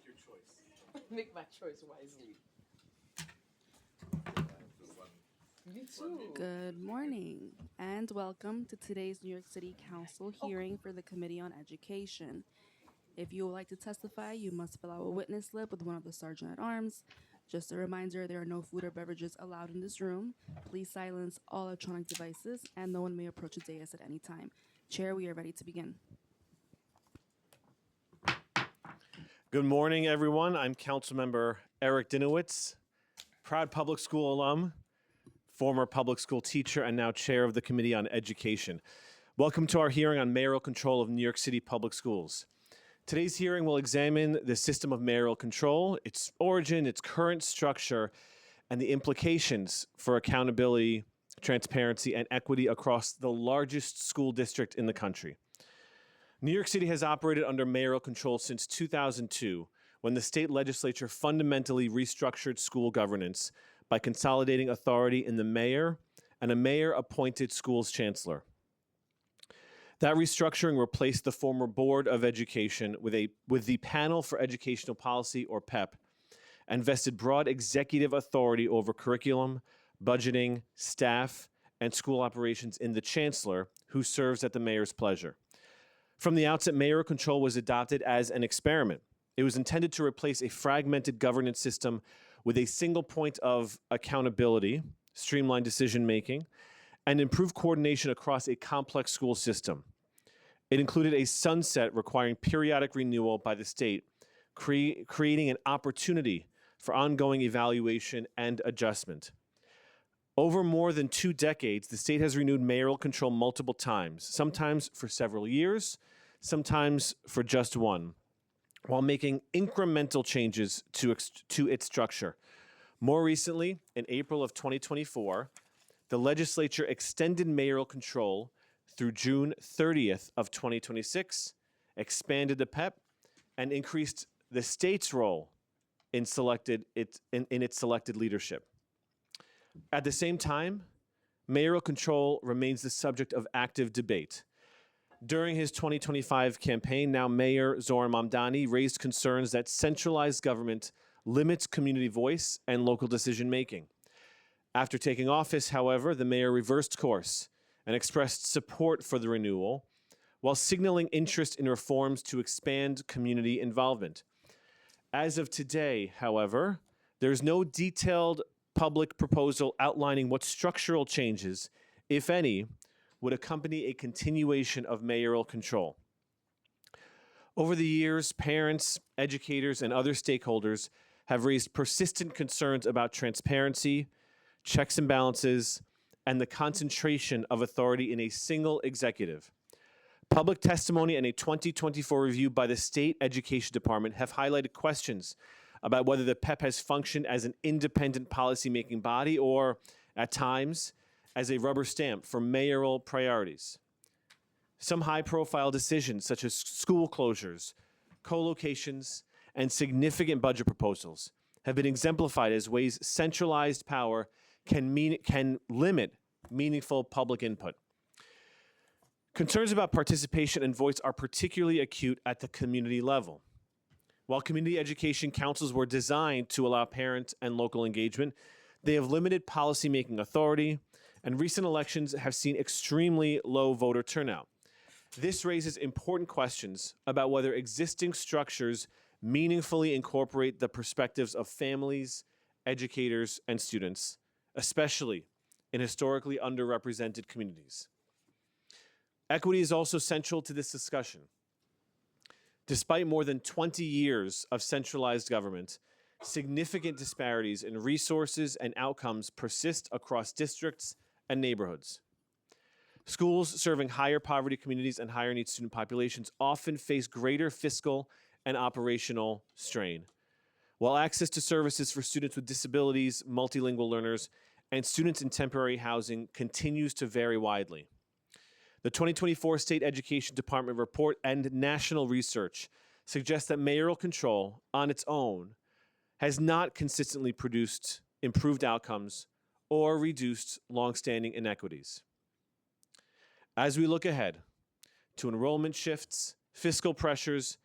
your choice. Make my choice wisely. You too. Good morning and welcome to today's New York City Council hearing for the Committee on Education. If you would like to testify, you must fill out a witness slip with one of the Sergeant at Arms. Just a reminder, there are no food or beverages allowed in this room. Please silence all electronic devices and no one may approach the dais at any time. Chair, we are ready to begin. Good morning, everyone. I'm Councilmember Eric Dinowitz, proud public school alum, former public school teacher, and now chair of the Committee on Education. Welcome to our hearing on mayoral control of New York City public schools. Today's hearing will examine the system of mayoral control, its origin, its current structure, and the implications for accountability, transparency, and equity across the largest school district in the country. New York City has operated under mayoral control since 2002, when the state legislature fundamentally restructured school governance by consolidating authority in the mayor and a mayor-appointed schools chancellor. That restructuring replaced the former Board of Education with the Panel for Educational Policy, or PEP, and vested broad executive authority over curriculum, budgeting, staff, and school operations in the chancellor, who serves at the mayor's pleasure. From the outset, mayoral control was adopted as an experiment. It was intended to replace a fragmented governance system with a single point of accountability, streamline decision-making, and improve coordination across a complex school system. It included a sunset requiring periodic renewal by the state, creating an opportunity for ongoing evaluation and adjustment. Over more than 2 decades, the state has renewed mayoral control multiple times, sometimes for several years, sometimes for just one, while making incremental changes to its structure. More recently, in April of 2024, the legislature extended mayoral control through June 30th of 2026, expanded the PEP, and increased the state's role in its selected leadership. At the same time, mayoral control remains the subject of active debate. During his 2025 campaign, now Mayor Zohran Mamdani raised concerns that centralized government limits community voice and local decision-making. After taking office, however, the mayor reversed course and expressed support for the renewal, while signaling interest in reforms to expand community involvement. As of today, however, there's no detailed public proposal outlining what structural changes, if any, would accompany a continuation of mayoral control. Over the years, parents, educators, and other stakeholders have raised persistent concerns about transparency, checks and balances, and the concentration of authority in a single executive. Public testimony and a 2024 review by the State Education Department have highlighted questions about whether the PEP has functioned as an independent policymaking body or, at times, as a rubber stamp for mayoral priorities. Some high-profile decisions, such as school closures, co-locations, and significant budget proposals, have been exemplified as ways centralized power can limit meaningful public input. Concerns about participation and voice are particularly acute at the community level. While community education councils were designed to allow parent and local engagement, they have limited policymaking authority, and recent elections have seen extremely low voter turnout. This raises important questions about whether existing structures meaningfully incorporate the perspectives of families, educators, and students, especially in historically underrepresented communities. Equity is also central to this discussion. Despite more than 20 years of centralized government, significant disparities in resources and outcomes persist across districts and neighborhoods. Schools serving higher poverty communities and higher needs student populations often face greater fiscal and operational strain, while access to services for students with disabilities, multilingual learners, and students in temporary housing continues to vary widely. The 2024 State Education Department report and national research suggest that mayoral control on its own has not consistently produced improved outcomes or reduced longstanding inequities. As we look ahead to enrollment shifts, fiscal pressures,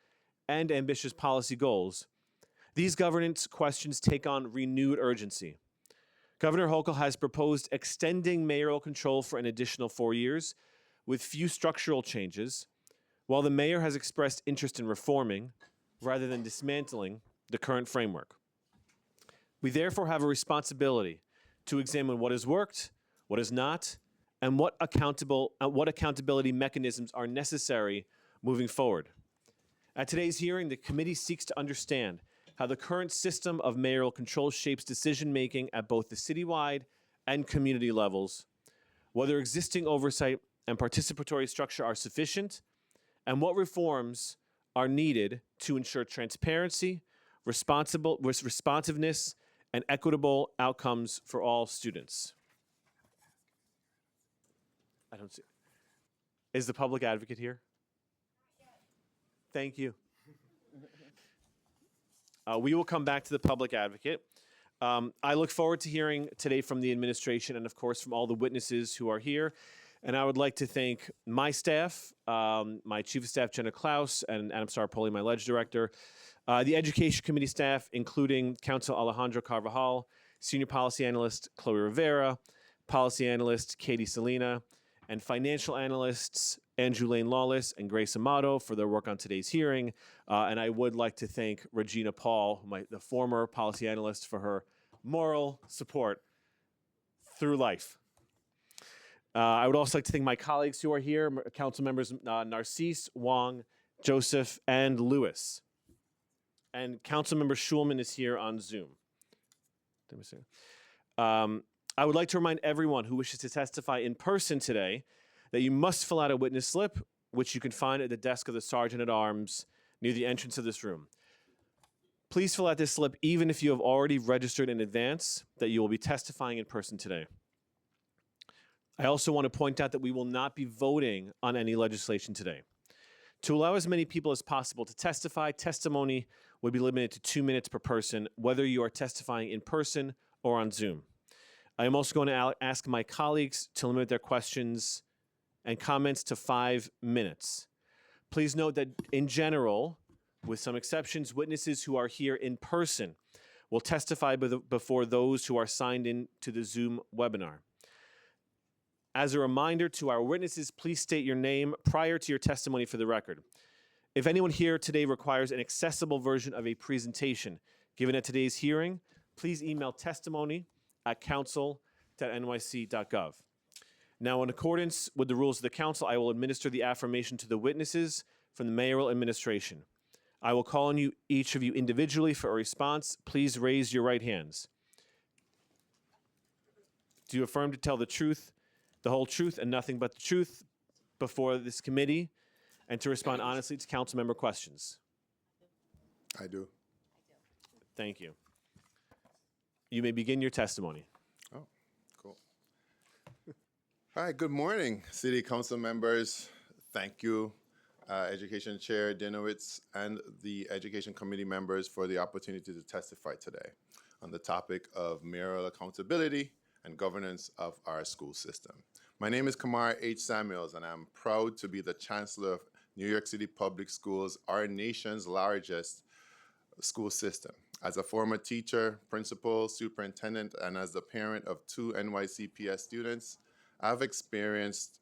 and ambitious policy goals, These governance questions take on renewed urgency. Governor Hochul has proposed extending mayoral control for an additional 4 years with few structural changes, while the mayor has expressed interest in reforming rather than dismantling the current framework. We therefore have a responsibility to examine what has worked, what has not, and what accountability mechanisms are necessary moving forward. At today's hearing, the committee seeks to understand how the current system of mayoral control shapes decision-making at both the citywide and community levels, whether existing oversight and participatory structure are sufficient, and what reforms are needed to ensure transparency, responsiveness, and equitable outcomes for all students. I don't see. Is the public advocate here? Thank you. We will come back to the public advocate. I look forward to hearing today from the administration and, of course, from all the witnesses who are here. And I would like to thank my staff, my Chief of Staff, Jenna Klaus, and Adam Sarpoli, my Ledge Director, the Education Committee staff, including Council Alejandro Carvajal, Senior Policy Analyst Chloe Rivera, Policy Analyst Katie Salina, and Financial Analysts Andrew Lane Lawless and Grace Amato for their work on today's hearing. And I would like to thank Regina Paul, the former policy analyst, for her moral support through life. I would also like to thank my colleagues who are here, council members Nycc, Wong, Joseph, and Lewis. And Councilmember Schulman is here on Zoom. Let me see. I would like to remind everyone who wishes to testify in person today that you must fill out a witness slip, which you can find at the desk of the Sergeant at Arms near the entrance of this room. Please fill out this slip even if you have already registered in advance that you will be testifying in person today. I also want to point out that we will not be voting on any legislation today. To allow as many people as possible to testify, testimony would be limited to 2 minutes per person, whether you are testifying in person or on Zoom. I am also going to ask my colleagues to limit their questions and comments to 5 minutes. Please note that in general, with some exceptions, witnesses who are here in person will testify before those who are signed in to the Zoom webinar. As a reminder to our witnesses, please state your name prior to your testimony for the record. If anyone here today requires an accessible version of a presentation given at today's hearing, please email testimony@council.nyc.gov. Now, in accordance with the rules of the council, I will administer the affirmation to the witnesses from the mayoral administration. I will call on each of you individually for a response. Please raise your right hands. Do you affirm to tell the truth, the whole truth, and nothing but the truth before this committee, and to respond honestly to council member questions? I do. Thank you. You may begin your testimony. Oh, cool. All right, good morning, City Council members. Thank you, Education Chair Dinowitz and the Education Committee members for the opportunity to testify today on the topic of mayoral accountability and governance of our school system. My name is Kamar H. Samuels, and I'm proud to be the Chancellor of New York City Public Schools, our nation's largest school system. As a former teacher, principal, superintendent, and as the parent of 2 NYCPS students, I've experienced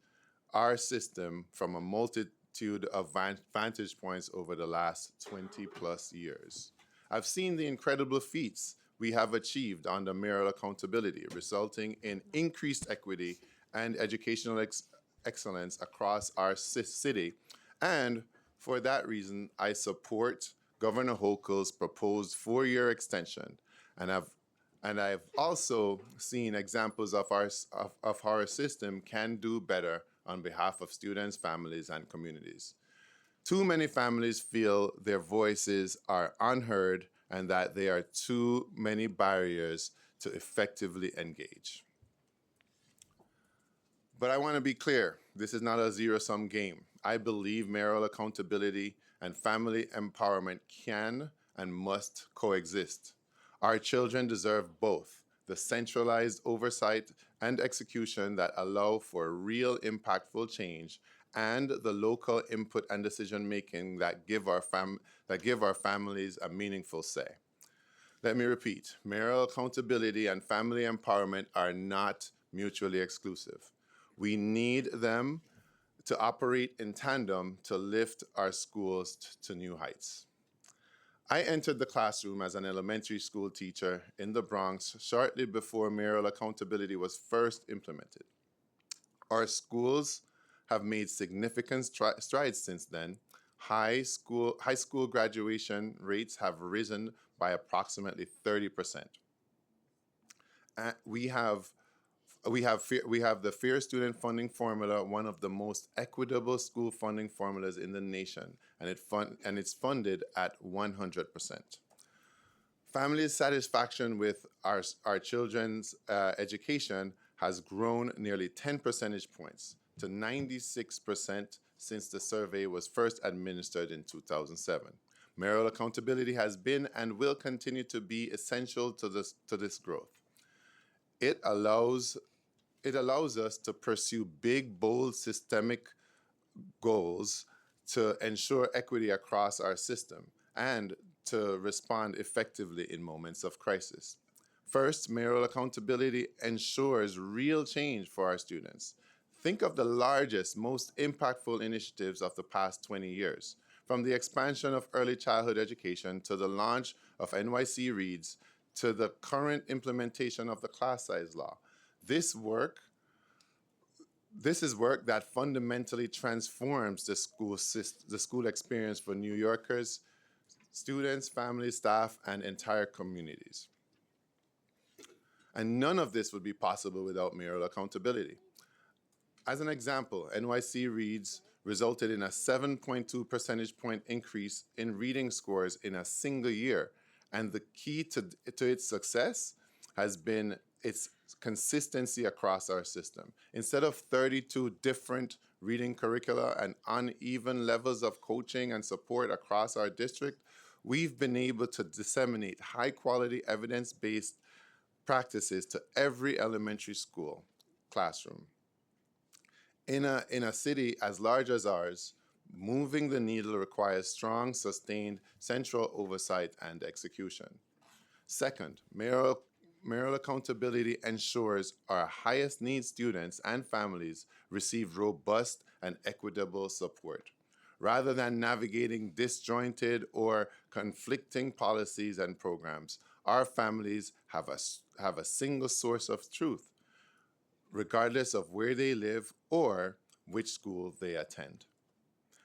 our system from a multitude of vantage points over the last 20 plus years. I've seen the incredible feats we have achieved under mayoral accountability, resulting in increased equity and educational excellence across our city. And for that reason, I support Governor Hochul's proposed 4-year extension, and I've also seen examples of how our system can do better on behalf of students, families, and communities. Too many families feel their voices are unheard and that there are too many barriers to effectively engage. But I want to be clear, this is not a zero-sum game. I believe mayoral accountability and family empowerment can and must coexist. Our children deserve both the centralized oversight and execution that allow for real impactful change and the local input and decision making that give our families a meaningful say. Let me repeat, mayoral accountability and family empowerment are not mutually exclusive. We need them to operate in tandem to lift our schools to new heights. I entered the classroom as an elementary school teacher in the Bronx shortly before mayoral accountability was first implemented. Our schools have made significant strides since then. High school graduation rates have risen by approximately 30%. And we have the Fair Student Funding Formula, one of the most equitable school funding formulas in the nation, and it's funded at 100%. Family satisfaction with our children's education has grown nearly 10 percentage points to 96% since the survey was first administered in 2007. Mayoral accountability has been and will continue to be essential to this growth. It allows us to pursue big, bold, systemic goals to ensure equity across our system and to respond effectively in moments of crisis. First, mayoral accountability ensures real change for our students. Think of the largest, most impactful initiatives of the past 20 years, from the expansion of early childhood education to the launch of NYC Reads to the current implementation of the class size law. This is work that fundamentally transforms the school experience for New Yorkers, students, families, staff, and entire communities. And none of this would be possible without mayoral accountability. As an example, NYC Reads resulted in a 7.2 percentage point increase in reading scores in a single year. And the key to its success has been its consistency across our system. Instead of 32 different reading curricula and uneven levels of coaching and support across our district, we've been able to disseminate high-quality, evidence-based practices to every elementary school classroom. In a city as large as ours, moving the needle requires strong, sustained central oversight and execution. Second, mayoral accountability ensures our highest need students and families receive robust and equitable support. Rather than navigating disjointed or conflicting policies and programs, our families have a single source of truth, regardless of where they live or which school they attend.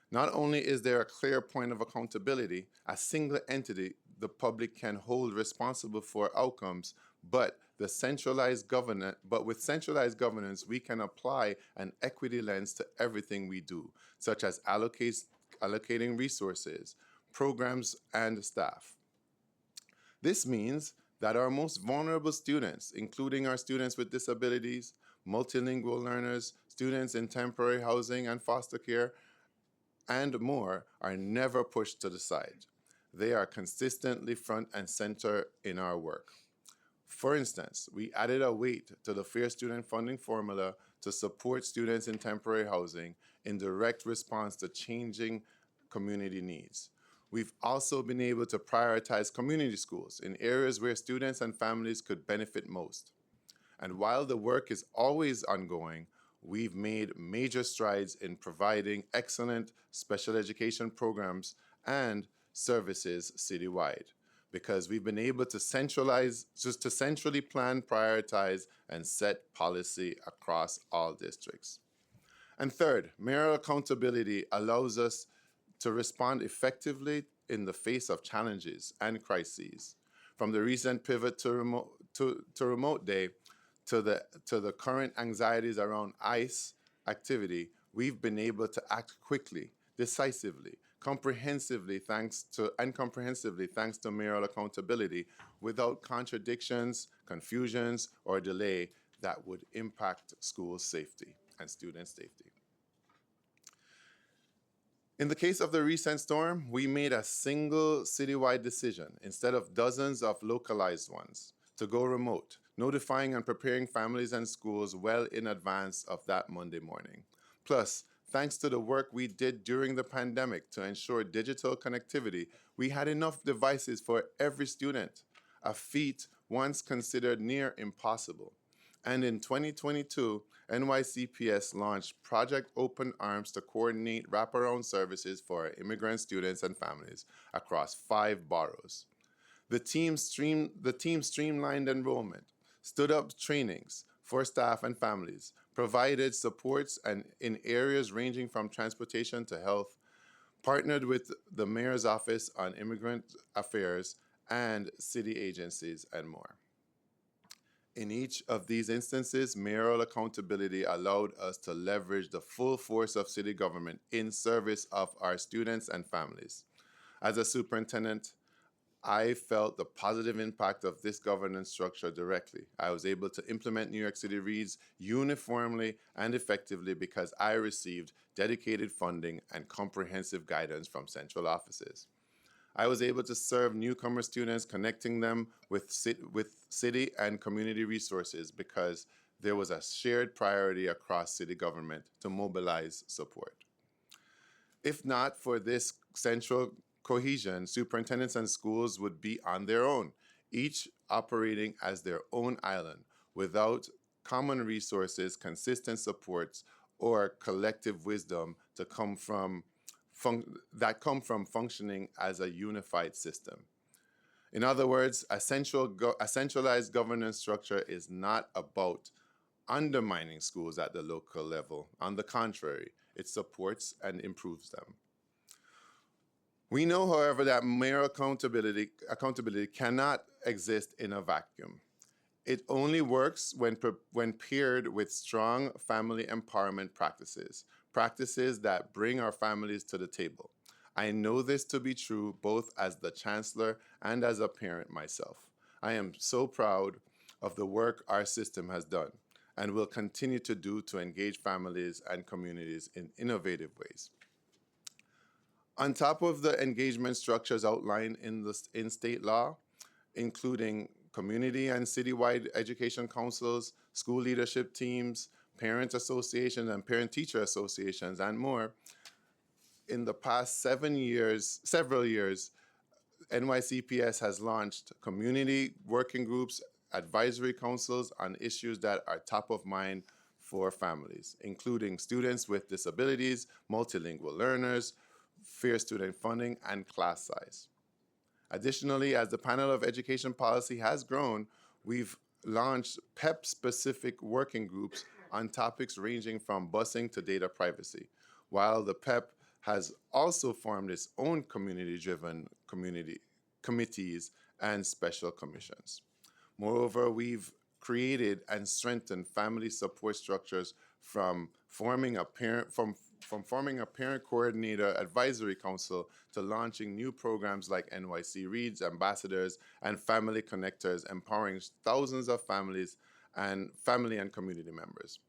Not only is there a clear point of accountability, a single entity the public can hold responsible for outcomes, but with centralized governance, we can apply an equity lens to everything we do, such as allocating resources, programs, and staff. This means that our most vulnerable students, including our students with disabilities, multilingual learners, students in temporary housing and foster care, and more, are never pushed to the side. They are consistently front and center in our work. For instance, we added a weight to the Fair Student Funding Formula to support students in temporary housing in direct response to changing community needs. We've also been able to prioritize community schools in areas where students and families could benefit most. And while the work is always ongoing, we've made major strides in providing excellent special education programs and services citywide, because we've been able to centrally plan, prioritize, and set policy across all districts. And third, mayoral accountability allows us to respond effectively in the face of challenges and crises. From the recent pivot to remote day to the current anxieties around ICE activity, we've been able to act quickly, decisively, comprehensively thanks to mayoral accountability without contradictions, confusions, or delay that would impact school safety and student safety. In the case of the recent storm, we made a single citywide decision instead of dozens of localized ones to go remote, notifying and preparing families and schools well in advance of that Monday morning. Plus, thanks to the work we did during the pandemic to ensure digital connectivity, we had enough devices for every student. a feat once considered near impossible. And in 2022, NYCPS launched Project Open Arms to coordinate wraparound services for immigrant students and families across 5 boroughs. The team streamlined enrollment, stood up trainings for staff and families, provided supports in areas ranging from transportation to health, partnered with the Mayor's Office on Immigrant Affairs and city agencies, and more. In each of these instances, mayoral accountability allowed us to leverage the full force of city government in service of our students and families. As a superintendent, I felt the positive impact of this governance structure directly. I was able to implement New York City Reads uniformly and effectively because I received dedicated funding and comprehensive guidance from central offices. I was able to serve newcomer students, connecting them with city and community resources because there was a shared priority across city government to mobilize support. If not for this central cohesion, superintendents and schools would be on their own, each operating as their own island without common resources, consistent supports, or collective wisdom to come from functioning as a unified system. In other words, a centralized governance structure is not about undermining schools at the local level. On the contrary, it supports and improves them. We know, however, that mayoral accountability cannot exist in a vacuum. It only works when paired with strong family empowerment practices that bring our families to the table. I know this to be true both as the chancellor and as a parent myself. I am so proud of the work our system has done and will continue to do to engage families and communities in innovative ways. On top of the engagement structures outlined in state law, including community and citywide education councils, school leadership teams, parent associations and parent-teacher associations, and more, in the past several years, NYCPS has launched community working groups, advisory councils on issues that are top of mind for families, including students with disabilities, multilingual learners, fair student funding, and class size. Additionally, as the panel of education policy has grown, we've launched PEP-specific working groups on topics ranging from busing to data privacy, while the PEP has also formed its own community-driven committees and special commissions. Moreover, we've created and strengthened family support structures from forming a parent coordinator advisory council to launching new programs like NYC Reads, Ambassadors, and Family Connectors, empowering thousands of families and community members.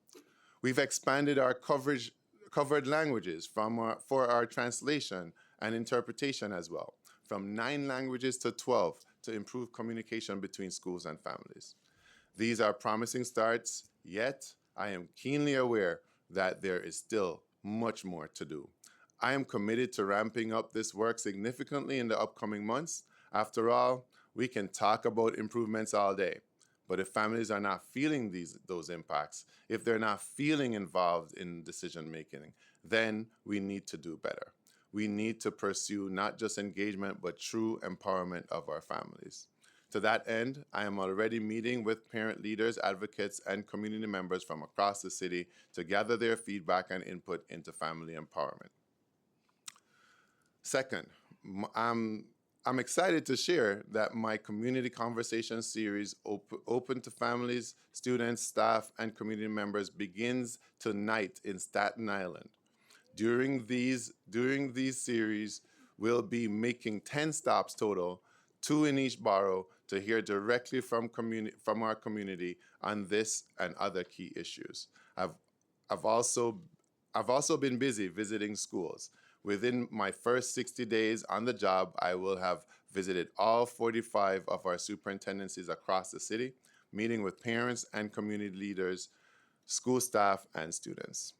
We've expanded our covered languages for our translation and interpretation as well, from 9 languages to 12 to improve communication between schools and families. These are promising starts, yet I am keenly aware that there is still much more to do. I am committed to ramping up this work significantly in the upcoming months. After all, we can talk about improvements all day, but if families are not feeling those impacts, if they're not feeling involved in decision making, then we need to do better. We need to pursue not just engagement, but true empowerment of our families. To that end, I am already meeting with parent leaders, advocates, and community members from across the city to gather their feedback and input into family empowerment. Second, I'm excited to share that my community conversation series, Open to Families, Students, Staff, and Community Members, begins tonight in Staten Island. During these series, we'll be making 10 stops total, 2 in each borough, to hear directly from our community on this and other key issues. I've also been busy visiting schools. Within my first 60 days on the job, I will have visited all 45 of our superintendencies across the city, meeting with parents and community leaders, school staff, and students.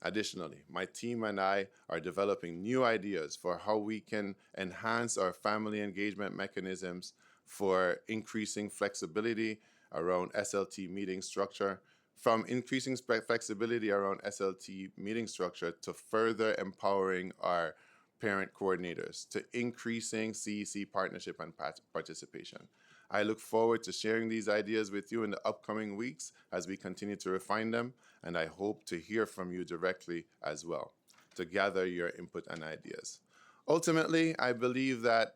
Additionally, my team and I are developing new ideas for how we can enhance our family engagement mechanisms for increasing flexibility around SLT meeting structure, from increasing flexibility around SLT meeting structure to further empowering our parent coordinators, to increasing CEC partnership and participation. I look forward to sharing these ideas with you in the upcoming weeks as we continue to refine them, and I hope to hear from you directly as well to gather your input and ideas. Ultimately, I believe that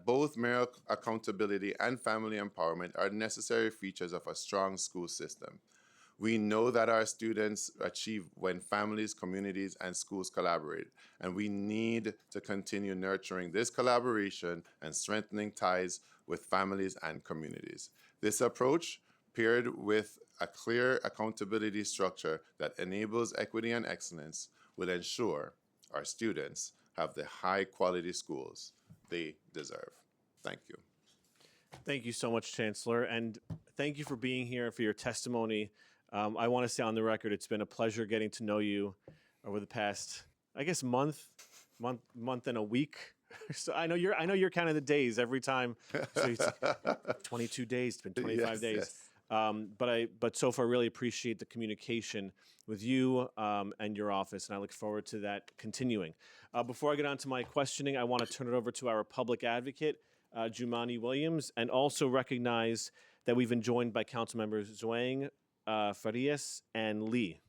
both mayoral accountability and family empowerment are necessary features of a strong school system. We know that our students achieve when families, communities, and schools collaborate, and we need to continue nurturing this collaboration and strengthening ties with families and communities. This approach, paired with a clear accountability structure that enables equity and excellence, will ensure our students have the high-quality schools they deserve. Thank you. Thank you so much, Chancellor, and thank you for being here and for your testimony. I want to say on the record, it's been a pleasure getting to know you over the past, I guess, month and a week. So I know you're counting the days every time. So it's 22 days. It's been 25 Yes, days. yes. But so far, really appreciate the communication with you and your office, and I look forward to that continuing. Before I get on to my questioning, I want to turn it over to our public advocate, Jumani Williams, and also recognize that we've been joined by council members Zhuang, Farias, and Lee.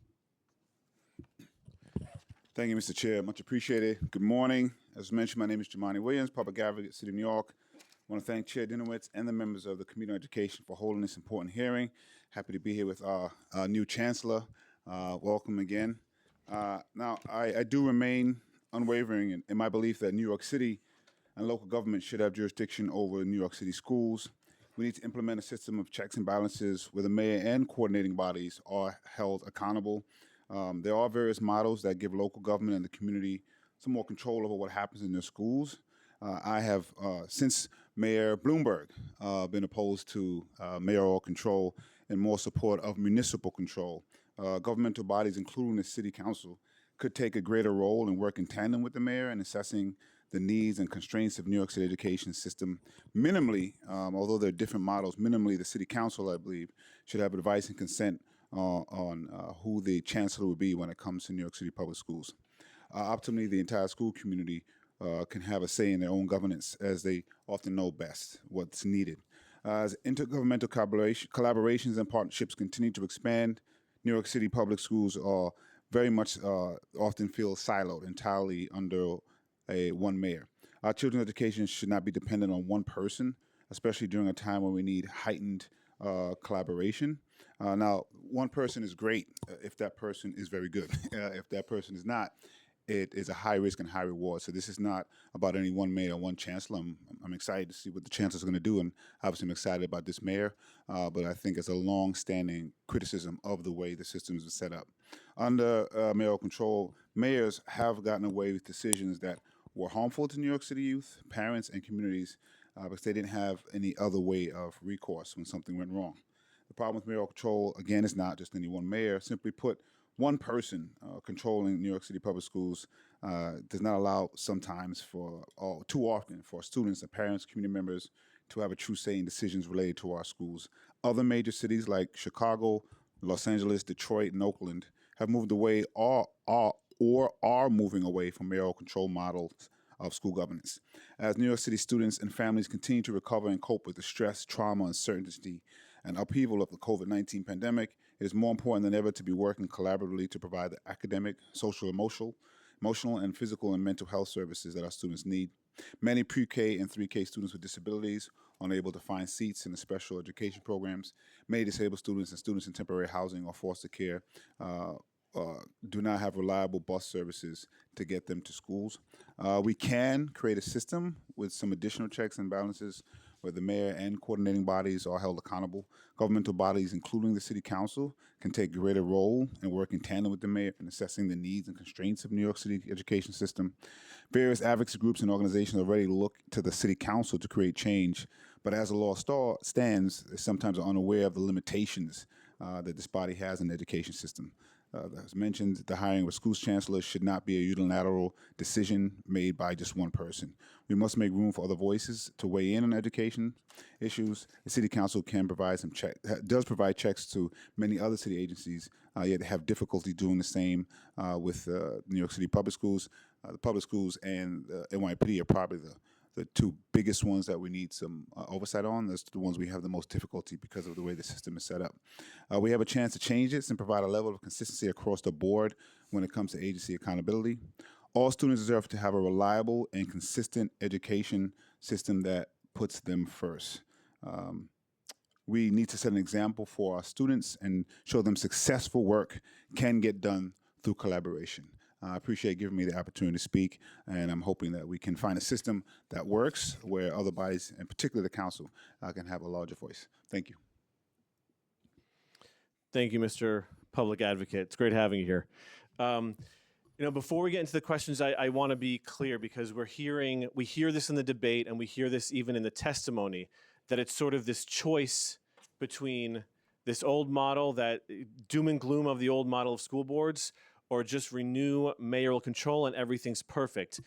Thank you, Mr. Chair. Much appreciated. Good morning. As mentioned, my name is Jumani Williams, Public Advocate, City of New York. I want to thank Chair Dinowitz and the members of the Committee on Education for holding this important hearing. Happy to be here with our new Chancellor. Welcome again. Now, I do remain unwavering in my belief that New York City and local government should have jurisdiction over New York City schools. We need to implement a system of checks and balances where the mayor and coordinating bodies are held accountable. There are various models that give local government and the community some more control over what happens in their schools. I have, since Mayor Bloomberg, been opposed to mayoral control and more support of municipal control. Governmental bodies, including the city council, could take a greater role and work in tandem with the mayor in assessing the needs and constraints of New York City education system. Minimally, although there are different models, minimally the city council, I believe, should have advice and consent on who the chancellor would be when it comes to New York City public schools. Optimally, the entire school community can have a say in their own governance, as they often know best what's needed. As intergovernmental collaborations and partnerships continue to expand, New York City public schools are very much often feel siloed entirely under one mayor. Our children's education should not be dependent on one person, especially during a time when we need heightened collaboration. Now, one person is great if that person is very good. If that person is not, it is a high risk and high reward. So this is not about any one mayor or one chancellor. I'm excited to see what the chancellor is going to do, and obviously I'm excited about this mayor, but I think it's a long-standing criticism of the way the systems are set up. Under mayoral control, mayors have gotten away with decisions that were harmful to New York City youth, parents, and communities because they didn't have any other way of recourse when something went wrong. The problem with mayoral control, again, is not just any one mayor. Simply put, one person controlling New York City public schools does not allow sometimes too often for students and parents, community members to have a true say in decisions related to our schools. Other major cities like Chicago, Los Angeles, Detroit, and Oakland have moved away or are moving away from mayoral control models of school governance. As New York City students and families continue to recover and cope with the stress, trauma, uncertainty, and upheaval of the COVID-19 pandemic, it is more important than ever to be working collaboratively to provide the academic, social, emotional, and physical and mental health services that our students need. Many pre-K and 3K students with disabilities are unable to find seats in the special education programs. Many disabled students and students in temporary housing or foster care do not have reliable bus services to get them to schools. We can create a system with some additional checks and balances where the mayor and coordinating bodies are held accountable. Governmental bodies, including the city council, can take a greater role and work in tandem with the mayor in assessing the needs and constraints of New York City education system. Various advocacy groups and organizations already look to the city council to create change, but as the law stands, they sometimes are unaware of the limitations that this body has in the education system. As mentioned, the hiring of a school's chancellor should not be a unilateral decision made by just one person. We must make room for other voices to weigh in on education issues. The city council can provide does provide checks to many other city agencies, yet have difficulty doing the same with New York City public schools. The public schools and the NYPD are probably the two biggest ones that we need some oversight on. That's the ones we have the most difficulty because of the way the system is set up. We have a chance to change this and provide a level of consistency across the board when it comes to agency accountability. All students deserve to have a reliable and consistent education system that puts them first. We need to set an example for our students and show them successful work can get done through collaboration. I appreciate giving me the opportunity to speak, and I'm hoping that we can find a system that works where other bodies, and particularly the council, can have a larger voice. Thank you. Thank you, Mr. Public Advocate. It's great having you here. Before we get into the questions, I want to be clear because we hear this in the debate, and we hear this even in the testimony, that it's sort of this choice between this old model, that doom and gloom of the old model of school boards, or just renew mayoral control and everything's perfect.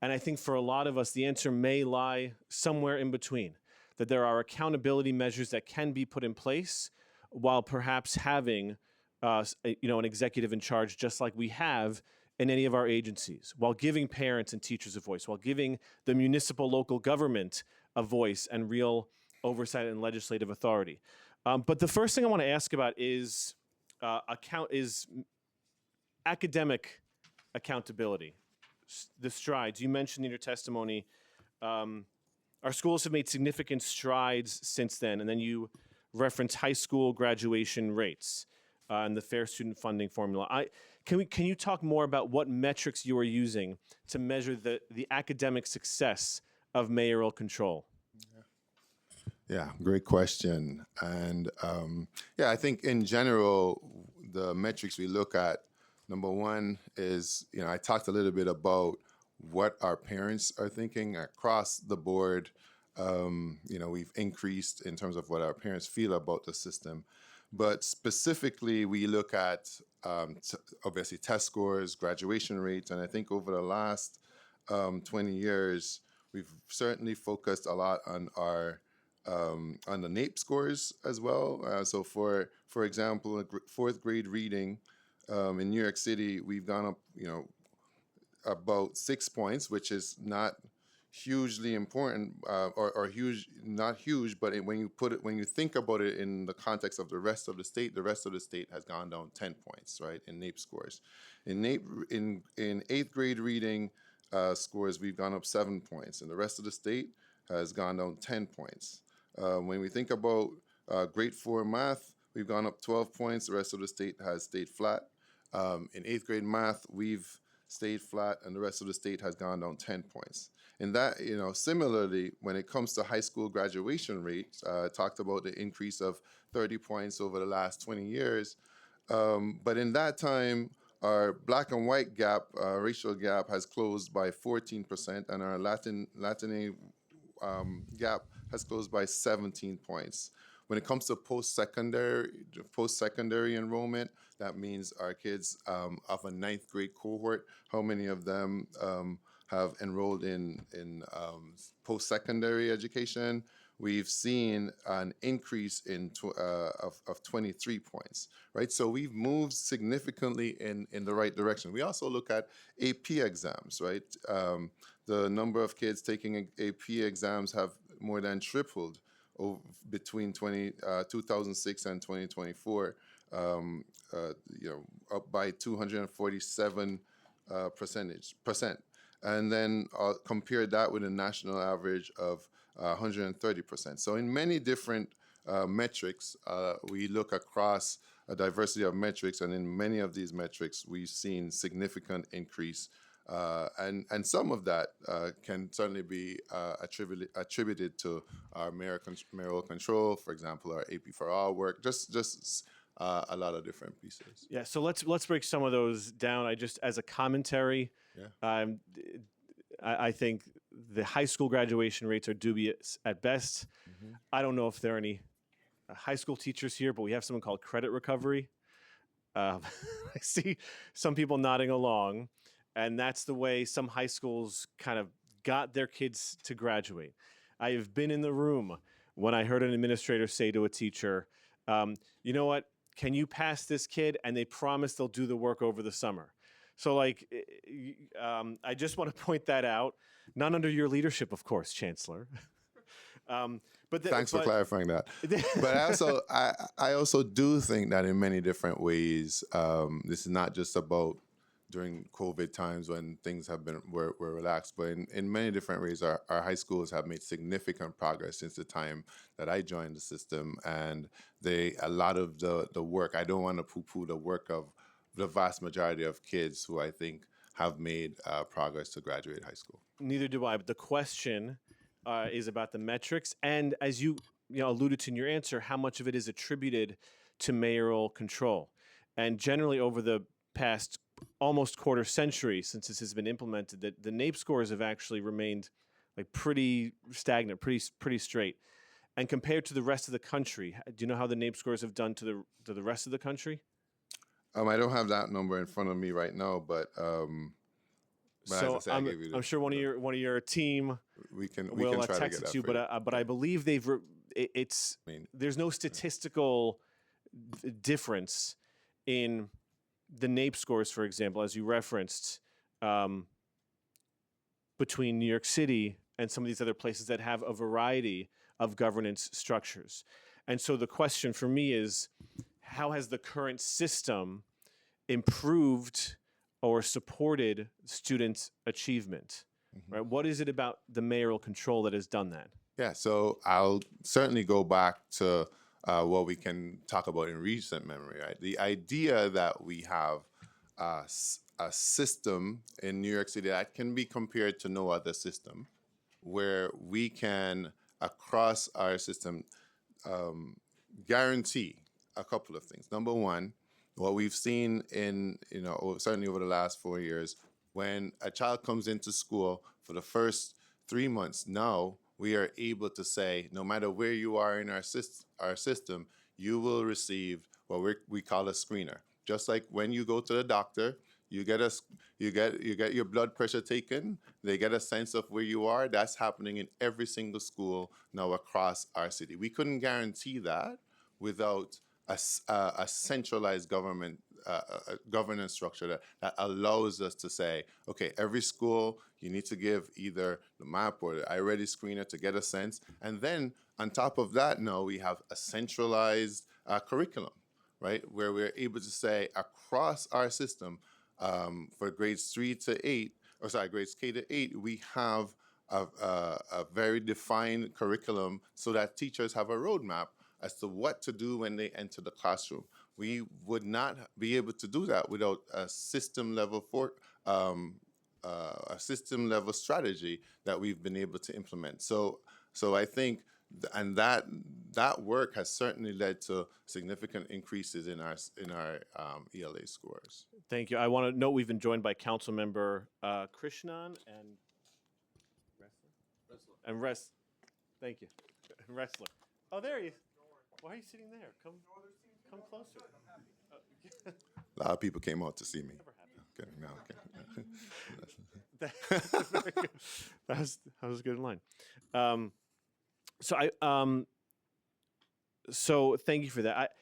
And I think for a lot of us, the answer may lie somewhere in between, that there are accountability measures that can be put in place while perhaps having an executive in charge, just like we have in any of our agencies, while giving parents and teachers a voice, while giving the municipal local government a voice and real oversight and legislative authority. But the first thing I want to ask about is academic accountability, the strides. You mentioned in your testimony, our schools have made significant strides since then, and then you reference high school graduation rates and the fair student funding formula. Can you talk more about what metrics you are using to measure the academic success of mayoral control? Yeah, great question. And I think in general, the metrics we look at, number one is, I talked a little bit about what our parents are thinking across the board. We've increased in terms of what our parents feel about the system. But specifically, we look at, obviously, test scores, graduation rates, and I think over the last 20 years, we've certainly focused a lot on on the NAEP scores as well. So for example, fourth grade reading, in New York City, we've gone up, about 6 points, which is not hugely important, or huge, not huge, but when you think about it in the context of the rest of the state has gone down 10 points, right, in NAEP scores. In NAEP, in eighth grade reading scores, we've gone up 7 points, and the rest of the state has gone down 10 points. When we think about grade 4 math, we've gone up 12 points. The rest of the state has stayed flat. In eighth grade math, we've stayed flat, and the rest of the state has gone down 10 points. And that, similarly, when it comes to high school graduation rates, talked about the increase of 30 points over the last 20 years. But in that time, our black and white gap, racial gap, has closed by 14%, and our Latina gap has closed by 17 points. When it comes to post-secondary enrollment, that means our kids of a ninth grade cohort, how many of them have enrolled in post-secondary education? We've seen an increase of 23 points, right? So we've moved significantly in the right direction. We also look at AP exams, right? The number of kids taking AP exams have more than tripled between 2006 and 2024, up by 247%. And then compare that with a national average of 130%. So in many different metrics, we look across a diversity of metrics, and in many of these metrics, we've seen significant increase. And some of that can certainly be attributed to our mayoral control, for example, our AP for All work, just a lot of different pieces. Yeah, so let's break some of those down. As a commentary, I think the high school graduation rates are dubious at best. I don't know if there are any high school teachers here, but we have something called credit recovery. I see some people nodding along, and that's the way some high schools kind of got their kids to graduate. I have been in the room when I heard an administrator say to a teacher, you know what, can you pass this kid? And they promise they'll do the work over the summer. So, like, I just want to point that out. Not under your leadership, of course, Chancellor. Thanks for clarifying that. But I also do think that in many different ways, this is not just about during COVID times when things have been were relaxed, but in many different ways, our high schools have made significant progress since the time that I joined the system, and a lot of the work. I don't want to poo-poo the work of the vast majority of kids who I think have made progress to graduate high school. Neither do I. But the question is about the metrics, and as you alluded to in your answer, how much of it is attributed to mayoral control. And generally, over the past almost quarter century since this has been implemented, that the NAEP scores have actually remained like pretty stagnant, pretty straight. And compared to the rest of the country, do you know how the NAEP scores have done to the rest of the country? I don't have that number in front of me right now, but so as I say, I'm sure one of your team we can will try to text get it to you, that for you. but I believe there's no statistical difference in the NAEP scores, for example, as you referenced, between New York City and some of these other places that have a variety of governance structures. And so the question for me is, how has the current system improved or supported student achievement? Right? What is it about the mayoral control that has done that? Yeah, so I'll certainly go back to what we can talk about in recent memory, right? The idea that we have a system in New York City that can be compared to no other system, where we can, across our system, guarantee a couple of things. Number one, what we've seen in, certainly over the last 4 years, when a child comes into school for the first 3 months, now we are able to say, no matter where you are in our system, you will receive what we call a screener. Just like when you go to the doctor, you get your blood pressure taken. They get a sense of where you are. That's happening in every single school now across our city. We couldn't guarantee that without a centralized governance structure that allows us to say, okay, every school, you need to give either the map or the iReady screener to get a sense. And then on top of that, now we have a centralized curriculum, right? Where we're able to say across our system, for grades grades K to 8, we have a very defined curriculum so that teachers have a roadmap as to what to do when they enter the classroom. We would not be able to do that without a system level strategy that we've been able to implement. So I think, and that work has certainly led to significant increases in our ELA scores. Thank you. I want to note we've been joined by Councilmember Krishnan and Wrestler. Thank you. Wrestler. Oh, there he is. Why are you sitting there? Come closer. A lot of people came out to see me. Okay, no, okay. That's very good. That was a good line. So thank you for that.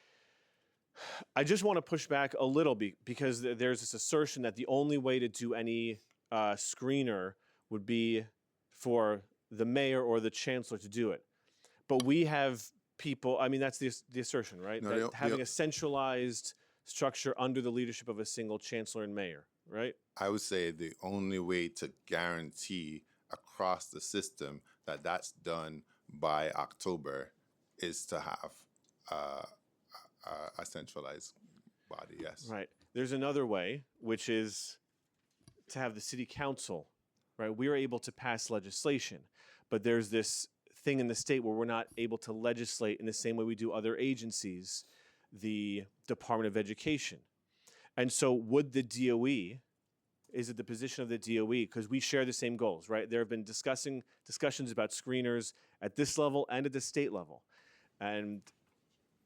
I just want to push back a little bit because there's this assertion that the only way to do any screener would be for the mayor or the chancellor to do it. But we have people, I mean, that's the assertion, right? No, that having a centralized structure under the leadership of a single chancellor and mayor, right? I would say the only way to guarantee across the system that that's done by October is to have a centralized body, yes. Right. There's another way, which is to have the city council, right? We are able to pass legislation, but there's this thing in the state where we're not able to legislate in the same way we do other agencies, the Department of Education. And so would the DOE, is it the position of the DOE, because we share the same goals, right? There have been discussions about screeners at this level and at the state level. And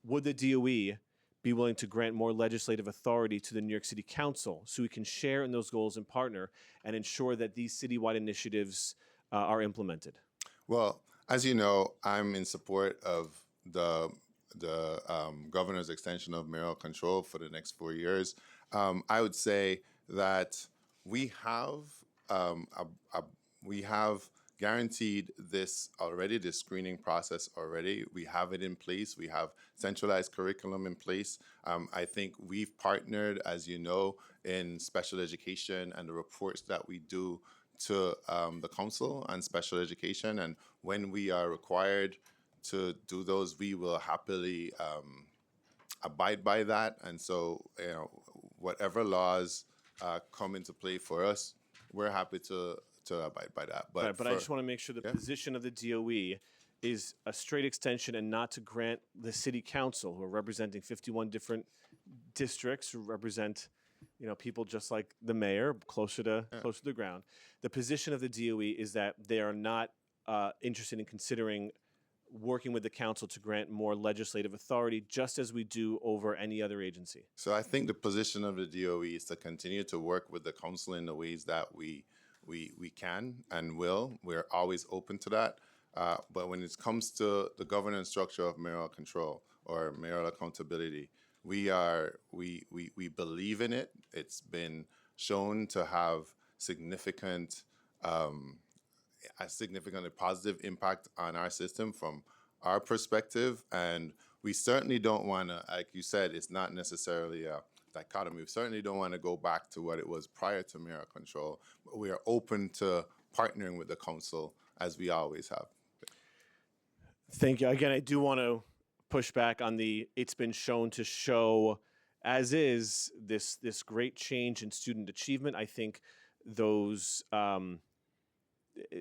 would the DOE be willing to grant more legislative authority to the New York City Council so we can share in those goals and partner and ensure that these citywide initiatives are implemented? Well, as you know, I'm in support of the governor's extension of mayoral control for the next 4 years. I would say that we have we have guaranteed this already, this screening process already. We have it in place. We have centralized curriculum in place. I think we've partnered, as you know, in special education and the reports that we do to the council on special education. And when we are required to do those, we will happily abide by that. And so, you know, whatever laws come into play for us, we're happy to abide by that. But I for- just want to make sure the Yeah. position of the DOE is a straight extension and not to grant the city council, who are representing 51 different districts, who represent, you know, people just like the mayor, closer to the ground. The position of the DOE is that they are not interested in considering working with the council to grant more legislative authority, just as we do over any other agency. So I think the position of the DOE is to continue to work with the council in the ways that we can and will. We're always open to that. But when it comes to the governance structure of mayoral control or mayoral accountability, we believe in it. It's been shown to have a significantly positive impact on our system from our perspective. And we certainly don't want to, like you said, it's not necessarily a dichotomy. We certainly don't want to go back to what it was prior to mayoral control, but we are open to partnering with the council as we always have. Thank you. Again, I do want to push back on it's been shown to show, as is, this great change in student achievement. I think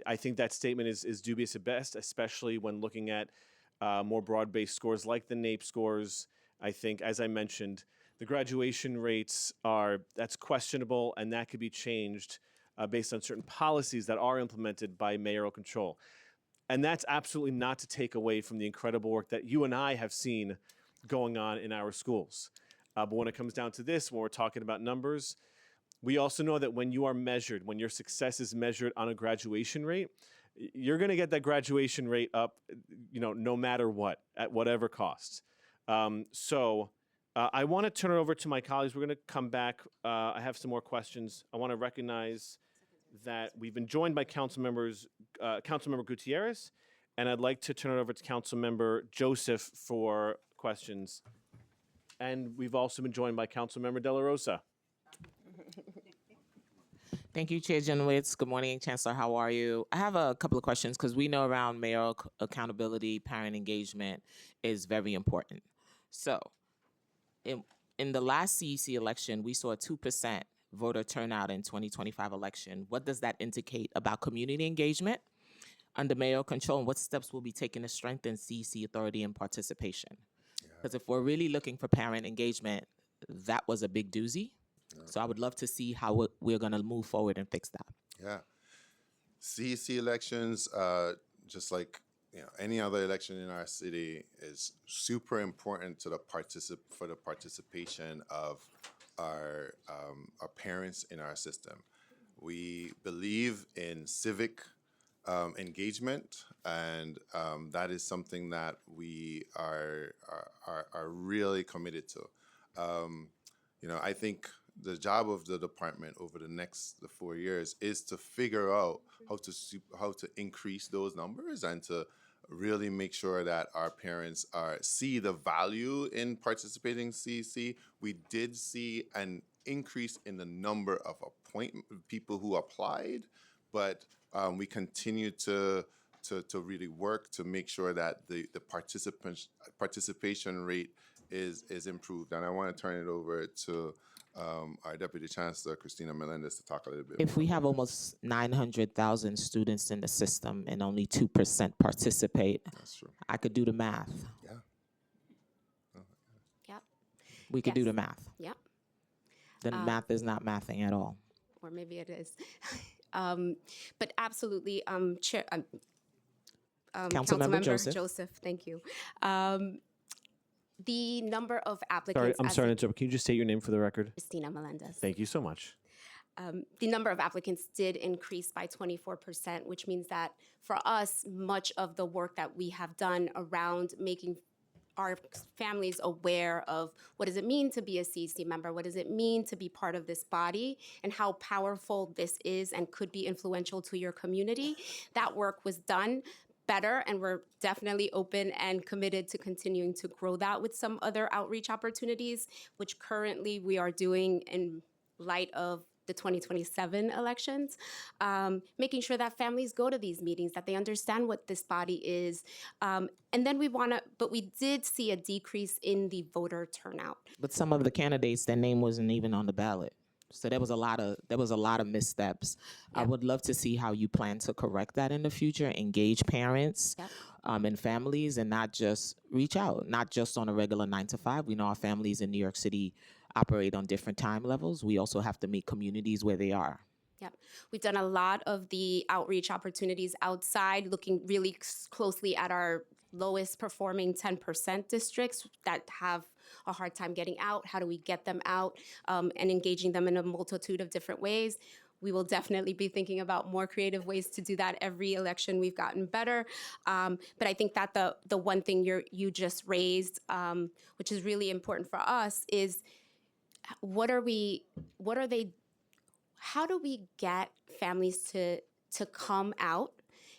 I think that statement is dubious at best, especially when looking at more broad-based scores like the Nycc scores. I think, as I mentioned, the graduation rates that's questionable, and that could be changed based on certain policies that are implemented by mayoral control. And that's absolutely not to take away from the incredible work that you and I have seen going on in our schools. But when it comes down to this, when we're talking about numbers, we also know that when you are measured, when your success is measured on a graduation rate, you're going to get that graduation rate up, you know, no matter what, at whatever cost. So I want to turn it over to my colleagues. We're going to come back. I have some more questions. I want to recognize that we've been joined by Councilmember Gutierrez, and I'd like to turn it over to Councilmember Joseph for questions. And we've also been joined by Councilmember De La Rosa. Thank you, Chair Jenowitz. Good morning, Chancellor. How are you? I have a couple of questions because we know around mayoral accountability, parent engagement is very important. So, in the last CEC election, we saw a 2% voter turnout in 2025 election. What does that indicate about community engagement under mayoral control, and what steps will be taken to strengthen CEC authority and participation? Because if we're really looking for parent engagement, that was a big doozy. So I would love to see how we're going to move forward and fix that. Yeah. CEC elections, just like any other election in our city, is super important to for the participation of our parents in our system. We believe in civic engagement, and that is something that we are really committed to. I think the job of the department over the next 4 years is to figure out how to increase those numbers and to really make sure that our parents see the value in participating in CEC. We did see an increase in the number of people who applied, but we continue to really work to make sure that the participation rate is improved. And I want to turn it over to our Deputy Chancellor, Christina Melendez, to talk a little bit If we have almost 900,000 students in the system and only 2% participate, That's true. I could do the math. Yeah. Yep. We could do Yes. the math. Yep. Then math is not mathing at all. Or maybe it is. But absolutely, Chair, Councilmember Joseph. Joseph, thank you. The number of Sorry, applicants. I'm as sorry to interrupt. Can you just state your name for the record? Christina Melendez. Thank you so much. The number of applicants did increase by 24%, which means that for us, much of the work that we have done around making our families aware of what does it mean to be a CEC member, what does it mean to be part of this body, and how powerful this is and could be influential to your community, that work was done better, and we're definitely open and committed to continuing to grow that with some other outreach opportunities, which currently we are doing in light of the 2027 elections, making sure that families go to these meetings, that they understand what this body is. And then but we did see a decrease in the voter turnout. But some of the candidates, their name wasn't even on the ballot. So there was a lot of missteps. I would love to see how you plan to correct that in the future, engage parents Yep. And families, and not just reach out, not just on a regular 9 to 5. We know our families in New York City operate on different time levels. We also have to meet communities where they are. Yep. We've done a lot of the outreach opportunities outside, looking really closely at our lowest performing 10% districts that have a hard time getting out. How do we get them out and engaging them in a multitude of different ways? We will definitely be thinking about more creative ways to do that. Every election we've gotten better. But I think that the one thing you just raised, which is really important for us, is how do we get families to come out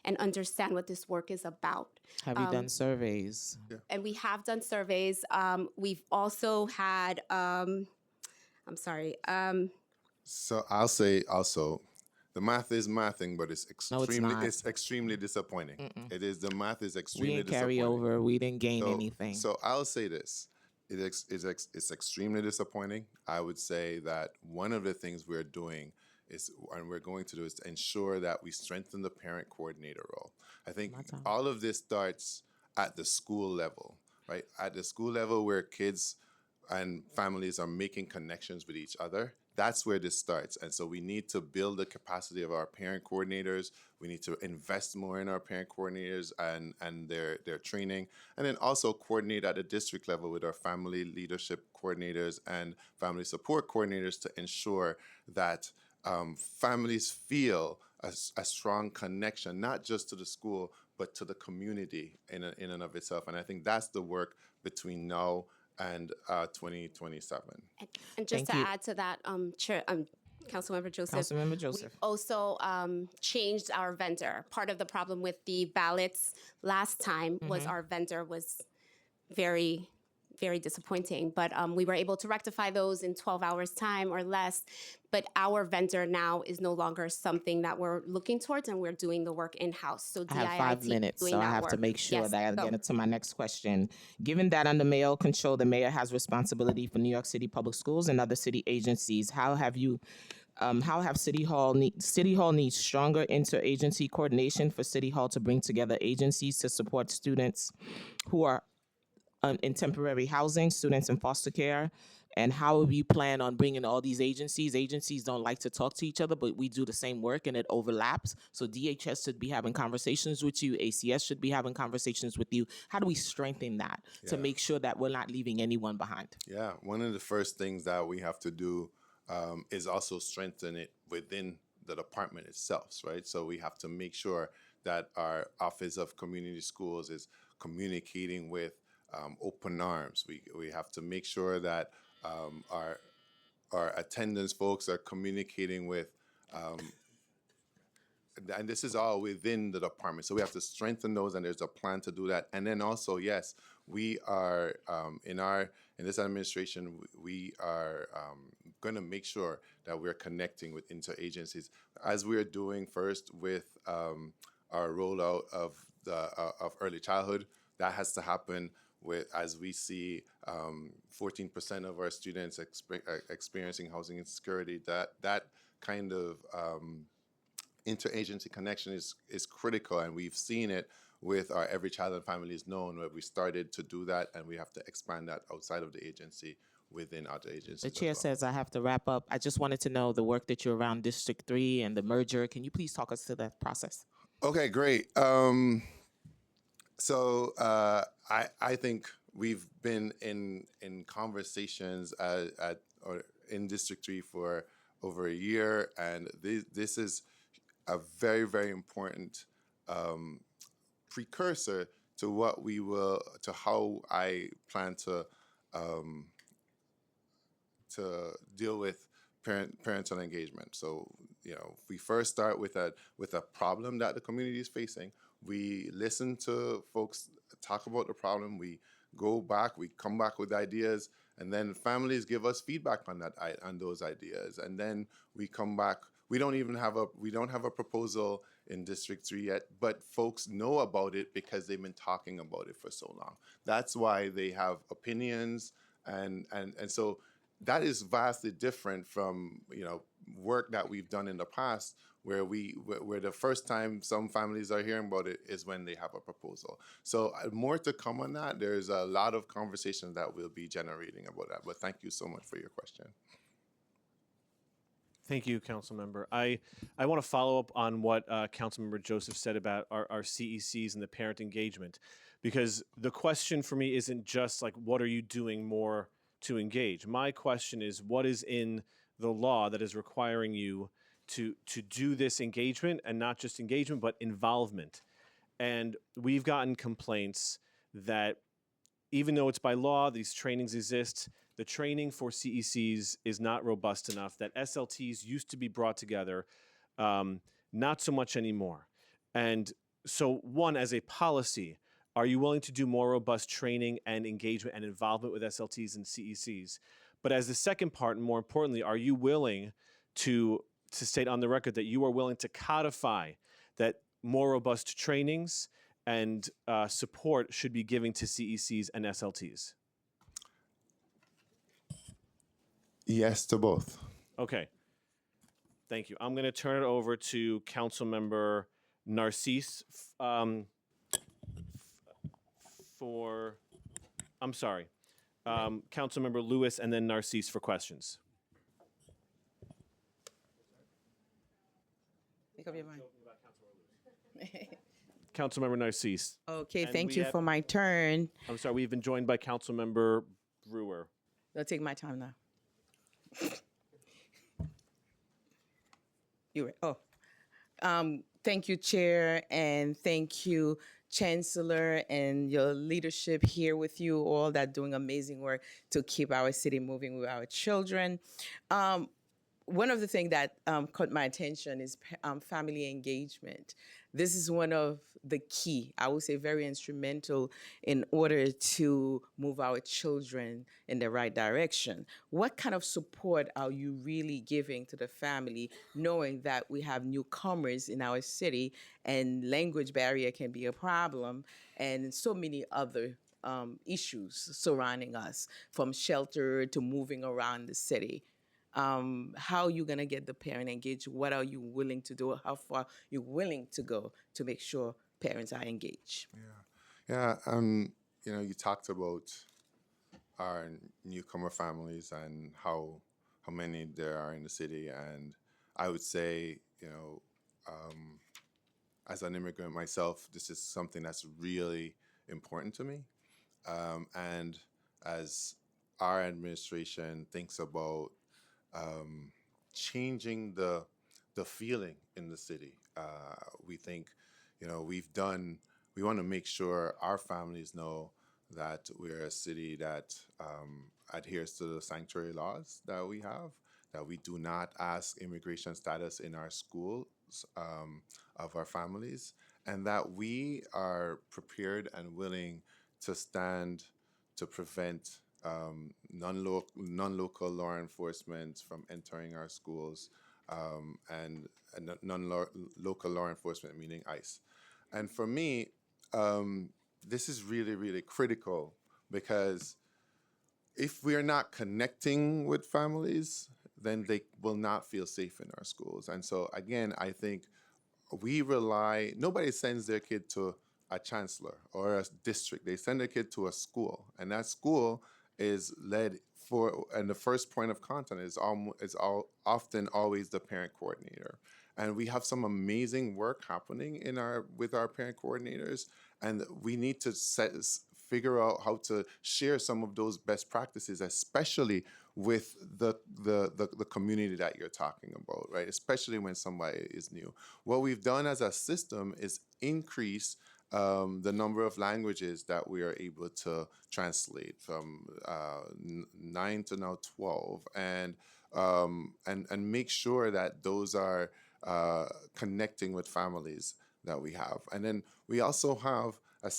and understand what this work is about? Have you done surveys? And we have done surveys. We've also had, So I'll say also, the math is mathing, but it's No, it's extremely not. it's extremely disappointing. It is, the math is We extremely didn't carry disappointing. over. We didn't gain So, anything. so I'll say this. It's extremely disappointing. I would say that one of the things we're doing is, and we're going to do, is to ensure that we strengthen the parent coordinator role. I think all of this starts at the school level, right? At the school level where kids and families are making connections with each other. That's where this starts. And so we need to build the capacity of our parent coordinators. We need to invest more in our parent coordinators and their training. And then also coordinate at the district level with our family leadership coordinators and family support coordinators to ensure that families feel a strong connection, not just to the school, but to the community in and of itself. And I think that's the work between now and 2027. and just Thank to you. add to that, Councilmember Joseph. Councilmember Joseph. We also changed our vendor. Part of the problem with the ballots last time was our vendor was very, very disappointing. But we were able to rectify those in 12 hours time or less. But our vendor now is no longer something that we're looking towards, and we're doing the work in-house. So I have 5 DIIT minutes, doing so I that have to work. make sure Yes, that I go. get into my next question. Given that under mayoral control, the mayor has responsibility for New York City Public Schools and other city agencies, how have City Hall needs stronger interagency coordination for City Hall to bring together agencies to support students who are in temporary housing, students in foster care, and how we plan on bringing all these agencies. Agencies don't like to talk to each other, but we do the same work and it overlaps. So DHS should be having conversations with you. ACS should be having conversations with you. How do we strengthen that to make sure that we're not leaving anyone behind? Yeah, one of the first things that we have to do is also strengthen it within the department itself, right? So we have to make sure that our Office of Community Schools is communicating with open arms. We have to make sure that our attendance folks are communicating with, and this is all within the department. So we have to strengthen those, and there's a plan to do that. And then also, yes, we are in this administration, we are going to make sure that we're connecting with interagencies, as we're doing first with our rollout of early childhood. That has to happen as we see 14% of our students experiencing housing insecurity. That kind of interagency connection is critical, and we've seen it with our Every Child and Family is Known, where we started to do that, and we have to expand that outside of the agency within other agencies. The chair says I have to wrap up. I just wanted to know the work that you're around District 3 and the merger. Can you please talk us through that process? Okay, great. So I think we've been in conversations or in District 3 for over a year, and this is a very, very important precursor to how I plan to deal with parental engagement. So, we first start with a problem that the community is facing. We listen to folks talk about the problem. We go back, we come back with ideas, and then families give us feedback on those ideas. And then we come back. We don't have a proposal in District 3 yet, but folks know about it because they've been talking about it for so long. That's why they have opinions, and so that is vastly different from work that we've done in the past, where the first time some families are hearing about it is when they have a proposal. So more to come on that. There's a lot of conversations that we'll be generating about that. But thank you so much for your question. Thank you, Councilmember. I want to follow up on what Councilmember Joseph said about our CECs and the parent engagement, because the question for me isn't just like, what are you doing more to engage? My question is, what is in the law that is requiring you to do this engagement, and not just engagement, but involvement? And we've gotten complaints that even though it's by law, these trainings exist, the training for CECs is not robust enough, that SLTs used to be brought together, not so much anymore. And so, one, as a policy, are you willing to do more robust training and engagement and involvement with SLTs and CECs? But as the second part, and more importantly, are you willing to state on the record that you are willing to codify that more robust trainings and support should be given to CECs and SLTs? Yes to both. Okay. Thank you. I'm going to turn it over to Councilmember Narcisse Councilmember Lewis and then Narcisse for questions. Make up your mind. Councilmember Narcisse. Okay, And thank we you have- for my turn. I'm sorry, we've been joined by Councilmember Brewer. I'll take my time now. You right? Oh, thank you, Chair, and thank you, Chancellor, and your leadership here with you all that doing amazing work to keep our city moving with our children. One of the things that caught my attention is family engagement. This is one of the key, I would say very instrumental in order to move our children in the right direction. What kind of support are you really giving to the family, knowing that we have newcomers in our city and language barrier can be a problem, and so many other issues surrounding us, from shelter to moving around the city? How are you going to get the parent engaged? What are you willing to do? How far are you willing to go to make sure parents are engaged? Yeah. You talked about our newcomer families and how many there are in the city, and I would say, as an immigrant myself, this is something that's really important to me. And as our administration thinks about changing the feeling in the city, we think, we want to make sure our families know that we're a city that adheres to the sanctuary laws that we have, that we do not ask immigration status in our schools of our families, and that we are prepared and willing to stand to prevent non-local law enforcement from entering our schools, and non-local law enforcement, meaning ICE. And for me, this is really, really critical, because if we are not connecting with families, then they will not feel safe in our schools. And so, again, I think nobody sends their kid to a chancellor or a district. They send their kid to a school, and that school is led and the first point of contact is often always the parent coordinator. And we have some amazing work happening with our parent coordinators, and we need to figure out how to share some of those best practices, especially with the community that you're talking about, right? Especially when somebody is new. What we've done as a system is increase the number of languages that we are able to translate from 9 to now 12, and make sure that those are connecting with families that we have. And then we also have a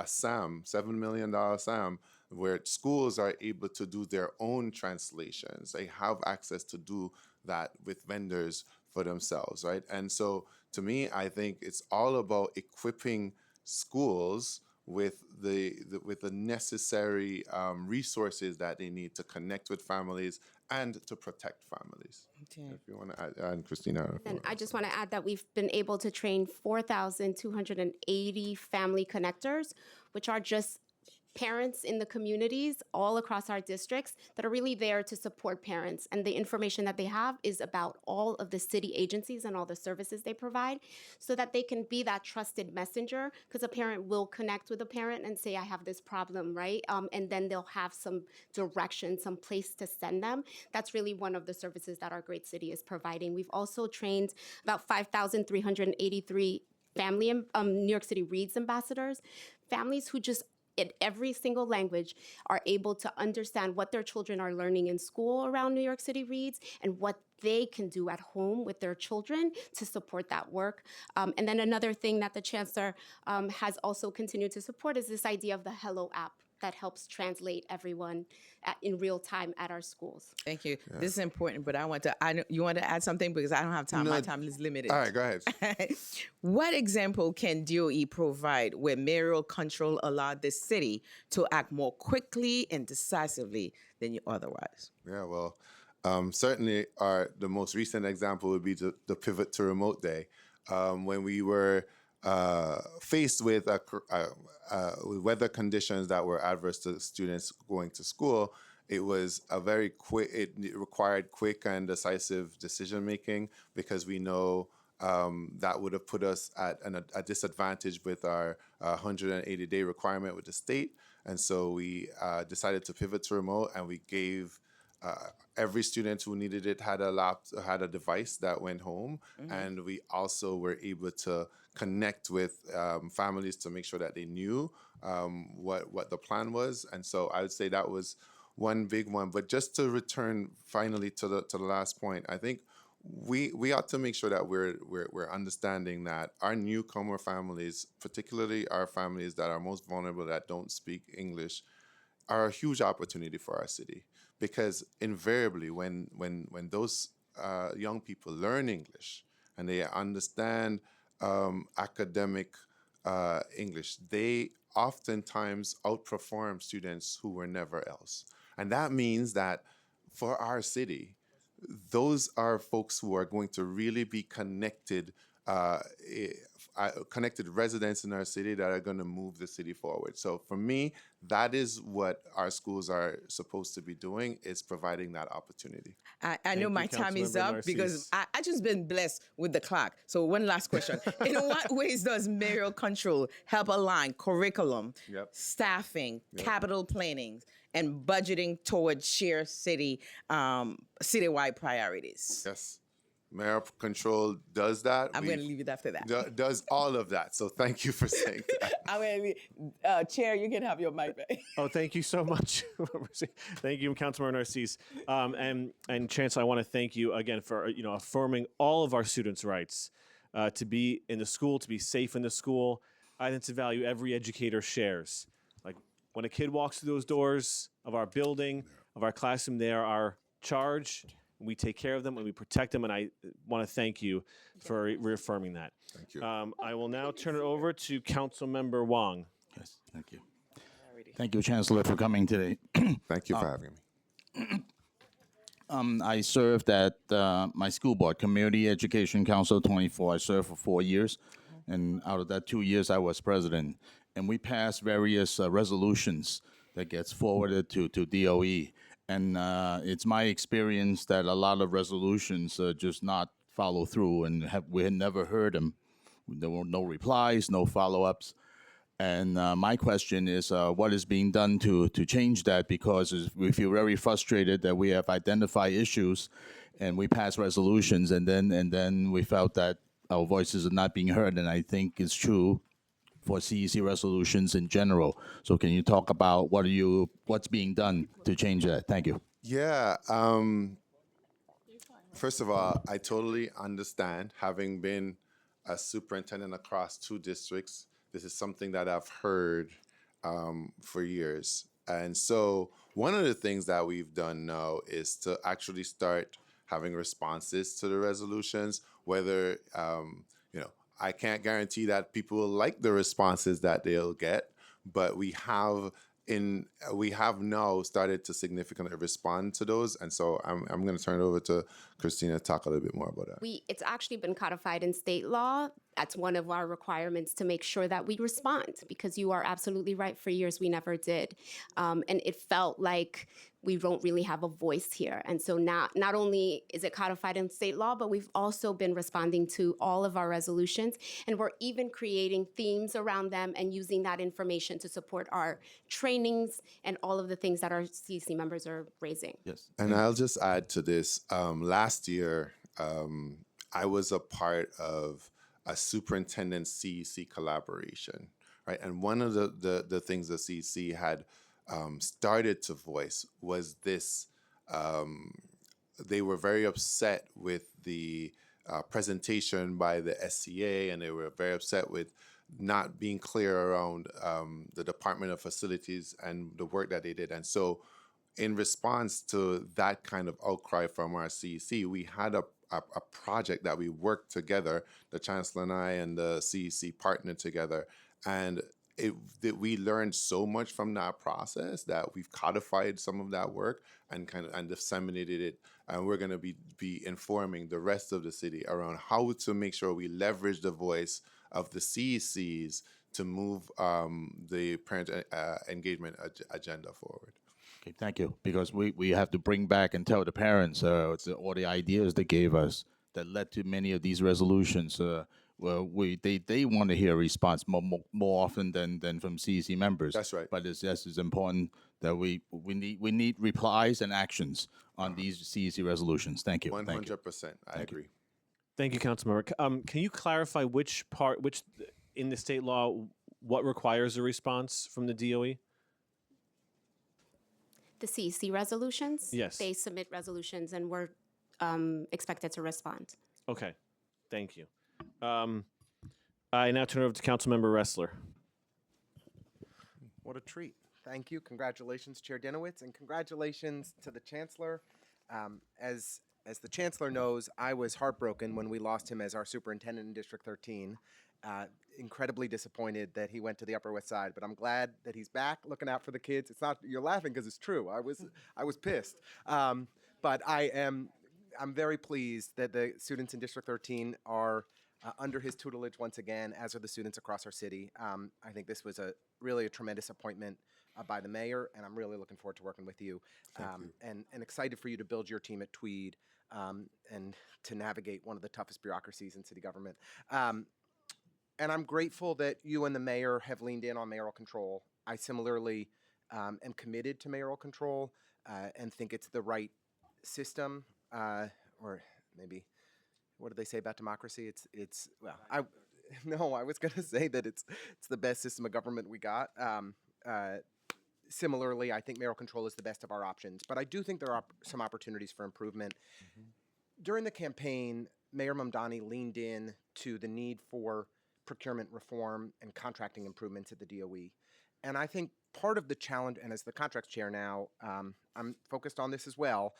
SAM, $7 million SAM, where schools are able to do their own translations. They have access to do that with vendors for themselves, right? And so to me, I think it's all about equipping schools with the necessary resources that they need to connect with families and to protect families. Okay. If you want to add Christina. And I just want to add that we've been able to train 4,280 family connectors, which are just parents in the communities all across our districts that are really there to support parents. And the information that they have is about all of the city agencies and all the services they provide, so that they can be that trusted messenger, because a parent will connect with a parent and say, I have this problem, right? And then they'll have some direction, some place to send them. That's really one of the services that our great city is providing. We've also trained about 5,383 family, New York City Reads ambassadors, families who just in every single language are able to understand what their children are learning in school around New York City Reads and what they can do at home with their children to support that work. And then another thing that the chancellor has also continued to support is this idea of the Hello app that helps translate everyone in real time at our schools. Thank you. This is important, but you want to add something because I don't have time. No. My time is limited. All right, go ahead. What example can DOE provide where mayoral control allowed the city to act more quickly and decisively than you otherwise? Yeah, well, certainly the most recent example would be the pivot to remote day, when we were faced with weather conditions that were adverse to students going to school. It was it required quick and decisive decision making, because we know that would have put us at a disadvantage with our 180-day requirement with the state. And so we decided to pivot to remote, and we gave every student who needed it had a device that went home, and we also were able to connect with families to make sure that they knew what the plan was. And so I would say that was one big one. But just to return finally to the last point, I think we ought to make sure that we're understanding that our newcomer families, particularly our families that are most vulnerable, that don't speak English, are a huge opportunity for our city. Because invariably, when those young people learn English and they understand academic English, they oftentimes outperform students who were never else. And that means that for our city, those are folks who are going to really be connected residents in our city that are going to move the city forward. So for me, that is what our schools are supposed to be doing, is providing that opportunity. I know my time is Councilmember up because Narcisse. I just been blessed with the clock. So one last question. In what ways does mayoral control help align curriculum, Yep. staffing, capital planning, and budgeting towards shared citywide priorities? Yes. Mayor Control does that. I'm going to leave it after that. Does all of that. So thank you for saying that. I'm going to Chair, you can have your mic back. Oh, thank you so much. Thank you, Councilmember Narcisse. And Chancellor, I want to thank you again for affirming all of our students' rights to be in the school, to be safe in the school. I think it's a value every educator shares. Like when a kid walks through those doors of our building, of our classroom, they are our charge. We take care of them and we protect them. And I want to thank you for reaffirming that. Thank you. I will now turn it over to Councilmember Wong. Yes, thank you. Thank you, Chancellor, for coming today. Thank you for having me. I served at my school board, Community Education Council 24. I served for 4 years, and out of that 2 years, I was president. And we passed various resolutions that gets forwarded to DOE. And it's my experience that a lot of resolutions just not follow through, and we had never heard them. There were no replies, no follow-ups. And my question is, what is being done to change that? Because we feel very frustrated that we have identified issues, and we pass resolutions, and then we felt that our voices are not being heard. And I think it's true for CEC resolutions in general. So can you talk about what's being done to change that? Thank you. Yeah. First of all, I totally understand. Having been a superintendent across 2 districts, this is something that I've heard for years. And so, one of the things that we've done now is to actually start having responses to the resolutions. Whether I can't guarantee that people will like the responses that they'll get, but we have now started to significantly respond to those, and so I'm going to turn it over to Christina to talk a little bit more about that. It's actually been codified in state law. That's one of our requirements to make sure that we respond, because you are absolutely right. For years, we never did. And it felt like we don't really have a voice here. And so now, not only is it codified in state law, but we've also been responding to all of our resolutions. And we're even creating themes around them and using that information to support our trainings and all of the things that our CEC members are raising. Yes. And I'll just add to this. Last year, I was a part of a superintendent CEC collaboration, right? And one of the things the CEC had started to voice was this. They were very upset with the presentation by the SCA, and they were very upset with not being clear around the Department of Facilities and the work that they did. And so, in response to that kind of outcry from our CEC, we had a project that we worked together, the Chancellor and I and the CEC partnered together, and we learned so much from that process that we've codified some of that work and disseminated it, and we're going to be informing the rest of the city around how to make sure we leverage the voice of the CECs to move the parent engagement agenda forward. Okay, thank you. Because we have to bring back and tell the parents all the ideas they gave us that led to many of these resolutions. Well, they want to hear a response more often than from CEC members. That's right. But it's important that we need replies and actions on these CEC resolutions. Thank you. 100%. I agree. Thank you, Councilmember. Can you clarify which in the state law, what requires a response from the DOE? The CEC resolutions? Yes. They submit resolutions, and we're expected to respond. Okay, thank you. I now turn it over to Councilmember Ressler. What a treat. Thank you. Congratulations, Chair Dinowitz, and congratulations to the Chancellor. As the Chancellor knows, I was heartbroken when we lost him as our superintendent in District 13. Incredibly disappointed that he went to the Upper West Side, but I'm glad that he's back looking out for the kids. It's not, you're laughing because it's true. I was pissed. But I'm very pleased that the students in District 13 are under his tutelage once again, as are the students across our city. I think this was really a tremendous appointment by the mayor, and I'm really looking forward to working with you. And excited for you to build your team at Tweed and to navigate one of the toughest bureaucracies in city government. And I'm grateful that you and the mayor have leaned in on mayoral control. I similarly am committed to mayoral control and think it's the right system, or maybe, what do they say about democracy? I was going to say that it's the best system of government we got. Similarly, I think mayoral control is the best of our options, but I do think there are some opportunities for improvement. During the campaign, Mayor Mamdani leaned in to the need for procurement reform and contracting improvements at the DOE. And I think part of the challenge, and as the contracts chair now, I'm focused on this as well,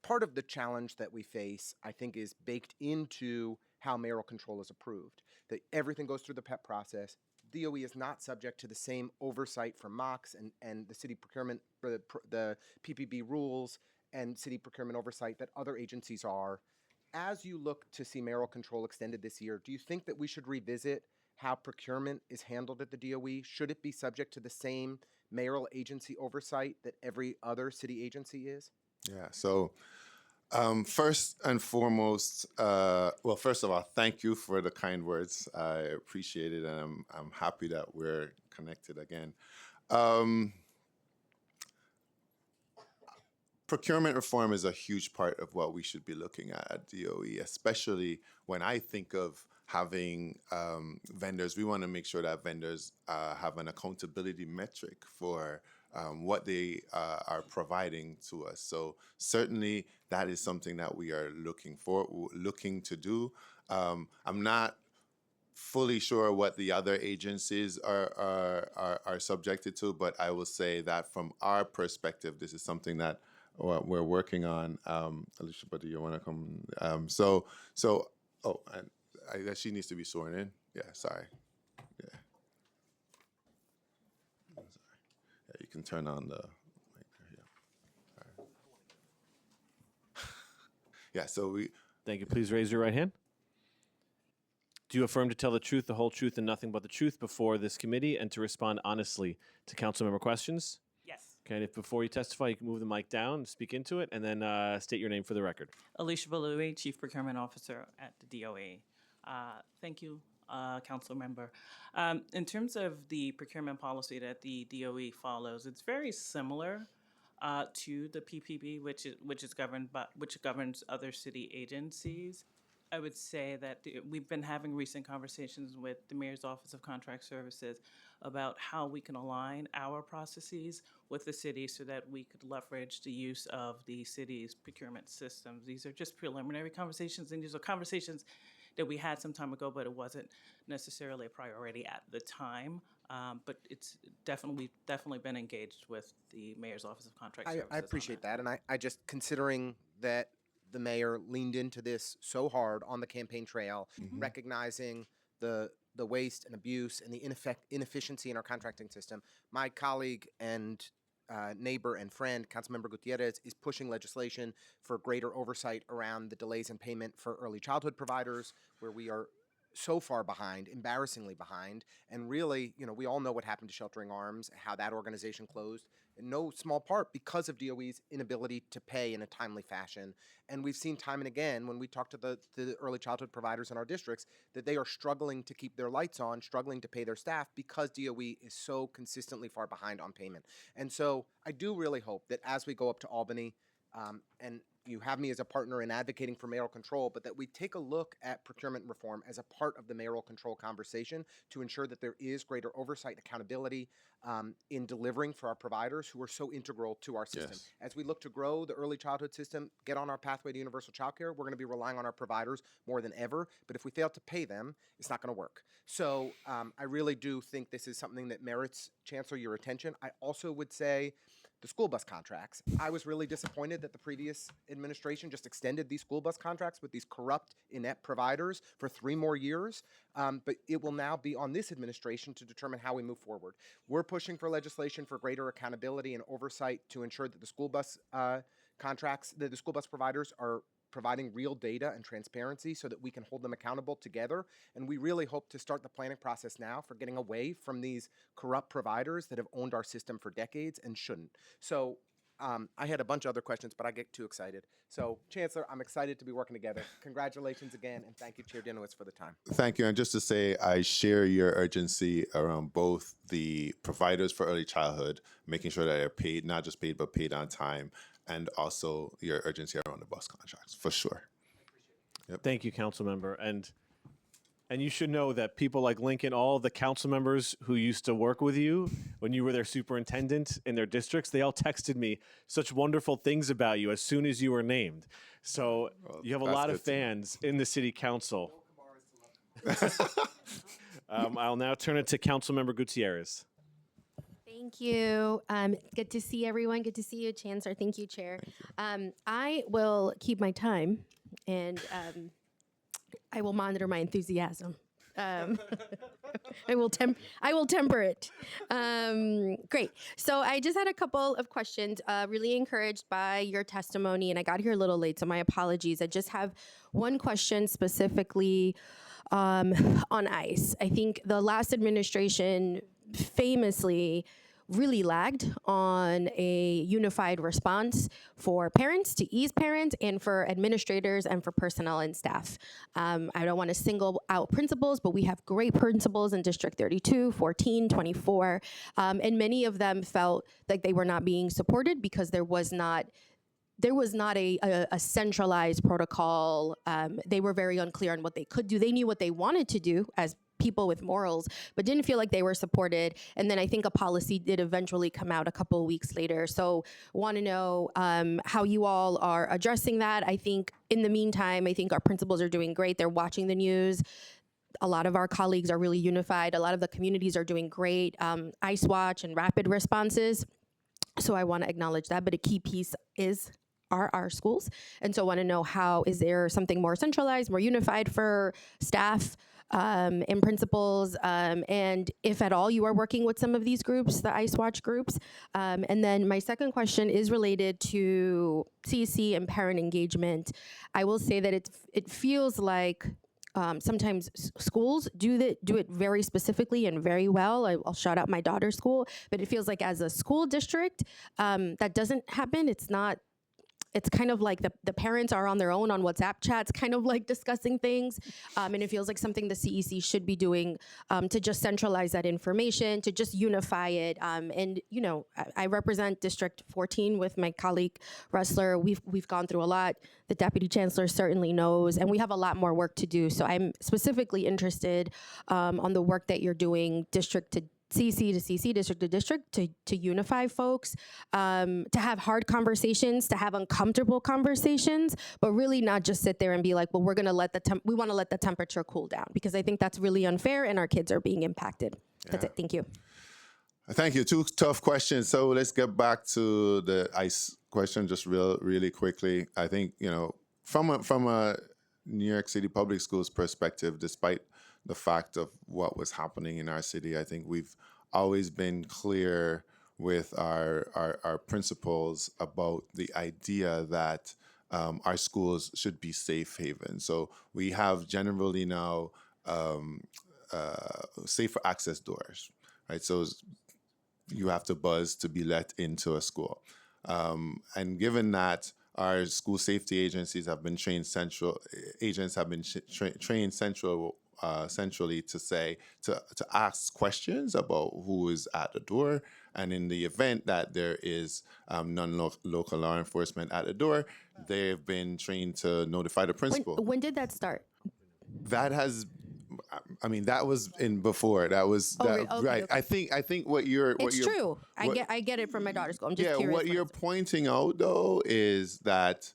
part of the challenge that we face, I think, is baked into how mayoral control is approved. That everything goes through the PEP process. DOE is not subject to the same oversight from MOX and the city procurement, the PPB rules and city procurement oversight that other agencies are. As you look to see mayoral control extended this year, do you think that we should revisit how procurement is handled at the DOE? Should it be subject to the same mayoral agency oversight that every other city agency is? Yeah, so first and foremost, first of all, thank you for the kind words. I appreciate it, and I'm happy that we're connected again. Procurement reform is a huge part of what we should be looking at DOE, especially when I think of having vendors. We want to make sure that vendors have an accountability metric for what they are providing to us. So certainly that is something that we are looking to do. I'm not fully sure what the other agencies are subjected to, but I will say that from our perspective, this is something that we're working on. Alicia, but do you want to come? And I guess she needs to be sworn in. Yeah, sorry. Yeah. Sorry. Yeah, you can turn on the mic. Yeah. All right. Yeah. So we. Thank you. Please raise your right hand. Do you affirm to tell the truth, the whole truth, and nothing but the truth before this committee, and to respond honestly to council member questions? Yes. Okay, and if before you testify, you can move the mic down, speak into it, and then state your name for the record. Alicia Balui, Chief Procurement Officer at the DOE. Thank you, Council Member. In terms of the procurement policy that the DOE follows, it's very similar to the PPP, which governs other city agencies. I would say that we've been having recent conversations with the Mayor's Office of Contract Services about how we can align our processes with the city so that we could leverage the use of the city's procurement systems. These are just preliminary conversations, and these are conversations that we had some time ago, but it wasn't necessarily a priority at the time. But it's definitely been engaged with the Mayor's Office of Contract Services. I appreciate that, and I just, considering that the mayor leaned into this so hard on the campaign trail, recognizing the waste and abuse and the inefficiency in our contracting system. My colleague and neighbor and friend, Councilmember Gutierrez, is pushing legislation for greater oversight around the delays in payment for early childhood providers, where we are so far behind, embarrassingly behind. And really, we all know what happened to Sheltering Arms, how that organization closed, in no small part because of DOE's inability to pay in a timely fashion. And we've seen time and again, when we talk to the early childhood providers in our districts, that they are struggling to keep their lights on, struggling to pay their staff because DOE is so consistently far behind on payment. And so I do really hope that as we go up to Albany, and you have me as a partner in advocating for mayoral control, but that we take a look at procurement reform as a part of the mayoral control conversation to ensure that there is greater oversight and accountability in delivering for our providers who are so integral to our system. Yes. As we look to grow the early childhood system, get on our pathway to universal childcare, we're going to be relying on our providers more than ever. But if we fail to pay them, it's not going to work. So I really do think this is something that merits, Chancellor, your attention. I also would say the school bus contracts. I was really disappointed that the previous administration just extended these school bus contracts with these corrupt, inept providers for 3 more years. But it will now be on this administration to determine how we move forward. We're pushing for legislation for greater accountability and oversight to ensure that the school bus contracts, that the school bus providers are providing real data and transparency so that we can hold them accountable together. And we really hope to start the planning process now for getting away from these corrupt providers that have owned our system for decades and shouldn't. So I had a bunch of other questions, but I get too excited. So, Chancellor, I'm excited to be working together. Congratulations again, and thank you, Chair Dinowitz, for the time. Thank you. And just to say, I share your urgency around both the providers for early childhood, making sure that they're paid, not just paid, but paid on time, and also your urgency around the bus contracts, for sure. Thank you, council member. And you should know that people like Lincoln, all the council members who used to work with you when you were their superintendent in their districts, they all texted me such wonderful things about you as soon as you were named. So you have a lot of fans in the city council. I'll now turn it to council member Gutierrez. Thank you. Good to see everyone. Good to see you, Chancellor. Thank you, Chair. I will keep my time, and I will monitor my enthusiasm. I will temper it. Great. So I just had a couple of questions. Really encouraged by your testimony, and I got here a little late, so my apologies. I just have one question specifically on ICE. I think the last administration famously really lagged on a unified response for parents, to ease parents, and for administrators and for personnel and staff. I don't want to single out principals, but we have great principals in District 32, 14, 24, and many of them felt like they were not being supported because there was not a centralized protocol. They were very unclear on what they could do. They knew what they wanted to do as people with morals, but didn't feel like they were supported. And then I think a policy did eventually come out a couple of weeks later. So want to know how you all are addressing that. I think in the meantime, I think our principals are doing great. They're watching the news. A lot of our colleagues are really unified. A lot of the communities are doing great. ICE Watch and rapid responses. So I want to acknowledge that, but a key piece is our schools. And so I want to know, how is there something more centralized, more unified for staff and principals, and if at all you are working with some of these groups, the ICE Watch groups. And then my second question is related to CEC and parent engagement. I will say that it feels like sometimes schools do it very specifically and very well. I'll shout out my daughter's school, but it feels like as a school district, that doesn't happen. It's kind of like the parents are on their own on WhatsApp chats, kind of like discussing things. And it feels like something the CEC should be doing to just centralize that information, to just unify it. And, you know, I represent District 14 with my colleague Ressler. We've gone through a lot. The Deputy Chancellor certainly knows, and we have a lot more work to do. So I'm specifically interested on the work that you're doing district to CC to CC, district to district, to unify folks, to have hard conversations, to have uncomfortable conversations, but really not just sit there and be like, well, we're going to let we want to let the temperature cool down, because I think that's really unfair and our kids are being impacted. That's it. Thank you. Thank you. Two tough questions. So let's get back to the ICE question just really quickly. I think, you know, from a New York City public schools perspective, despite the fact of what was happening in our city, I think we've always been clear with our principals about the idea that our schools should be safe havens. So we have generally now safer access doors, right? So you have to buzz to be let into a school. And given that our school safety agencies have been trained trained centrally to ask questions about who is at the door, and in the event that there is non-local law enforcement at the door, they've been trained to notify the principal. When did that start? That has, I mean, that was in before. That was Okay, right. okay. I think what you're. It's true. I get it from my daughter's school. I'm just Yeah, curious. what you're pointing out though is that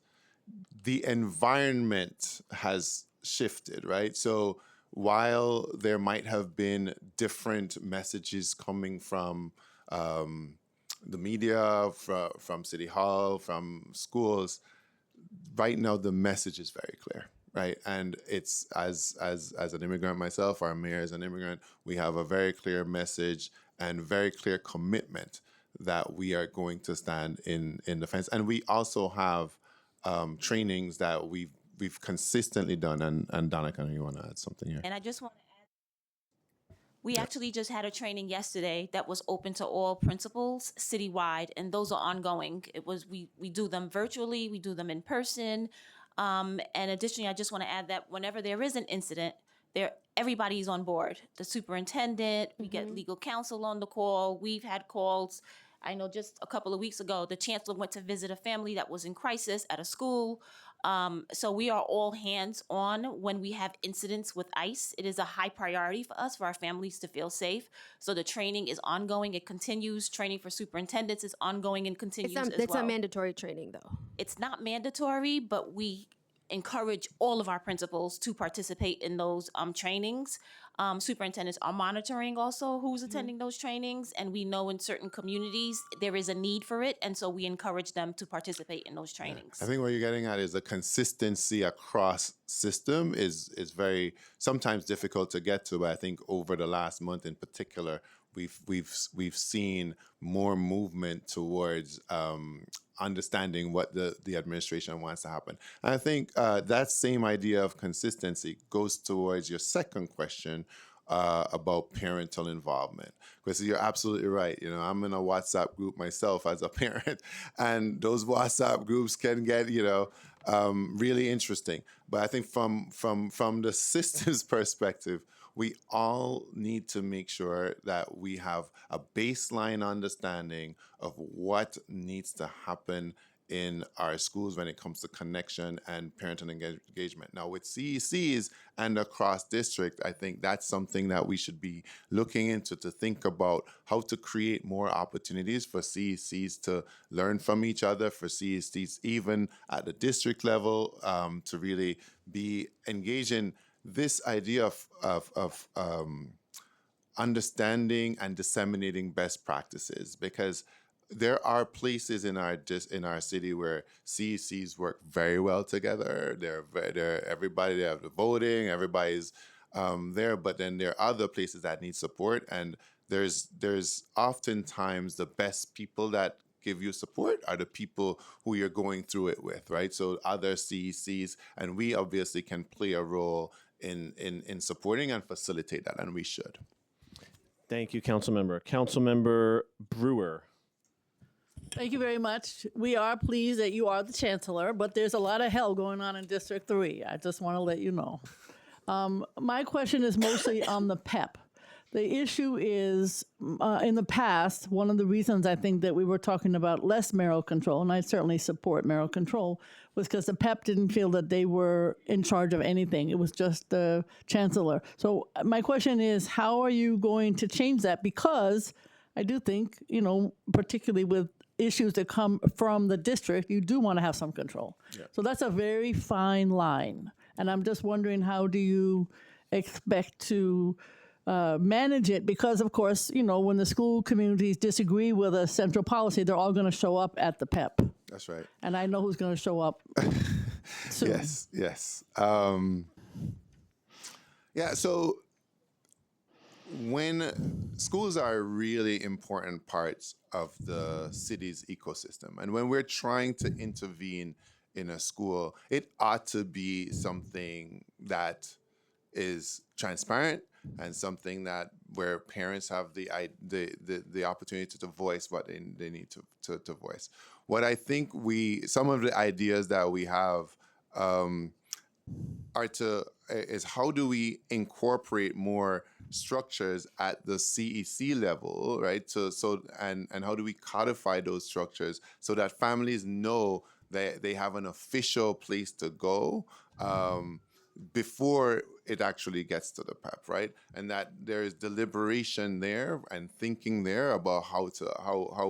the environment has shifted, right? So while there might have been different messages coming from the media, from City Hall, from schools, right now the message is very clear, right? And it's as an immigrant myself, our mayor is an immigrant, we have a very clear message and very clear commitment that we are going to stand in defense. And we also have trainings that we've consistently done. And Donica, you want to add something here? And I just want to add, we actually just had a training yesterday that was open to all principals citywide, and those are ongoing. It was we do them virtually, we do them in person. And additionally, I just want to add that whenever there is an incident, everybody's on board. The superintendent, we get legal counsel on the call. We've had calls. I know just a couple of weeks ago, the chancellor went to visit a family that was in crisis at a school. So we are all hands on when we have incidents with ICE. It is a high priority for us, for our families to feel safe. So the training is ongoing. It continues. Training for superintendents is ongoing and continues as well. It's not mandatory training though. It's not mandatory, but we encourage all of our principals to participate in those trainings. Superintendents are monitoring also who's attending those trainings, and we know in certain communities there is a need for it, and so we encourage them to participate in those trainings. I think what you're getting at is the consistency across system is very sometimes difficult to get to, but I think over the last month in particular, we've seen more movement towards understanding what the administration wants to happen. And I think that same idea of consistency goes towards your second question about parental involvement. Because you're absolutely right. You know, I'm in a WhatsApp group myself as a parent, and those WhatsApp groups can get, really interesting. But I think from the system's perspective, we all need to make sure that we have a baseline understanding of what needs to happen in our schools when it comes to connection and parental engagement. Now, with CECs and across district, I think that's something that we should be looking into to think about how to create more opportunities for CECs to learn from each other, for CECs even at the district level to really be engaging this idea of understanding and disseminating best practices, because there are places in our city where CECs work very well together. They're everybody, they have the voting, everybody's there, but then there are other places that need support, and there's oftentimes the best people that give you support are the people who you're going through it with, right? So other CECs, and we obviously can play a role in supporting and facilitate that, and we should. Thank you, Councilmember. Councilmember Brewer. Thank you very much. We are pleased that you are the chancellor, but there's a lot of hell going on in District 3. I just want to let you know. My question is mostly on the PEP. The issue is, in the past, one of the reasons I think that we were talking about less mayoral control, and I certainly support mayoral control, was because the PEP didn't feel that they were in charge of anything. It was just the chancellor. So my question is, how are you going to change that? Because I do think, particularly with issues that come from the district, you do want to have some control. Yeah. So that's a very fine line. And I'm just wondering, how do you expect to manage it? Because, of course, when the school communities disagree with a central policy, they're all going to show up at the PEP. That's right. And I know who's going to show up soon. Yes. So when schools are really important parts of the city's ecosystem, and when we're trying to intervene in a school, it ought to be something that is transparent and something that where parents have the opportunity to voice what they need to voice. What I think some of the ideas that we have is how do we incorporate more structures at the CEC level, right? And how do we codify those structures so that families know that they have an official place to go before it actually gets to the PEP, right? And that there is deliberation there and thinking there about how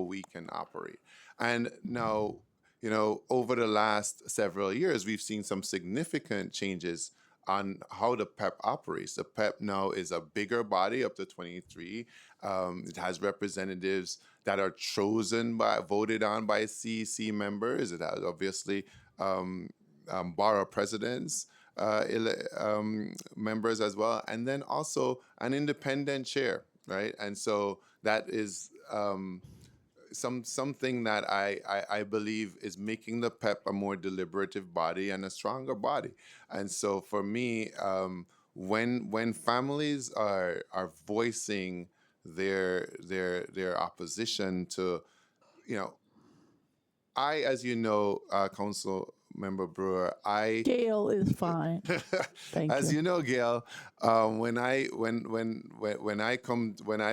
we can operate. And now, over the last several years, we've seen some significant changes on how the PEP operates. The PEP now is a bigger body, up to 23. It has representatives that are voted on by CEC members. It has obviously borough presidents, members as well, and then also an independent chair, right? And so that is something that I believe is making the PEP a more deliberative body and a stronger body. And so for me, when families are voicing their opposition to, as Council Member Brewer, Gail is fine. Thank you. As you know, Gail, when I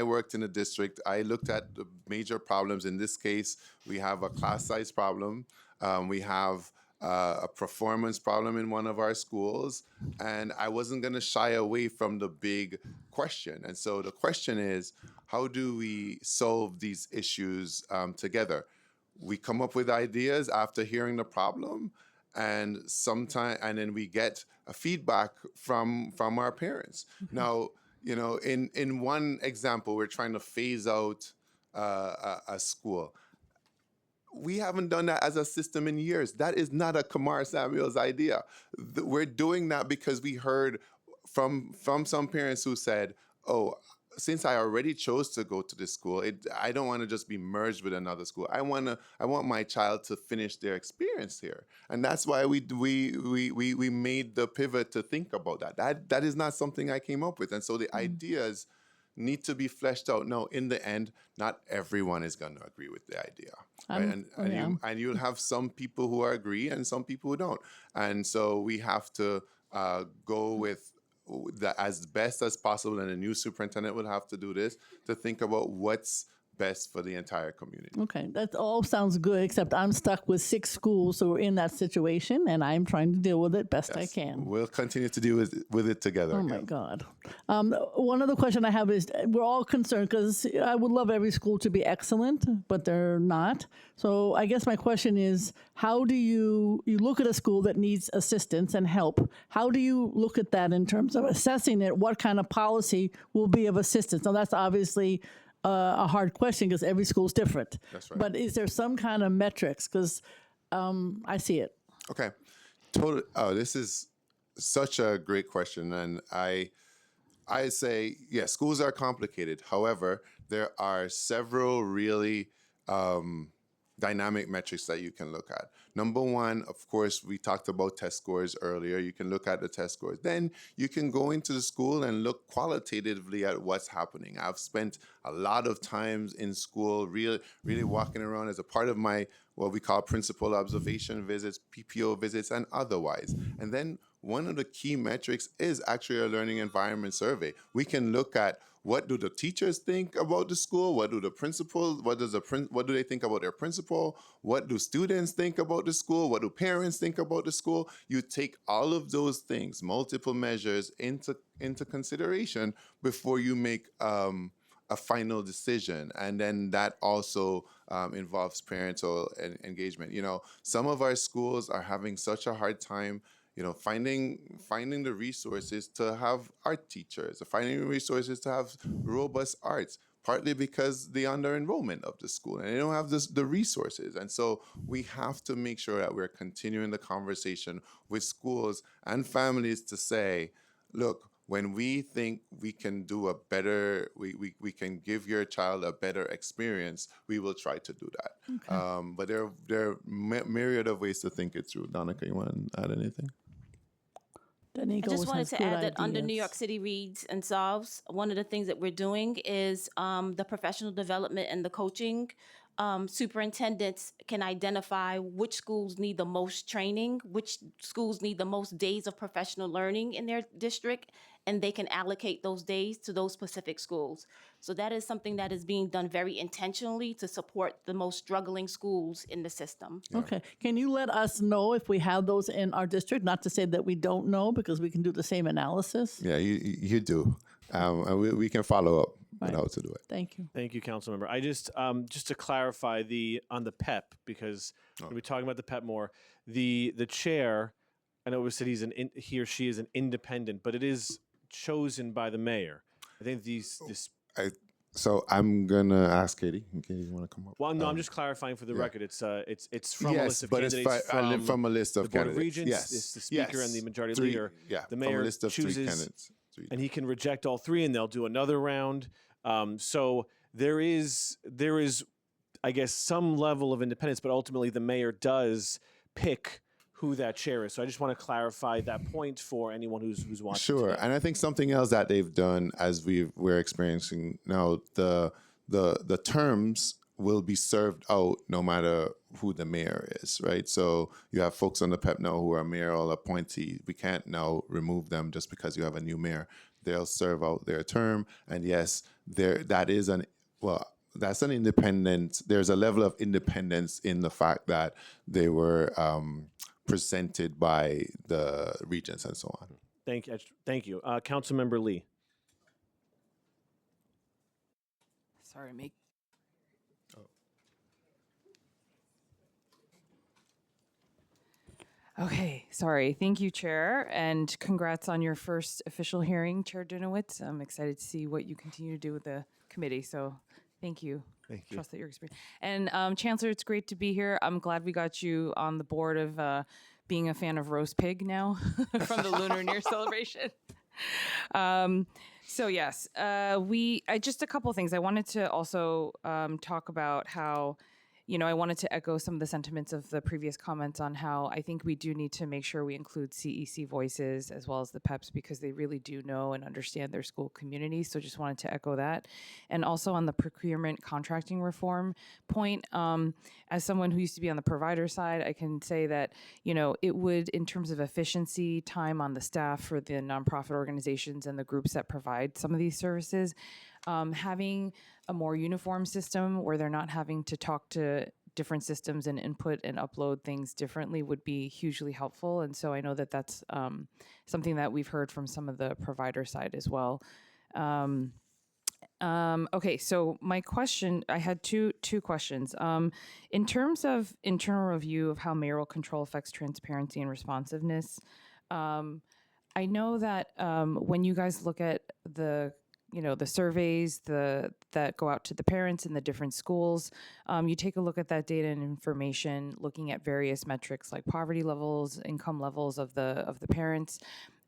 worked in the district, I looked at the major problems. In this case, we have a class size problem. We have a performance problem in one of our schools, and I wasn't going to shy away from the big question. And so the question is, how do we solve these issues together? We come up with ideas after hearing the problem, and then we get a feedback from our parents. Mm-hmm. Now, in one example, we're trying to phase out a school. We haven't done that as a system in years. That is not a Kamar Samuel's idea. We're doing that because we heard from some parents who said, "Oh, since I already chose to go to this school, I don't want to just be merged with another school. I want my child to finish their experience here, and that's why we made the pivot to think about that. That is not something I came up with, and so the ideas need to be fleshed out. Now, in the end, not everyone is going to agree with the idea, right? And you'll have some people who agree and some people who don't, and so we have to go with as best as possible, and a new superintendent will have to do this to think about what's best for the entire community. Okay, that all sounds good, except I'm stuck with 6 schools, so we're in that situation, and I'm trying to deal with it best I can. We'll continue to deal with it together. Oh my God. One other question I have is, we're all concerned because I would love every school to be excellent, but they're not. So I guess my question is, how do you look at a school that needs assistance and help? How do you look at that in terms of assessing it? What kind of policy will be of assistance? Now that's obviously a hard question because every school's different. That's right. But is there some kind of metrics? Because I see it. Okay. Oh, this is such a great question. And I say, yes, schools are complicated. However, there are several really dynamic metrics that you can look at. Number one, of course, we talked about test scores earlier. You can look at the test scores. Then you can go into the school and look qualitatively at what's happening. I've spent a lot of times in school really walking around as a part of my what we call principal observation visits, PPO visits, and otherwise. And then one of the key metrics is actually a learning environment survey. We can look at what do the teachers think about the school? What do the principals? What do they think about their principal? What do students think about the school? What do parents think about the school? You take all of those things, multiple measures, into consideration before you make a final decision, and then that also involves parental engagement. You know, some of our schools are having such a hard time, you know, finding the resources to have art teachers, finding resources to have robust arts, partly because the under enrollment of the school and they don't have the resources. And so we have to make sure that we're continuing the conversation with schools and families to say, look, when we think we can do a better, we can give your child a better experience, we will try to do that. Okay. But there are myriad of ways to think it through. Donica, you want to add anything? I just wanted to add that under New York City Reads and Solves, one of the things that we're doing is the professional development and the coaching. Superintendents can identify which schools need the most training, which schools need the most days of professional learning in their district, and they can allocate those days to those specific schools. So that is something that is being done very intentionally to support the most struggling schools in the system. Yeah. Okay. Can you let us know if we have those in our district? Not to say that we don't know, because we can do the same analysis. Yeah, you do. And we can follow up on how to do it. Thank you. Thank you, Councilmember. I just to clarify on the PEP, because we're talking about the PEP more. The chair, I know it was said he or she is an independent, but it is chosen by the mayor. I think So I'm gonna ask Katie. Katie, you want to come up? Well, no, I'm just clarifying for the record. It's from a list of but candidates. it's from a list of the Board candidates. of Regents, Yes, it's the speaker and the majority leader. Yeah, the from mayor a list of chooses, three candidates. and he can reject all three, and they'll do another round. So there is, I guess, some level of independence, but ultimately the mayor does pick who that chair is. So I just want to clarify that point for anyone who's watching. Sure, today. and I think something else that they've done, as we're experiencing now, the terms will be served out no matter who the mayor is, right? So you have folks on the PEP now who are mayoral appointees. We can't now remove them just because you have a new mayor. They'll serve out their term, and yes, that's an independent. There's a level of independence in the fact that they were presented by the regents and so on. Thank you. Councilmember Lee. Sorry, make. Okay, sorry. Thank you, Chair, and congrats on your first official hearing, Chair Dinowitz. I'm excited to see what you continue to do with the committee, so thank you. Thank you. Trust that you're experienced. And Chancellor, it's great to be here. I'm glad we got you on the board of being a fan of roast pig now from the Lunar New Year celebration. So yes, I just a couple things. I wanted to also talk about how, I wanted to echo some of the sentiments of the previous comments on how I think we do need to make sure we include CEC voices as well as the PEPs because they really do know and understand their school community. So just wanted to echo that. And also on the procurement contracting reform point, as someone who used to be on the provider side, I can say that, it would, in terms of efficiency, time on the staff for the nonprofit organizations and the groups that provide some of these services, having a more uniform system where they're not having to talk to different systems and input and upload things differently would be hugely helpful. And so I know that that's something that we've heard from some of the provider side as well. Okay, so my question, I had two questions. In terms of internal review of how mayoral control affects transparency and responsiveness, I know that when you guys look at the surveys that go out to the parents in the different schools, you take a look at that data and information, looking at various metrics like poverty levels, income levels of the parents,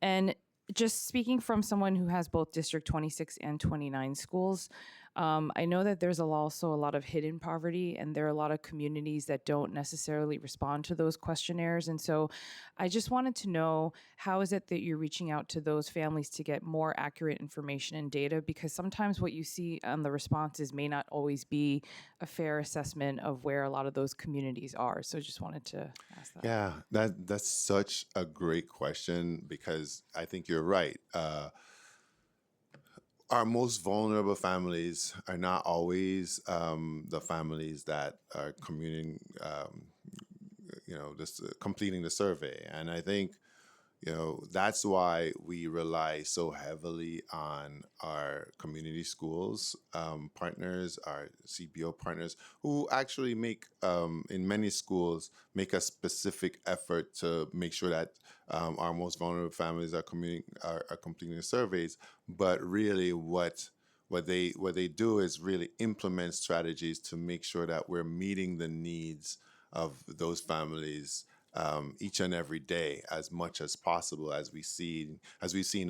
and just speaking from someone who has both District 26 and 29 schools, I know that there's also a lot of hidden poverty, and there are a lot of communities that don't necessarily respond to those questionnaires. And so I just wanted to know, how is it that you're reaching out to those families to get more accurate information and data? Because sometimes what you see on the responses may not always be a fair assessment of where a lot of those communities are. So just wanted to ask that. Yeah, that's such a great question because I think you're right. Our most vulnerable families are not always the families that are just completing the survey. And I think, that's why we rely so heavily on our community schools partners, our CPO partners, who actually in many schools, make a specific effort to make sure that our most vulnerable families are completing the surveys. But really, what they do is really implement strategies to make sure that we're meeting the needs of those families each and every day as much as possible, as we've seen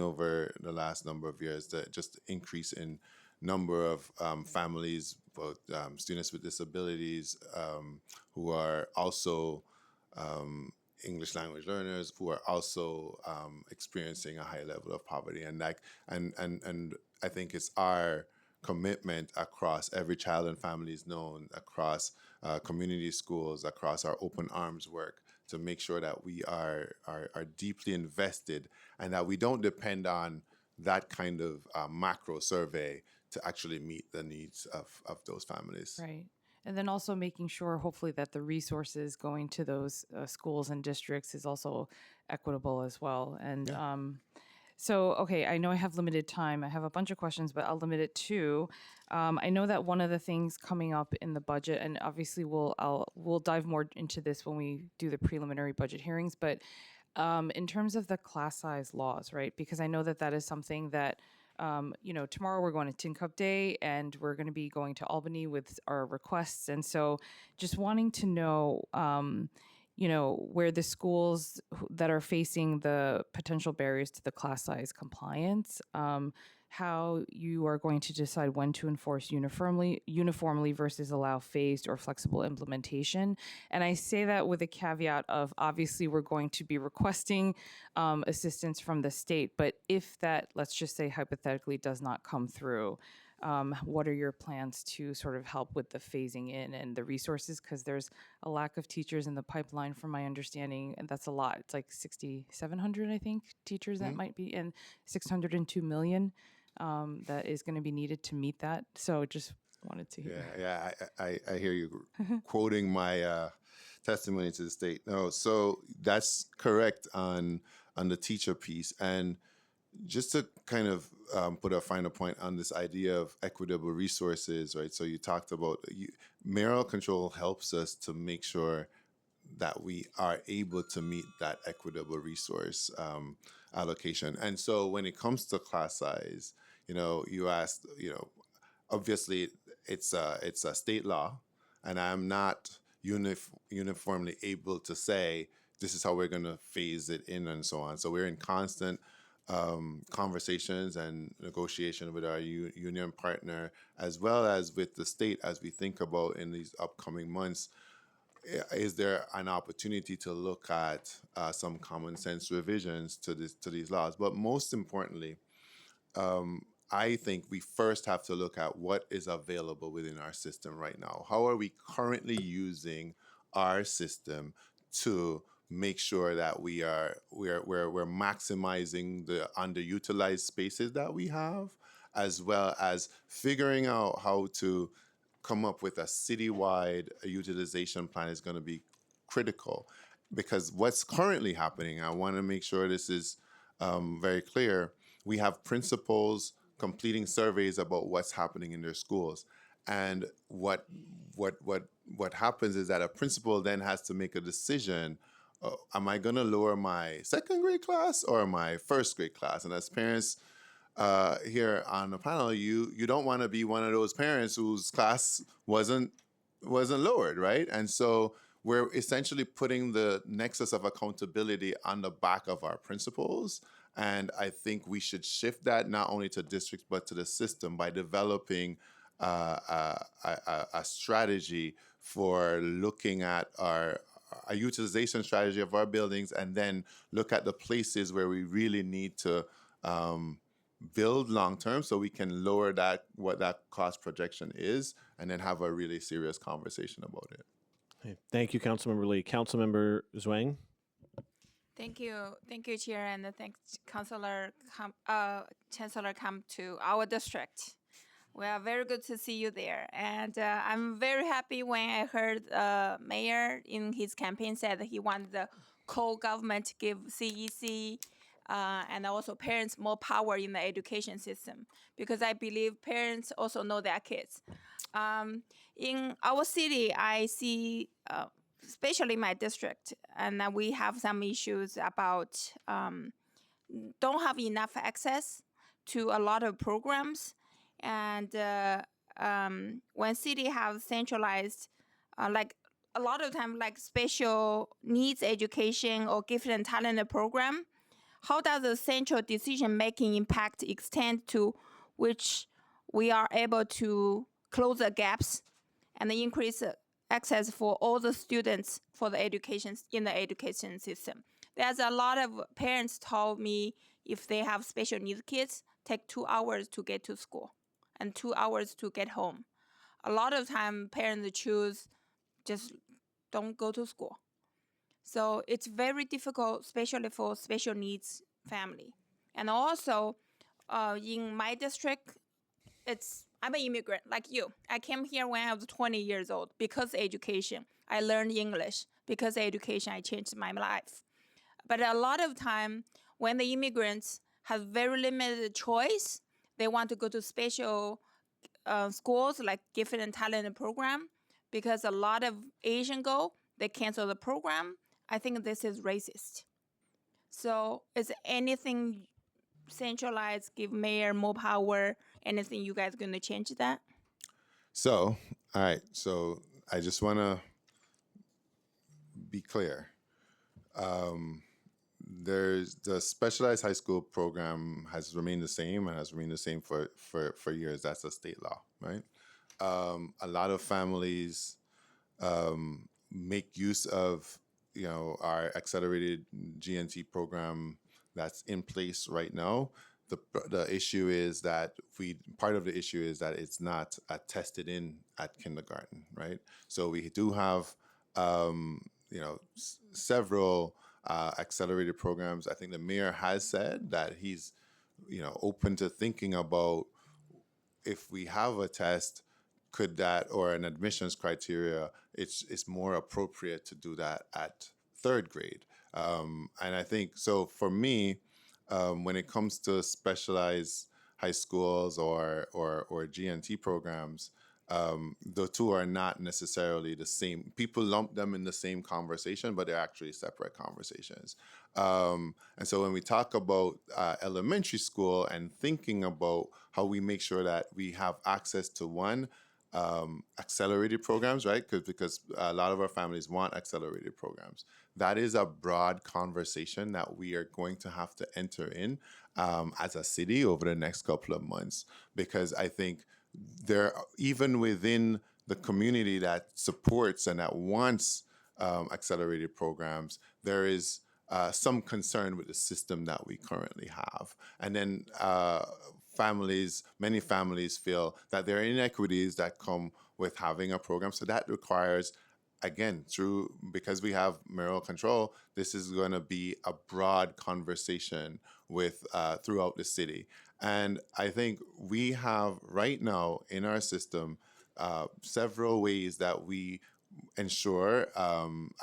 over the last number of years, just increase in number of families, both students with disabilities, who are also English language learners, who are also experiencing a high level of poverty, and I think it's our commitment across every child and families known, across community schools, across our open arms work, to make sure that we are deeply invested and that we don't depend on that kind of macro survey to actually meet the needs of those families. Right. And then also making sure, hopefully, that the resources going to those schools and districts is also equitable as well. And so, okay, I know I have limited time. I have a bunch of questions, but I'll limit it to. I know that one of the things coming up in the budget, and obviously we'll dive more into this when we do the preliminary budget hearings, but in terms of the class size laws, right? Because I know that is something that tomorrow we're going to Tin Cup Day, and we're going to be going to Albany with our requests. And so just wanting to know, where the schools that are facing the potential barriers to the class size compliance, how you are going to decide when to enforce uniformly versus allow phased or flexible implementation. And I say that with a caveat of, obviously, we're going to be requesting assistance from the state, but if that, let's just say hypothetically, does not come through, what are your plans to sort of help with the phasing in and the resources? Because there's a lack of teachers in the pipeline, from my understanding, and that's a lot. It's like 6,700, I think, teachers that might be, and 602 million that is going to be needed to meet that. So just wanted to hear. Yeah, I hear you quoting my testimony to the state. No, so that's correct on the teacher piece. And just to kind of put a final point on this idea of equitable resources, right? So you talked about mayoral control helps us to make sure that we are able to meet that equitable resource allocation. And so when it comes to class size, you asked, obviously it's a state law, and I'm not uniformly able to say this is how we're going to phase it in and so on. So we're in constant conversations and negotiation with our union partner, as well as with the state, as we think about in these upcoming months. Is there an opportunity to look at some common sense revisions to these laws? But most importantly, I think we first have to look at what is available within our system right now. How are we currently using our system to make sure that we're maximizing the underutilized spaces that we have, as well as figuring out how to come up with a citywide utilization plan is going to be critical. Because what's currently happening, I want to make sure this is very clear. We have principals completing surveys about what's happening in their schools, and what happens is that a principal then has to make a decision. Am I going to lower my second grade class or my first grade class? And as parents here on the panel, you don't want to be one of those parents whose class wasn't lowered, right? And so we're essentially putting the nexus of accountability on the back of our principals. And I think we should shift that not only to districts, but to the system by developing a strategy for looking at a utilization strategy of our buildings, and then look at the places where we really need to build long term so we can lower what that cost projection is, and then have a really serious conversation about it. Okay. Thank you, Councilmember Lee. Councilmember Zhuang. Thank you, Chair, and thanks, Chancellor, come to our district. We are very good to see you there, and I'm very happy when I heard Mayor in his campaign said that he wanted the co-government to give CEC and also parents more power in the education system, because I believe parents also know their kids. In our city, I see, especially my district, and we have some issues about don't have enough access to a lot of programs. And when city have centralized, like a lot of time, like special needs education or gifted and talented program, how does the central decision making impact extend to which we are able to close the gaps and increase access for all the students for the education in the education system? There's a lot of parents told me if they have special needs kids, take 2 hours to get to school and 2 hours to get home. A lot of time parents choose just don't go to school. So it's very difficult, especially for special needs family. And also in my district, I'm an immigrant like you. I came here when I was 20 years old because of education. I learned English. Because of education, I changed my life. But a lot of time when the immigrants have very limited choice, they want to go to special schools like gifted and talented program, because a lot of Asian go, they cancel the program. I think this is racist. So is anything centralized, give mayor more power, anything you guys going to change that? So, all right. So I just want to be clear. There's the specialized high school program has remained the same and has remained the same for years. That's a state law, right? A lot of families make use of our accelerated GNT program that's in place right now. The issue is that part of the issue is that it's not tested in at kindergarten, right? So we do have several accelerated programs. I think the mayor has said that he's open to thinking about, if we have a test, could that, or an admissions criteria, it's more appropriate to do that at third grade. And I think so for me, when it comes to specialized high schools or GNT programs, the two are not necessarily the same. People lump them in the same conversation, but they're actually separate conversations. And so when we talk about elementary school and thinking about how we make sure that we have access to one, accelerated programs, right? Because a lot of our families want accelerated programs. That is a broad conversation that we are going to have to enter in as a city over the next couple of months, because I think there, even within the community that supports and that wants accelerated programs, there is some concern with the system that we currently have. And then many families feel that there are inequities that come with having a program. So that requires, again, because we have mayoral control, this is going to be a broad conversation with throughout the city. And I think we have right now in our system several ways that we ensure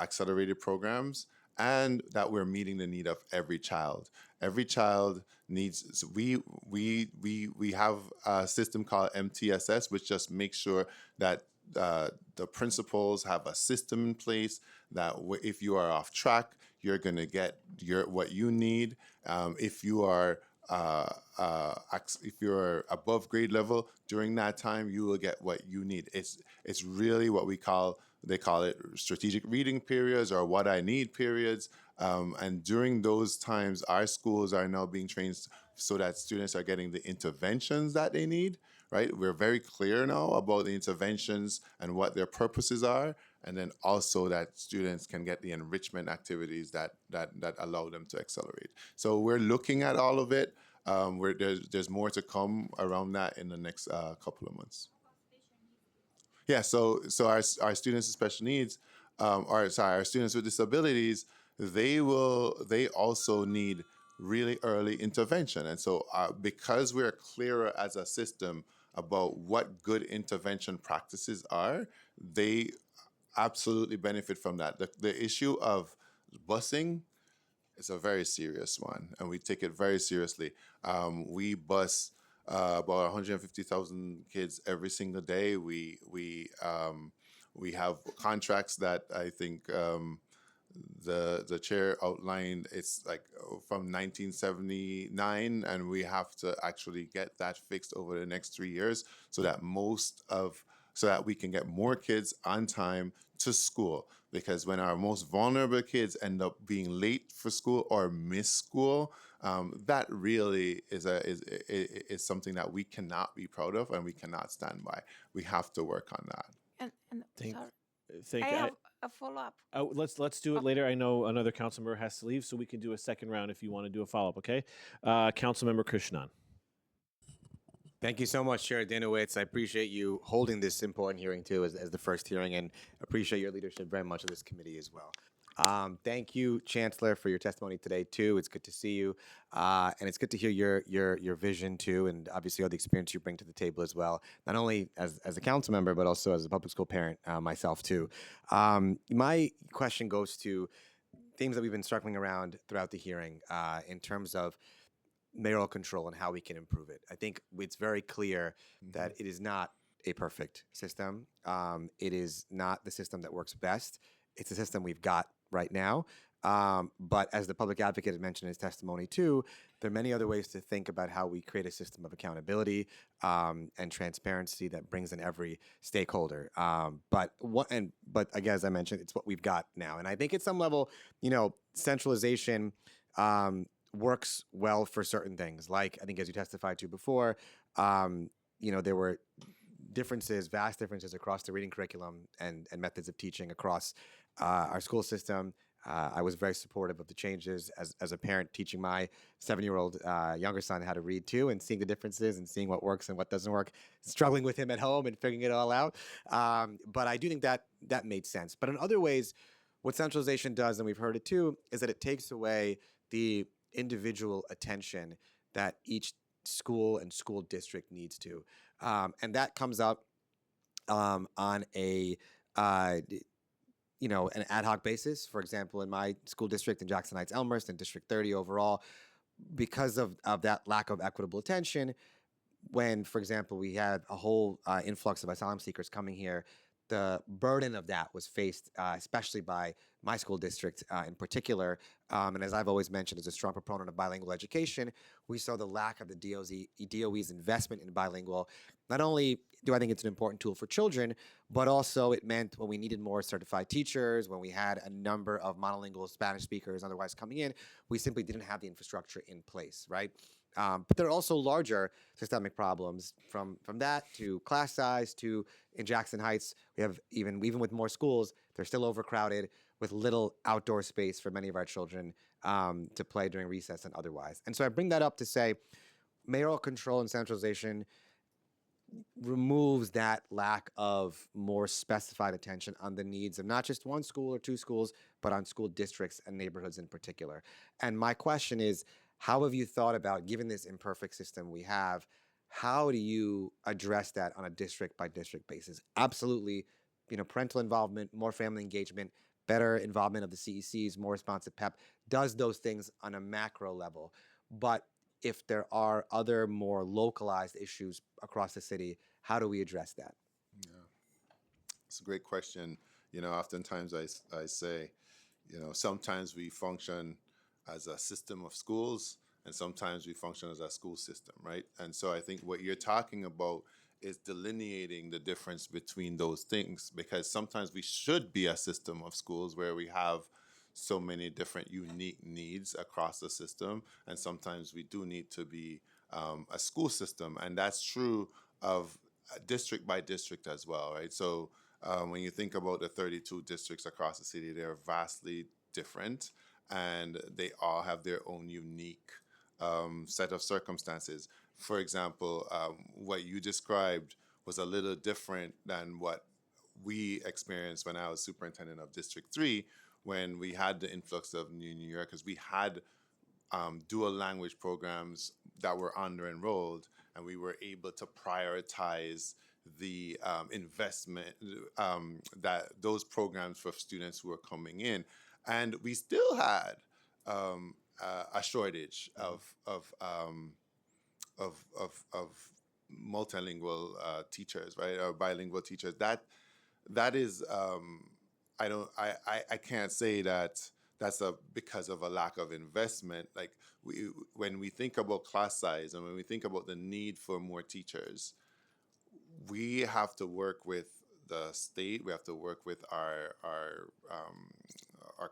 accelerated programs and that we're meeting the need of every child. Every child needs. So we have a system called MTSS, which just makes sure that the principals have a system in place that if you are off track, you're going to get what you need. If you are if you're above grade level during that time, you will get what you need. It's really what they call it strategic reading periods or what I need periods. And during those times, our schools are now being trained so that students are getting the interventions that they need, right? We're very clear now about the interventions and what their purposes are. And then also that students can get the enrichment activities that allow them to accelerate. So we're looking at all of it. There's more to come around that in the next couple of months. Yeah, so our students with special needs, our students with disabilities, they also need really early intervention. And so because we're clearer as a system about what good intervention practices are, they absolutely benefit from that. The issue of busing is a very serious one, and we take it very seriously. We bus about 150,000 kids every single day. We have contracts that I think the chair outlined. It's like from 1979, and we have to actually get that fixed over the next 3 years so that we can get more kids on time to school. Because when our most vulnerable kids end up being late for school or miss school, that really is something that we cannot be proud of and we cannot stand by. We have to work on that. And Thank I you. have a follow-up. Oh, let's do it later. I know another council member has to leave, so we can do a second round if you want to do a follow-up. Okay, Councilmember Krishnan. Thank you so much, Chair Dinowitz. I appreciate you holding this important hearing too as the first hearing, and appreciate your leadership very much of this committee as well. Thank you, Chancellor, for your testimony today too. It's good to see you, and it's good to hear your vision too, and obviously all the experience you bring to the table as well. Not only as a council member, but also as a public school parent myself too. My question goes to themes that we've been circling around throughout the hearing in terms of mayoral control and how we can improve it. I think it's very clear that it is not a perfect system. It is not the system that works best. It's the system we've got right now. But as the public advocate has mentioned in his testimony too, there are many other ways to think about how we create a system of accountability and transparency that brings in every stakeholder. But again, as I mentioned, it's what we've got now. And I think at some level, centralization works well for certain things. Like I think as you testified to before, there were vast differences across the reading curriculum and methods of teaching across our school system. I was very supportive of the changes as a parent teaching my 7-year-old younger son how to read too, and seeing the differences and seeing what works and what doesn't work, struggling with him at home and figuring it all out. But I do think that made sense. But in other ways, what centralization does, and we've heard it too, is that it takes away the individual attention that each school and school district needs to. And that comes up on an ad hoc basis. For example, in my school district in Jackson Heights, Elmhurst, and District 30 overall, because of that lack of equitable attention, when, for example, we had a whole influx of asylum seekers coming here, the burden of that was faced, especially by my school district in particular. And as I've always mentioned, as a strong proponent of bilingual education, we saw the lack of the DOE's investment in bilingual. Not only do I think it's an important tool for children, but also it meant when we needed more certified teachers, when we had a number of monolingual Spanish speakers otherwise coming in, we simply didn't have the infrastructure in place, right? But there are also larger systemic problems from that to class size to in Jackson Heights, we have even with more schools, they're still overcrowded with little outdoor space for many of our children to play during recess and otherwise. And so I bring that up to say mayoral control and centralization removes that lack of more specified attention on the needs of not just one school or two schools, but on school districts and neighborhoods in particular. And my question is, how have you thought about, given this imperfect system we have, how do you address that on a district by district basis? Absolutely, parental involvement, more family engagement, better involvement of the CECs, more responsive PEP, does those things on a macro level. But if there are other more localized issues across the city, how do we address that? Yeah, it's a great question. Oftentimes I say, sometimes we function as a system of schools, and sometimes we function as a school system, right? And so I think what you're talking about is delineating the difference between those things, because sometimes we should be a system of schools where we have so many different unique needs across the system, and sometimes we do need to be a school system, and that's true of district by district as well, right? So when you think about the 32 districts across the city, they're vastly different, and they all have their own unique set of circumstances. For example, what you described was a little different than what we experienced when I was superintendent of District 3, when we had the influx of New Yorkers. We had dual language programs that were under-enrolled, and we were able to prioritize the investment that those programs for students who were coming in. And we still had a shortage of multilingual teachers, right, or bilingual teachers. That is, I can't say that that's because of a lack of investment. Like when we think about class size and when we think about the need for more teachers, we have to work with the state. We have to work with our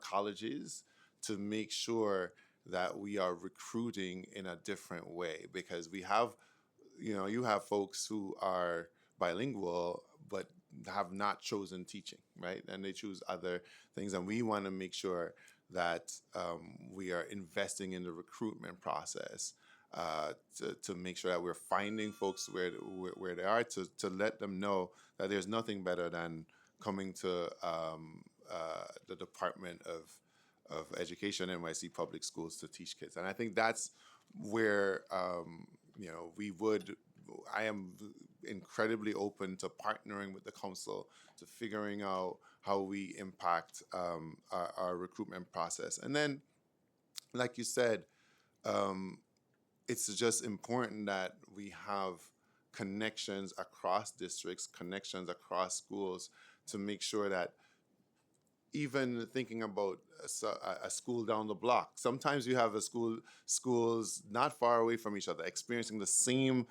colleges to make sure that we are recruiting in a different way, because we have, you have folks who are bilingual but have not chosen teaching, right? And they choose other things, and we want to make sure that we are investing in the recruitment process to make sure that we're finding folks where they are, to let them know that there's nothing better than coming to the Department of Education, NYC Public Schools, to teach kids. And I think that's where I am incredibly open to partnering with the council to figuring out how we impact our recruitment process. And then, like you said, it's just important that we have connections across districts, connections across schools, to make sure that even thinking about a school down the block, sometimes you have schools not far away from each other experiencing the same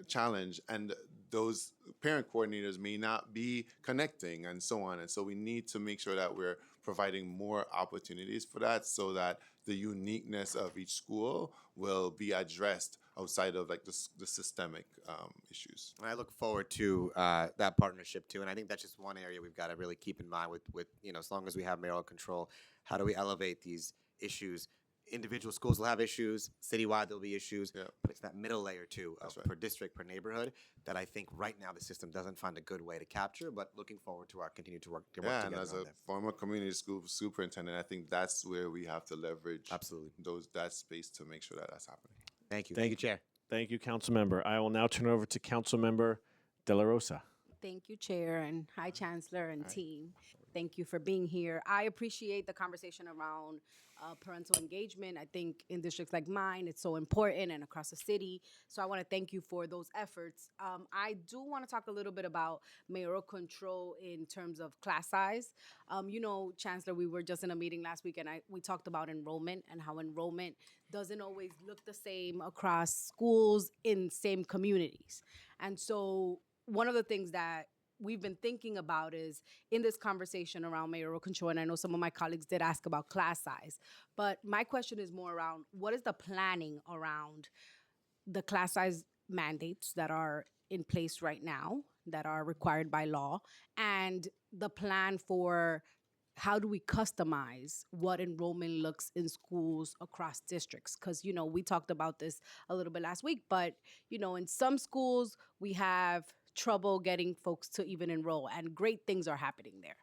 challenge, and those parent coordinators may not be connecting, and so on. And so we need to make sure that we're providing more opportunities for that, so that the uniqueness of each school will be addressed outside of like the systemic issues. And I look forward to that partnership too. And I think that's just one area we've got to really keep in mind with as long as we have mayoral control, how do we elevate these issues? Individual schools will have issues, citywide there'll be issues, but it's that middle layer too, per district, per neighborhood, that I think right now the system doesn't find a good way to capture, but looking forward to our continue to work together. And as a former community school superintendent, I think that's where we have to leverage that space to make sure that that's happening. Thank you. Thank you, Chair. Thank you, Council Member. I will now turn over to Council Member De La Rosa. Thank you, Chair, and hi, Chancellor and team. Thank you for being here. I appreciate the conversation around parental engagement. I think in districts like mine, it's so important and across the city. So I want to thank you for those efforts. I do want to talk a little bit about mayoral control in terms of class size. You know, Chancellor, we were just in a meeting last week and we talked about enrollment and how enrollment doesn't always look the same across schools in same communities. And so one of the things that we've been thinking about is in this conversation around mayoral control, and I know some of my colleagues did ask about class size, but my question is more around what is the planning around the class size mandates that are in place right now, that are required by law, and the plan for how do we customize what enrollment looks in schools across districts? Because, you know, we talked about this a little bit last week, but, you know, in some schools, we have trouble getting folks to even enroll, and great things are happening there.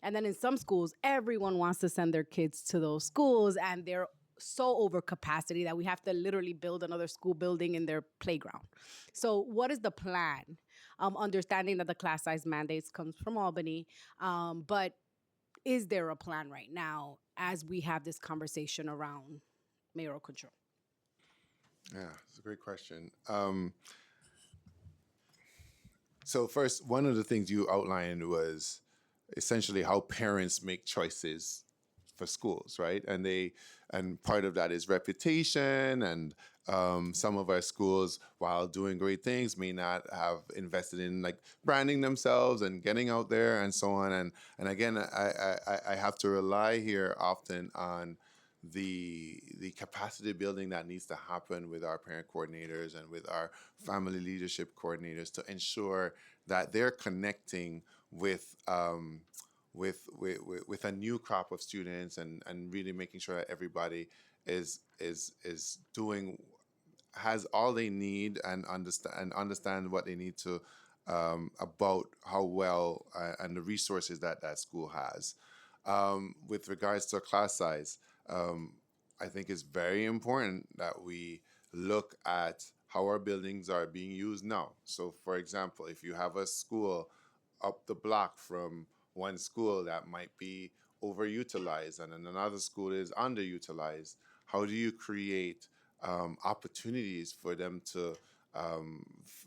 And then in some schools, everyone wants to send their kids to those schools, and they're so over capacity that we have to literally build another school building in their playground. So what is the plan? Understanding that the class size mandates comes from Albany, but is there a plan right now as we have this conversation around mayoral control? Yeah, it's a great question. So first, one of the things you outlined was essentially how parents make choices for schools, right? And part of that is reputation, and some of our schools, while doing great things, may not have invested in like branding themselves and getting out there and so on. And again, I have to rely here often on the capacity building that needs to happen with our parent coordinators and with our family leadership coordinators to ensure that they're connecting with with a new crop of students, and really making sure that everybody is doing, has all they need and understand what they need to about how well and the resources that that school has. With regards to class size, I think it's very important that we look at how our buildings are being used now. So, for example, if you have a school up the block from one school that might be overutilized and then another school is underutilized, how do you create opportunities for them to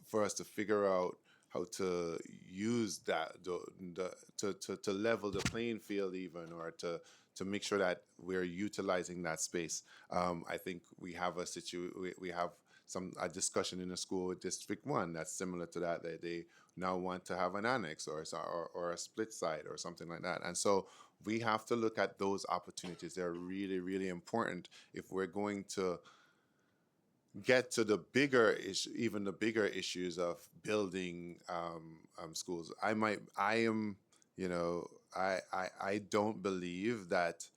for us to figure out how to use that to level the playing field even, or to make sure that we're utilizing that space. I think we have we have a discussion in a school with District 1 that's similar to that. They now want to have an annex or a split site or something like that. And so we have to look at those opportunities. They're really, really important if we're going to get to the bigger issue, even the bigger issues of building schools. I don't believe that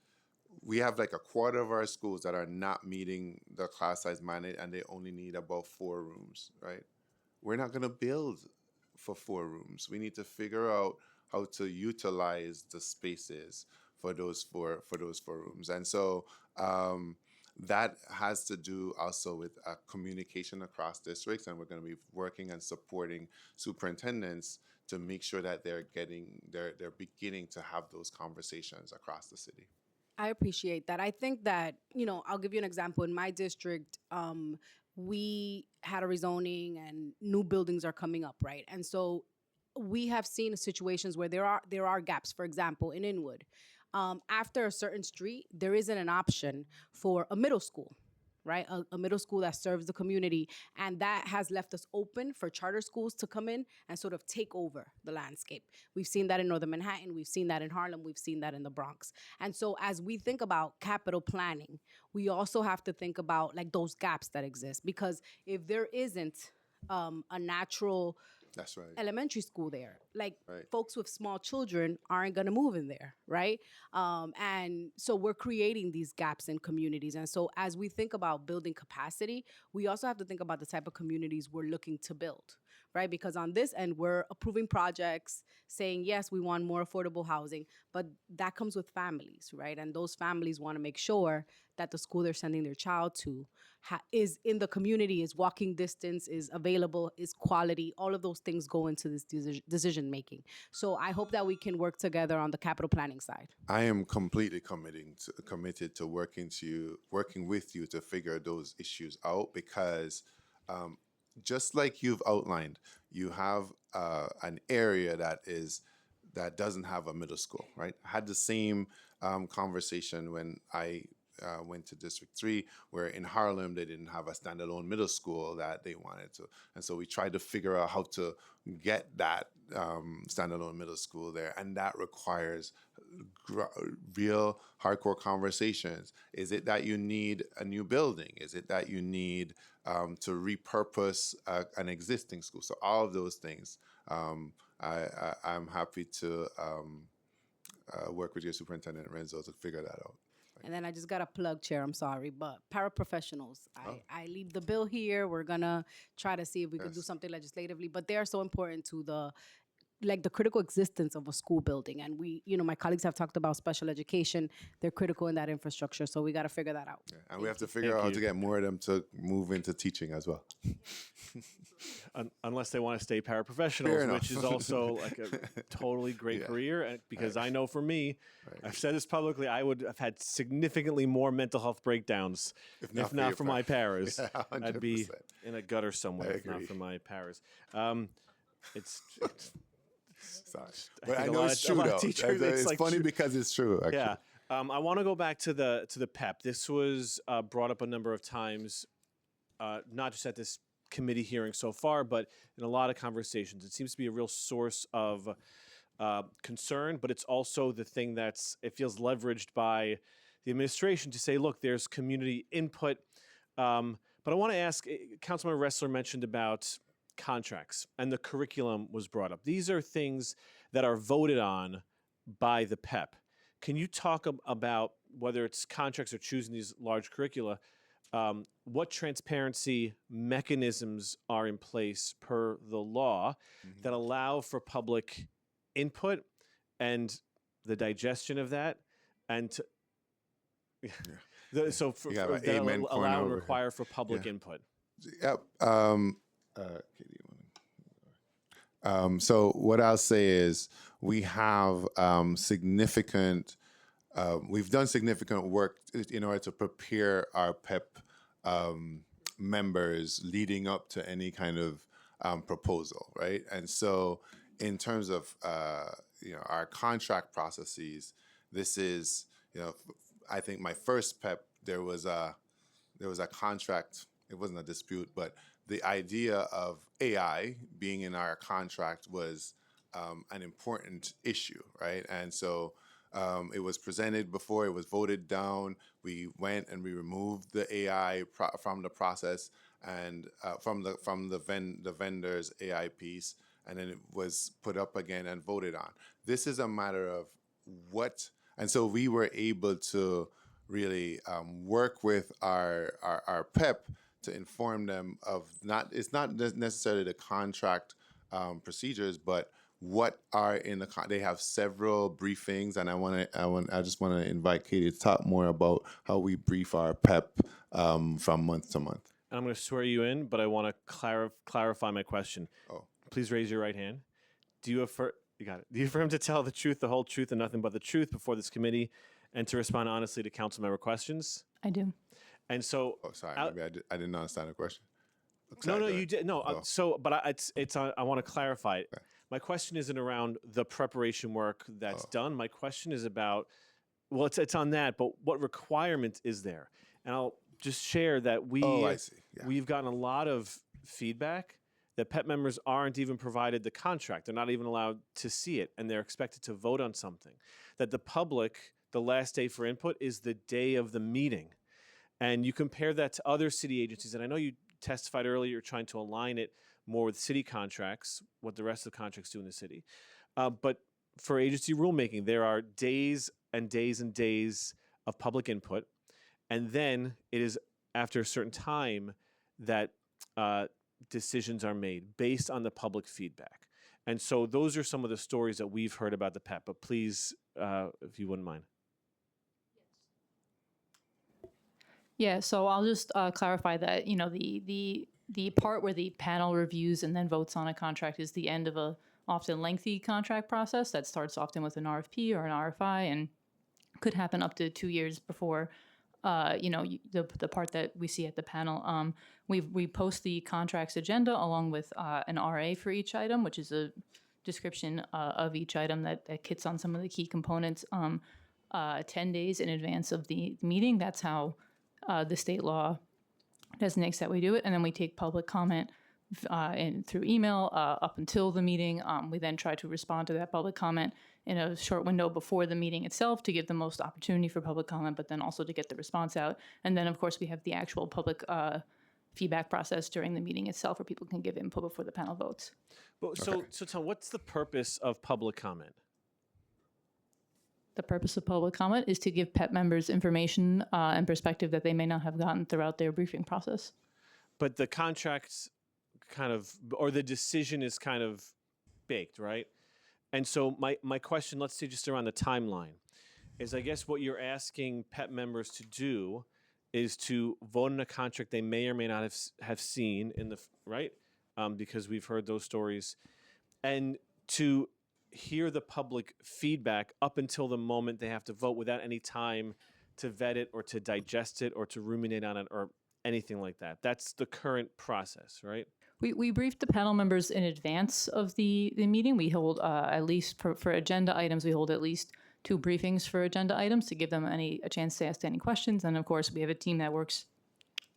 we have like a quarter of our schools that are not meeting the class size mandate, and they only need about 4 rooms, right? We're not going to build for 4 rooms. We need to figure out how to utilize the spaces for those 4 rooms. And so that has to do also with communication across districts, and we're going to be working and supporting superintendents to make sure that they're beginning to have those conversations across the city. I appreciate that. I think that, you know, I'll give you an example. In my district, we had a rezoning and new buildings are coming up, right? And so we have seen situations where there are gaps. For example, in Inwood, after a certain street, there isn't an option for a middle school, right? A middle school that serves the community. And that has left us open for charter schools to come in and sort of take over the landscape. We've seen that in Northern Manhattan. We've seen that in Harlem. We've seen that in the Bronx. And so as we think about capital planning, we also have to think about like those gaps that exist. Because if there isn't a natural That's right. elementary school there, like Right. folks with small children aren't going to move in there, right? And so we're creating these gaps in communities. And so as we think about building capacity, we also have to think about the type of communities we're looking to build. right? Because on this end, we're approving projects, saying, yes, we want more affordable housing, but that comes with families, right? And those families want to make sure that the school they're sending their child to is in the community, is walking distance, is available, is quality. All of those things go into this decision making. So I hope that we can work together on the capital planning side. I am completely committed to working with you to figure those issues out, because just like you've outlined, you have an area that doesn't have a middle school, right? I had the same conversation when I went to District 3, where in Harlem they didn't have a standalone middle school that they wanted to. And so we tried to figure out how to get that standalone middle school there. And that requires real hardcore conversations. Is it that you need a new building? Is it that you need to repurpose an existing school? So all of those things, I'm happy to work with your superintendent Renzo to figure that out. And then I just got a plug, Chair, I'm sorry, but paraprofessionals. I leave the bill here. We're gonna try to see if we can do something legislatively, but they are so important to the critical existence of a school building. And my colleagues have talked about special education. They're critical in that infrastructure, so we got to figure that out. Yeah. And we have to figure out how to get more of them to move into teaching as well. Unless they want to stay Fair paraprofessionals, enough. which is also like a totally great Yeah. career. And because I know for me, I've said this publicly, I would have had significantly more mental health breakdowns if not for my paras. Yeah, I'd be 100%. in a gutter somewhere I if not agree. for my paras. It's Sorry. But I think a know lot it's of- a true, lot though. of teachers, It's like funny true. because it's true, actually. Yeah. I want to go back to the PEP. This was brought up a number of times, not just at this committee hearing so far, but in a lot of conversations. It seems to be a real source of concern, but it's also the thing it feels leveraged by the administration to say, look, there's community input. But I want to ask, Councilmember Ressler mentioned about contracts, and the curriculum was brought up. These are things that are voted on by the PEP. Can you talk about whether it's contracts or choosing these large curricula, what transparency mechanisms are in place per the law that allow for public input and the digestion of that, and so You have an that amen corner allow and over here. require for public Yeah. input? Yep. So what I'll say is we have significant. We've done significant work in order to prepare our PEP members leading up to any kind of proposal, right? And so, in terms of our contract processes, this is I think my first PEP there was a contract. It wasn't a dispute, but the idea of AI being in our contract was an important issue, right? And so it was presented before, it was voted down. We went and we removed the AI from the process and from the vendor's AI piece, and then it was put up again and voted on. This is a matter of what, and so we were able to really work with our PEP to inform them of it's not necessarily the contract procedures, but what are in the they have several briefings, and I just want to invite Katie to talk more about how we brief our PEP from month to month. And I'm going to swear you in, but I want to clarify my question. Oh. Please raise your right hand. You got it. Do you affirm to tell the truth, the whole truth, and nothing but the truth before this committee, and to respond honestly to council member questions? I do. And so, Oh, sorry, maybe I didn't understand the question. no, you did no. But I want to clarify it. Okay. My question isn't around the preparation work that's done. My question is about, well, it's on that, but what requirement is there? And I'll just share that I see. Yeah. we've gotten a lot of feedback that PEP members aren't even provided the contract. They're not even allowed to see it, and they're expected to vote on something. That the public, the last day for input is the day of the meeting. And you compare that to other city agencies, and I know you testified earlier you're trying to align it more with city contracts, what the rest of the contracts do in the city. But for agency rulemaking, there are days and days and days of public input, and then it is after a certain time that decisions are made based on the public feedback. And so those are some of the stories that we've heard about the PEP, but please, if you wouldn't mind. Yeah, so I'll just clarify that, you know, the part where the panel reviews and then votes on a contract is the end of a often lengthy contract process that starts often with an RFP or an RFI and could happen up to 2 years before, you know, the part that we see at the panel. We post the contracts agenda along with an RA for each item, which is a description of each item that hits on some of the key components 10 days in advance of the meeting. That's how the state law designates that we do it. And then we take public comment through email up until the meeting. We then try to respond to that public comment in a short window before the meeting itself to give the most opportunity for public comment, but then also to get the response out. And then, of course, we have the actual public feedback process during the meeting itself where people can give input before the panel votes. But so Tom, what's the purpose of public comment? The purpose of public comment is to give PEP members information and perspective that they may not have gotten throughout their briefing process. But the contracts kind of, or the decision is kind of baked, right? And so my question, let's say just around the timeline, is I guess what you're asking PEP members to do is to vote on a contract they may or may not have seen in the, right? Because we've heard those stories. And to hear the public feedback up until the moment they have to vote without any time to vet it or to digest it or to ruminate on it or anything like that. That's the current process, right? We briefed the panel members in advance of the meeting. We hold at least for agenda items, we hold at least 2 briefings for agenda items to give them a chance to ask any questions. And of course, we have a team that works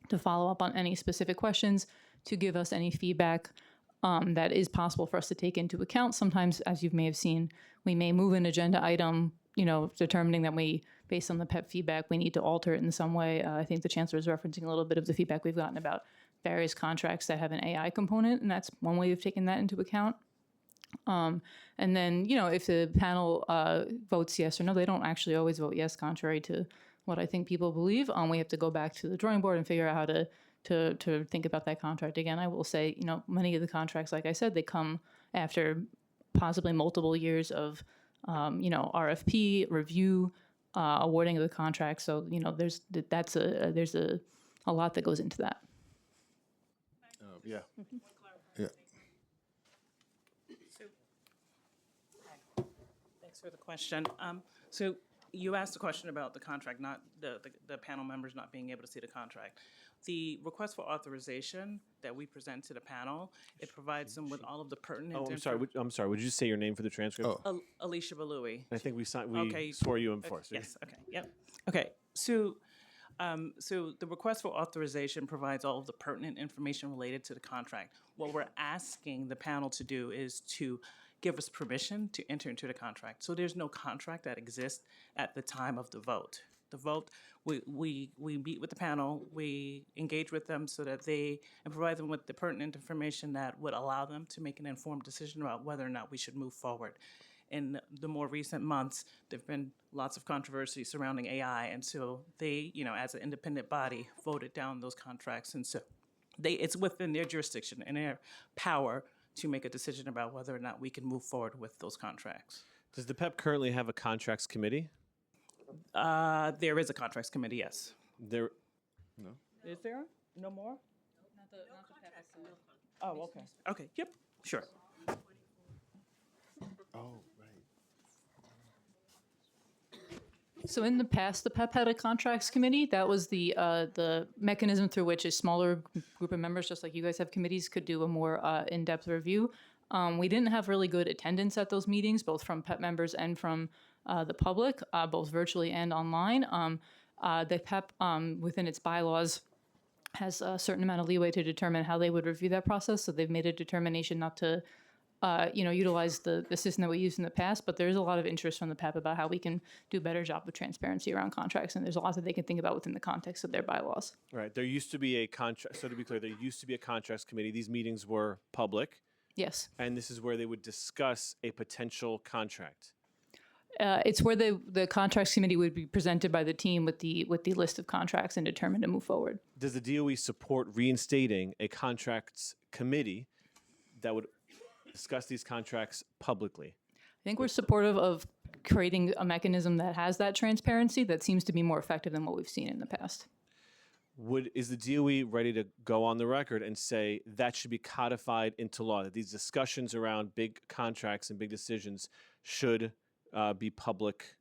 to follow up on any specific questions, to give us any feedback that is possible for us to take into account. Sometimes, as you may have seen, we may move an agenda item, you know, determining that we, based on the PEP feedback, we need to alter it in some way. I think the Chancellor is referencing a little bit of the feedback we've gotten about various contracts that have an AI component, and that's one way of taking that into account. And then, you know, if the panel votes yes or no, they don't actually always vote yes, contrary to what I think people believe. We have to go back to the drawing board and figure out how to think about that contract again. I will say, you know, many of the contracts, like I said, they come after possibly multiple years of, you know, RFP review, awarding of the contract. So, you know, there's a lot that goes into that. Yeah. Yeah. Thanks for the question. So you asked a question about the contract, not the panel members not being able to see the contract. The request for authorization that we present to the panel, it provides them with all of the pertinent. Oh, I'm sorry. Would you say your name for the transcript? Oh. Alicia Balui. I think we swore you in before. So Yes. Okay. Yep. Okay. So the request for authorization provides all of the pertinent information related to the contract. What we're asking the panel to do is to give us permission to enter into the contract. So there's no contract that exists at the time of the vote. The vote, we meet with the panel, we engage with them so that and provide them with the pertinent information that would allow them to make an informed decision about whether or not we should move forward. In the more recent months, there've been lots of controversy surrounding AI, and so they, you know, as an independent body, voted down those contracts, and so it's within their jurisdiction and their power to make a decision about whether or not we can move forward with those contracts. Does the PEP currently have a contracts committee? There is a contracts committee, yes. There. No. Is there? No more? Oh, okay. Okay, yep, sure. Oh, right. So in the past, the PEP had a contracts committee. That was the mechanism through which a smaller group of members, just like you guys have committees, could do a more in-depth review. We didn't have really good attendance at those meetings, both from PEP members and from the public, both virtually and online. The PEP, within its bylaws, has a certain amount of leeway to determine how they would review that process. So they've made a determination not to utilize the system that we used in the past, but there is a lot of interest from the PEP about how we can do a better job of transparency around contracts, and there's a lot that they can think about within the context of their bylaws. Right. There used to be a contract. So to be clear, there used to be a contracts committee. These meetings were public. Yes. And this is where they would discuss a potential contract. It's where the contracts committee would be presented by the team with the list of contracts and determine to move forward. Does the DOE support reinstating a contracts committee that would discuss these contracts publicly? I think we're supportive of creating a mechanism that has that transparency that seems to be more effective than what we've seen in the past. Is the DOE ready to go on the record and say that should be codified into law, that these discussions around big contracts and big decisions should be public,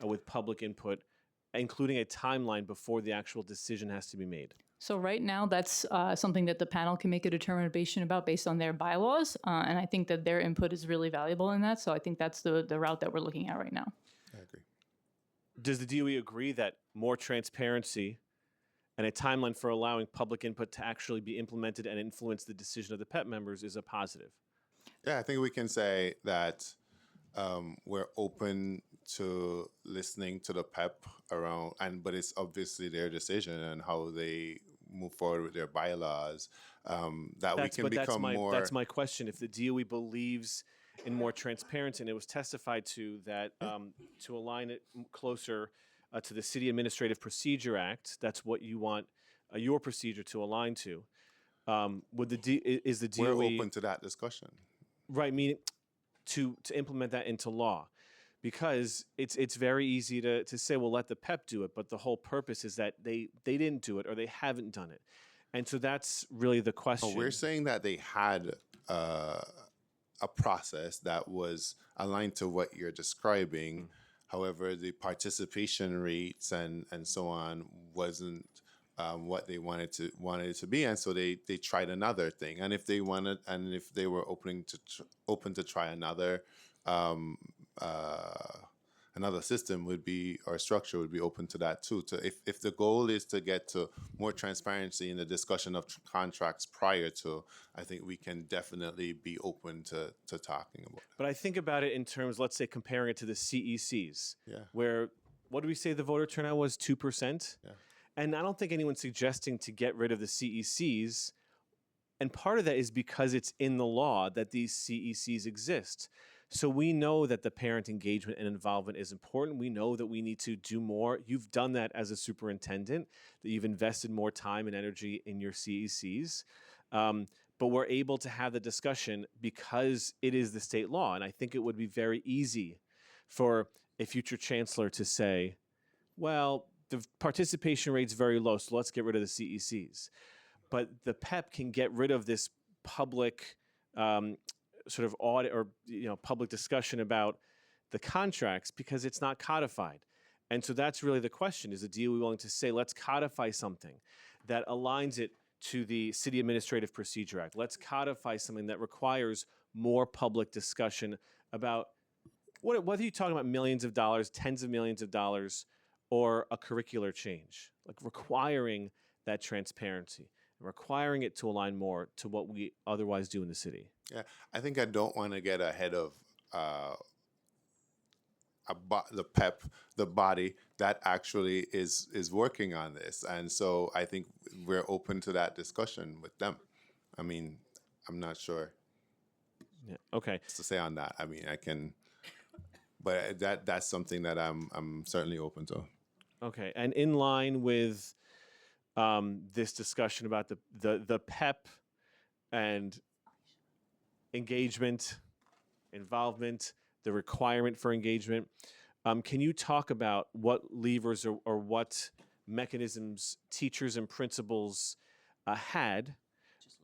with public input, including a timeline before the actual decision has to be made? So right now, that's something that the panel can make a determination about based on their bylaws, and I think that their input is really valuable in that. So I think that's the route that we're looking at right now. I agree. Does the DOE agree that more transparency and a timeline for allowing public input to actually be implemented and influence the decision of the PEP members is a positive? Yeah, I think we can say that we're open to listening to the PEP around, but it's obviously their decision and how they move forward with their bylaws. We can become more. That's my question. If the DOE believes in more transparency, and it was testified to that to align it closer to the City Administrative Procedure Act, that's what you want your procedure to align to. Is the DOE We're open to that discussion, right? Meaning to implement that into law, because it's very easy to say, well, let the PEP do it, but the whole purpose is that they didn't do it or they haven't done it, and so that's really the question. Oh, we're saying that they had a process that was aligned to what you're describing. However, the participation rates and so on wasn't what they wanted it to be, and so they tried another thing. And if they wanted, and if they were open to try another another system or structure would be open to that too. If the goal is to get to more transparency in the discussion of contracts prior to, I think we can definitely be open to talking about it. But I think about it in terms, let's say, comparing it to the CECs, where, what did we say the voter turnout was, 2%? Yeah. And I don't think anyone's suggesting to get rid of the CECs. And part of that is because it's in the law that these CECs exist. So we know that the parent engagement and involvement is important. We know that we need to do more. You've done that as a superintendent, that you've invested more time and energy in your CECs. But we're able to have the discussion because it is the state law. And I think it would be very easy for a future chancellor to say, well, the participation rate's very low, so let's get rid of the CECs. But the PEP can get rid of this public sort of audit or public discussion about the contracts because it's not codified. And so that's really the question. Is the DOE willing to say, let's codify something that aligns it to the City Administrative Procedure Act? Let's codify something that requires more public discussion about whether you're talking about millions of dollars, tens of millions of dollars, or a curricular change, like requiring that transparency, requiring it to align more to what we otherwise do in the city. Yeah, I think I don't want to get ahead of the PEP, the body that actually is working on this. And so I think we're open to that discussion with them. I mean, I'm not sure. Yeah. Okay. To say on that. I mean, I can, but that's something that I'm certainly open to. Okay. And in line with this discussion about the PEP and engagement, involvement, the requirement for engagement, can you talk about what levers or what mechanisms teachers and principals had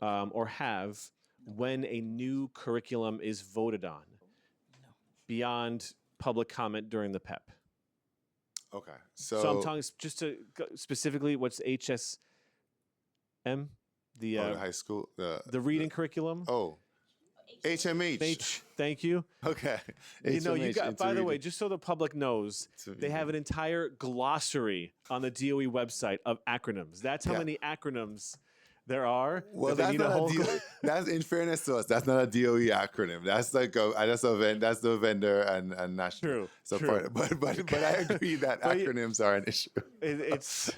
or have when a new curriculum is voted on beyond public comment during the PEP? Okay, so I'm talking just to specifically what's HSM, the high school, the reading curriculum. Oh, HMH. Thank you. Okay. You got. By the way, just so the public knows, they have an entire glossary on the DOE website of acronyms. That's how many acronyms there are. Well, that's not that's in fairness to us. That's not a DOE acronym. That's like that's the vendor and national. True. But I agree that acronyms are an issue. It's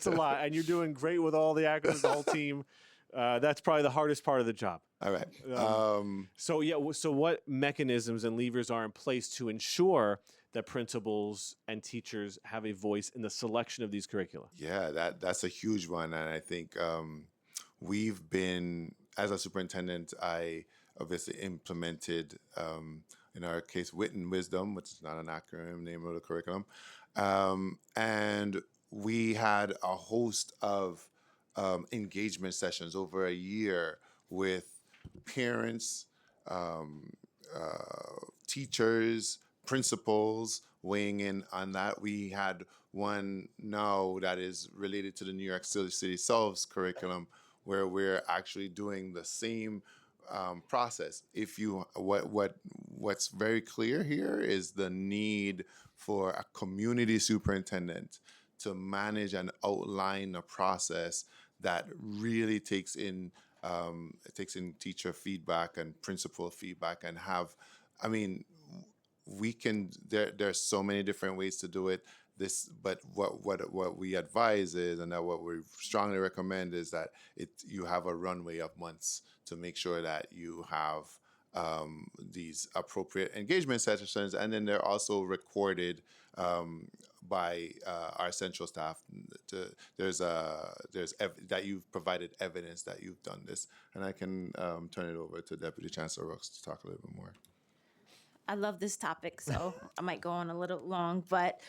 a lot, and you're doing great with all the acronyms. The whole team. That's probably the hardest part of the job. All right. So so what mechanisms and levers are in place to ensure that principals and teachers have a voice in the selection of these curricula? Yeah, that's a huge one, and I think we've been, as a superintendent, I obviously implemented, in our case, Wit and Wisdom, which is not an acronym, name of the curriculum, and we had a host of engagement sessions over a year with parents, teachers, principals weighing in on that. We had one now that is related to the New York City Solves curriculum, where we're actually doing the same process. What's very clear here is the need for a community superintendent to manage and outline a process that really takes in teacher feedback and principal feedback and have, I mean, we can, there's so many different ways to do it. But what we advise is, and what we strongly recommend is that you have a runway of months to make sure that you have these appropriate engagement sessions, and then they're also recorded by our central staff. That you've provided evidence that you've done this, and I can turn it over to Deputy Chancellor Rooks to talk a little bit more. I love this topic, so I might go on a little long, but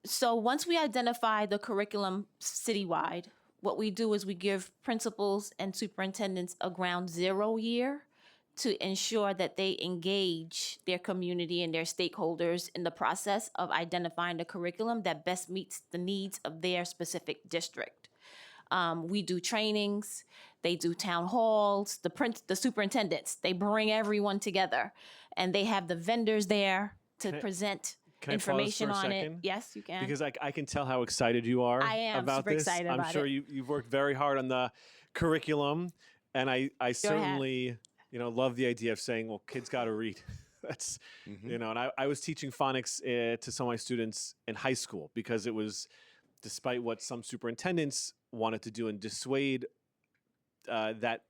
so once we identify the curriculum citywide, what we do is we give principals and superintendents a ground zero year to ensure that they engage their community and their stakeholders in the process of identifying the curriculum that best meets the needs of their specific district. We do trainings, they do town halls, the superintendents, they bring everyone together, and they have the vendors there to present information I pause for a on it. second? Yes, you can. Because I can tell how excited you are I am about super this. excited I'm about sure it. you've worked very hard on the curriculum, and I certainly love the idea of saying, well, kids got to read. That's and I was teaching phonics to some of my students in high school because it was, despite what some superintendents wanted to do and dissuade that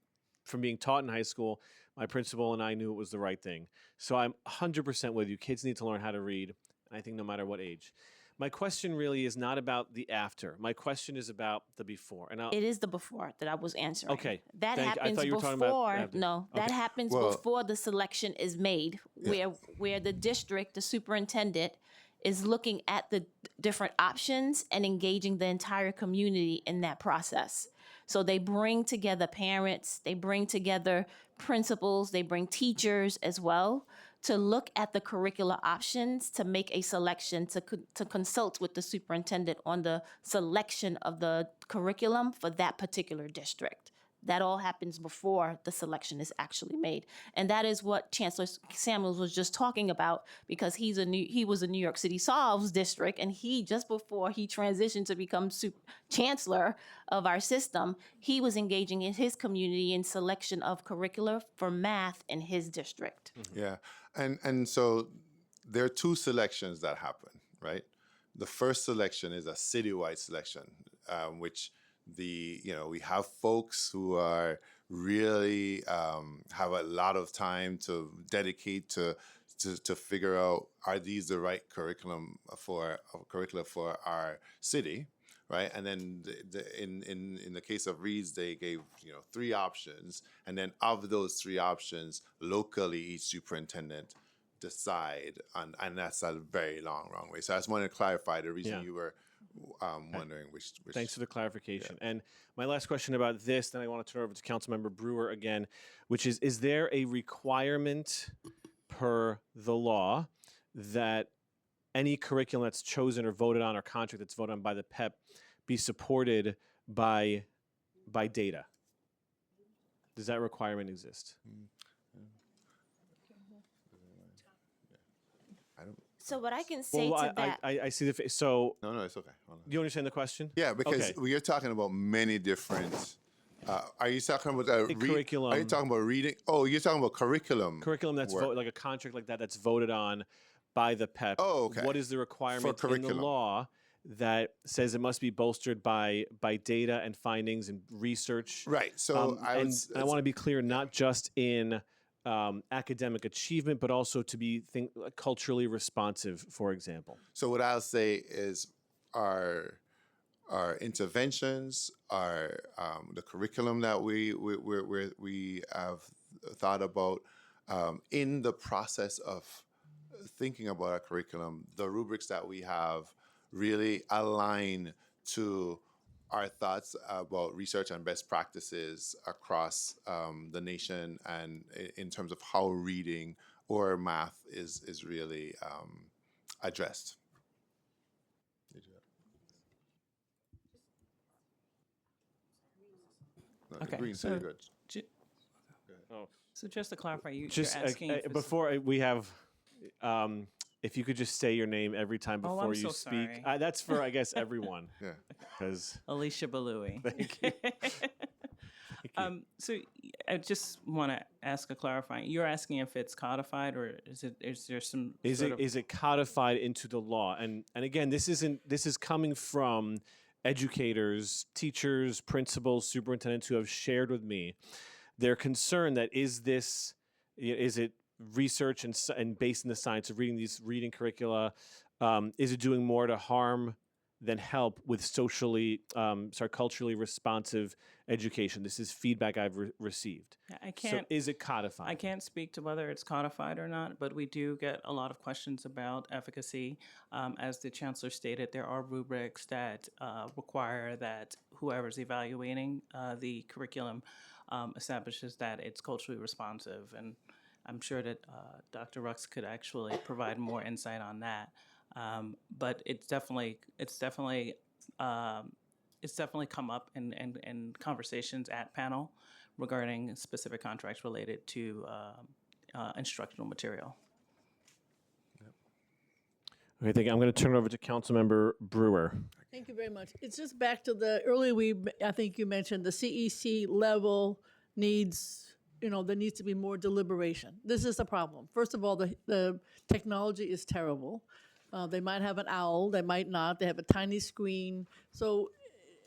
from being taught in high school, my principal and I knew it was the right thing. So I'm 100% with you. Kids need to learn how to read, and I think no matter what age. My question really is not about the after. My question is about the before. And It is the before that I was answering. Okay, That thank you. I happens thought you were before. talking about after. No, that Okay. happens Well- before the selection is made, where the district, the superintendent, is looking at the different options and engaging the entire community in that process. So they bring together parents, they bring together principals, they bring teachers as well to look at the curricular options, to make a selection, to consult with the superintendent on the selection of the curriculum for that particular district. That all happens before the selection is actually made. And that is what Chancellor Samuels was just talking about, because he was a New York City Solves district, and he, just before he transitioned to become chancellor of our system, he was engaging in his community in selection of curricula for math in his district. Yeah, and so there are two selections that happen, right? The first selection is a citywide selection, which we have folks who are really have a lot of time to dedicate to figure out, are these the right curricula for our city, right? And then in the case of Reeds, they gave 3 options, and then of those 3 options, locally each superintendent decide on, and that's a very long way. So I just wanted to clarify the reason you were wondering which. Thanks for the clarification. And my last question about this, then I want to turn over to Councilmember Brewer again, which is there a requirement per the law that any curriculum that's chosen or voted on, or contract that's voted on by the PEP, be supported by data? Does that requirement exist? So what I can say to that. I see the face. So No, it's okay. Hold on. you understand the question? Yeah, because Okay. we are talking about many different. Are you talking about curriculum. Are you talking about reading? Oh, you're talking about curriculum. Curriculum that's work. like a contract like that's voted on by the PEP. Oh, okay. What is the requirement in the curriculum. law that says it must be bolstered by data and findings and research. Right. So and I want to be clear, not just in academic achievement, but also to be culturally responsive, for example. So what I'll say is our interventions, our the curriculum that we have thought about in the process of thinking about our curriculum, the rubrics that we have really align to our thoughts about research and best practices across the nation, and in terms of how reading or math is really addressed. Okay, Green, so, good. So just to clarify, you're Just asking for before we have, if you could just say your name every time Oh, before I'm you so speak. sorry. That's for, I guess, everyone. Yeah. Because Alicia Balui. Thank you. So I just want to ask a clarifying. You're asking if it's codified, or is there some is it codified into the law? And again, this is coming from educators, teachers, principals, superintendents who have shared with me their concern that is it research and based in the science of reading these reading curricula, is it doing more to harm than help with culturally responsive education? This is feedback I've received. I can't. So is it codified? I can't speak to whether it's codified or not, but we do get a lot of questions about efficacy. As the chancellor stated, there are rubrics that require that whoever's evaluating the curriculum establishes that it's culturally responsive, and I'm sure that Dr. Rux could actually provide more insight on that. But it's definitely come up in conversations at panel regarding specific contracts related to instructional material. Okay, thank you. I'm going to turn it over to Councilmember Brewer. Thank you very much. It's just back to the earlier I think you mentioned the CEC level needs, there needs to be more deliberation. This is the problem. First of all, the technology is terrible. They might have an owl, they might not. They have a tiny screen. So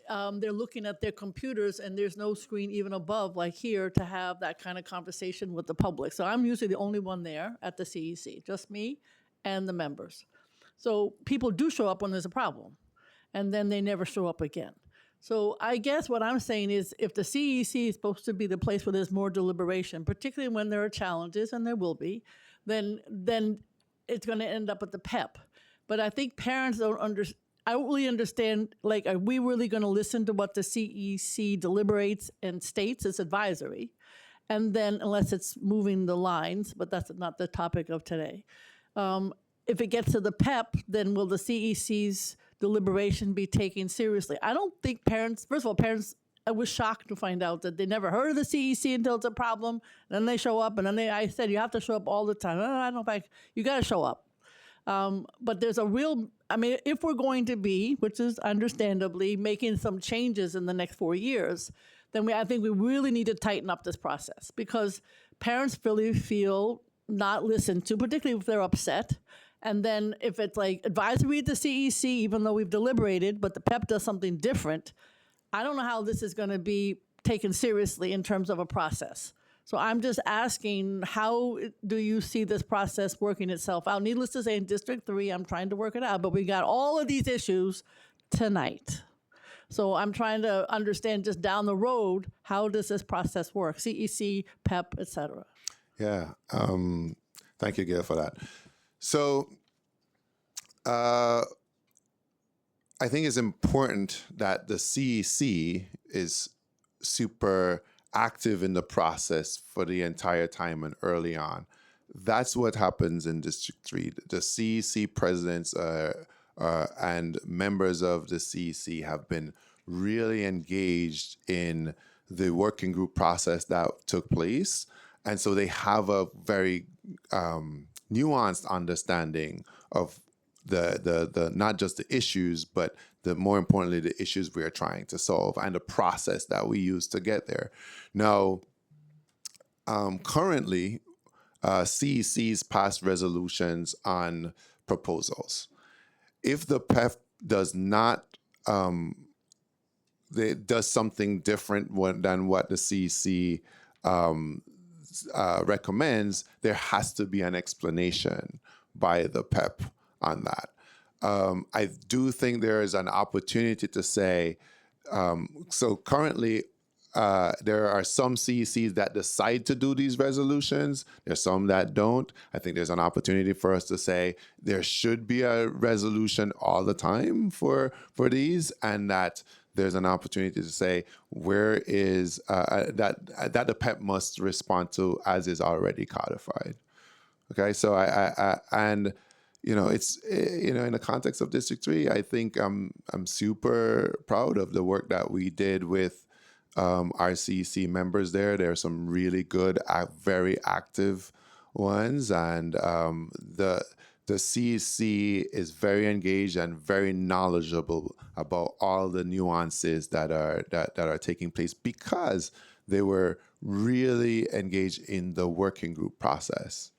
they're looking at their computers and there's no screen even above, like here, to have that kind of conversation with the public. So I'm usually the only one there at the CEC, just me and the members. So people do show up when there's a problem, and then they never show up again. So I guess what I'm saying is, if the CEC is supposed to be the place where there's more deliberation, particularly when there are challenges, and there will be, then it's going to end up at the PEP. But I think parents don't I don't really understand, like, are we really going to listen to what the CEC deliberates and states? It's advisory. And then, unless it's moving the lines, but that's not the topic of today. If it gets to the PEP, then will the CEC's deliberation be taken seriously? I don't think parents, first of all, parents, I was shocked to find out that they never heard of the CEC until it's a problem. And then they show up, and then I said, you have to show up all the time. I don't know you got to show up. But there's a real, if we're going to be, which is understandably, making some changes in the next 4 years, then I think we really need to tighten up this process, because parents really feel not listened to, particularly if they're upset. And then if it's like advisory at the CEC, even though we've deliberated, but the PEP does something different, I don't know how this is going to be taken seriously in terms of a process. So I'm just asking, how do you see this process working itself out? Needless to say, in District 3, I'm trying to work it out, but we got all of these issues tonight. So I'm trying to understand just down the road, how does this process work? CEC, PEP, et cetera. Yeah. Thank you, Gail, for that. So I think it's important that the CEC is super active in the process for the entire time and early on. That's what happens in District 3. The CEC presidents and members of the CEC have been really engaged in the working group process that took place. And so they have a very nuanced understanding of the not just the issues, but more importantly, the issues we are trying to solve and the process that we use to get there. Now, currently, CECs pass resolutions on proposals. If the PEP does not it does something different than what the CEC recommends, there has to be an explanation by the PEP on that. I do think there is an opportunity to say, so currently there are some CECs that decide to do these resolutions. There's some that don't. I think there's an opportunity for us to say there should be a resolution all the time for these, and that there's an opportunity to say where is that the PEP must respond to as is already codified. Okay, so I and it's in the context of District 3, I think I'm super proud of the work that we did with our CEC members there. There are some really good, very active ones, and the CEC is very engaged and very knowledgeable about all the nuances that are taking place because they were really engaged in the working group process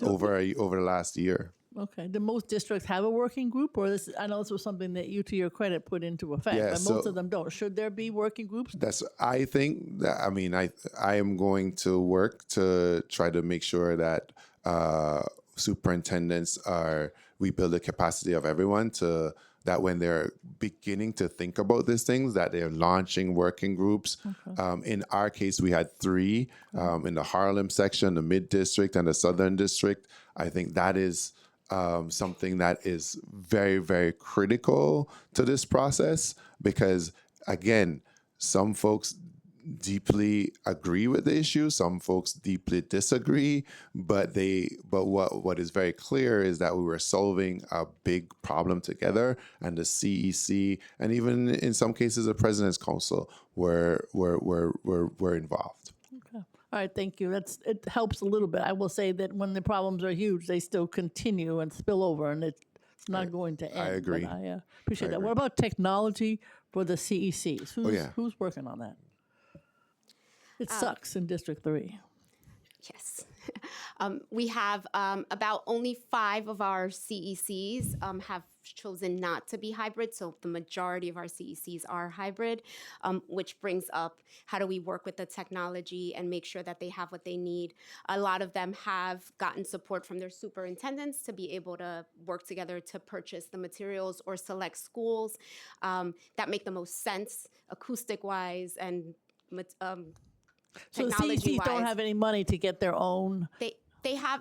over the last year. Okay. Do most districts have a working group, or this? I know this was something that you, to your credit, put into effect, Yeah, but so- most of them don't. Should there be working groups? I think that, I am going to work to try to make sure that superintendents we build the capacity of everyone to that when they're beginning to think about these things, that they're launching working groups. In our case, we had 3 in the Harlem section, the Mid District, and the Southern District. I think that is something that is very, very critical to this process because, again, some folks deeply agree with the issue, some folks deeply disagree, but what is very clear is that we were solving a big problem together, and the CEC and even in some cases the President's Council were involved. Okay. All right, thank you. It helps a little bit. I will say that when the problems are huge, they still continue and spill over, and it's not going to end. I agree. But I appreciate I that. agree. What about technology for the CECs? Who's working on that? It sucks in District 3. Yes. We have about only 5 of our CECs have chosen not to be hybrid. So the majority of our CECs are hybrid, which brings up how do we work with the technology and make sure that they have what they need. A lot of them have gotten support from their superintendents to be able to work together to purchase the materials or select schools that make the most sense acoustic-wise and So the technology-wise. CECs don't have any money to get their own.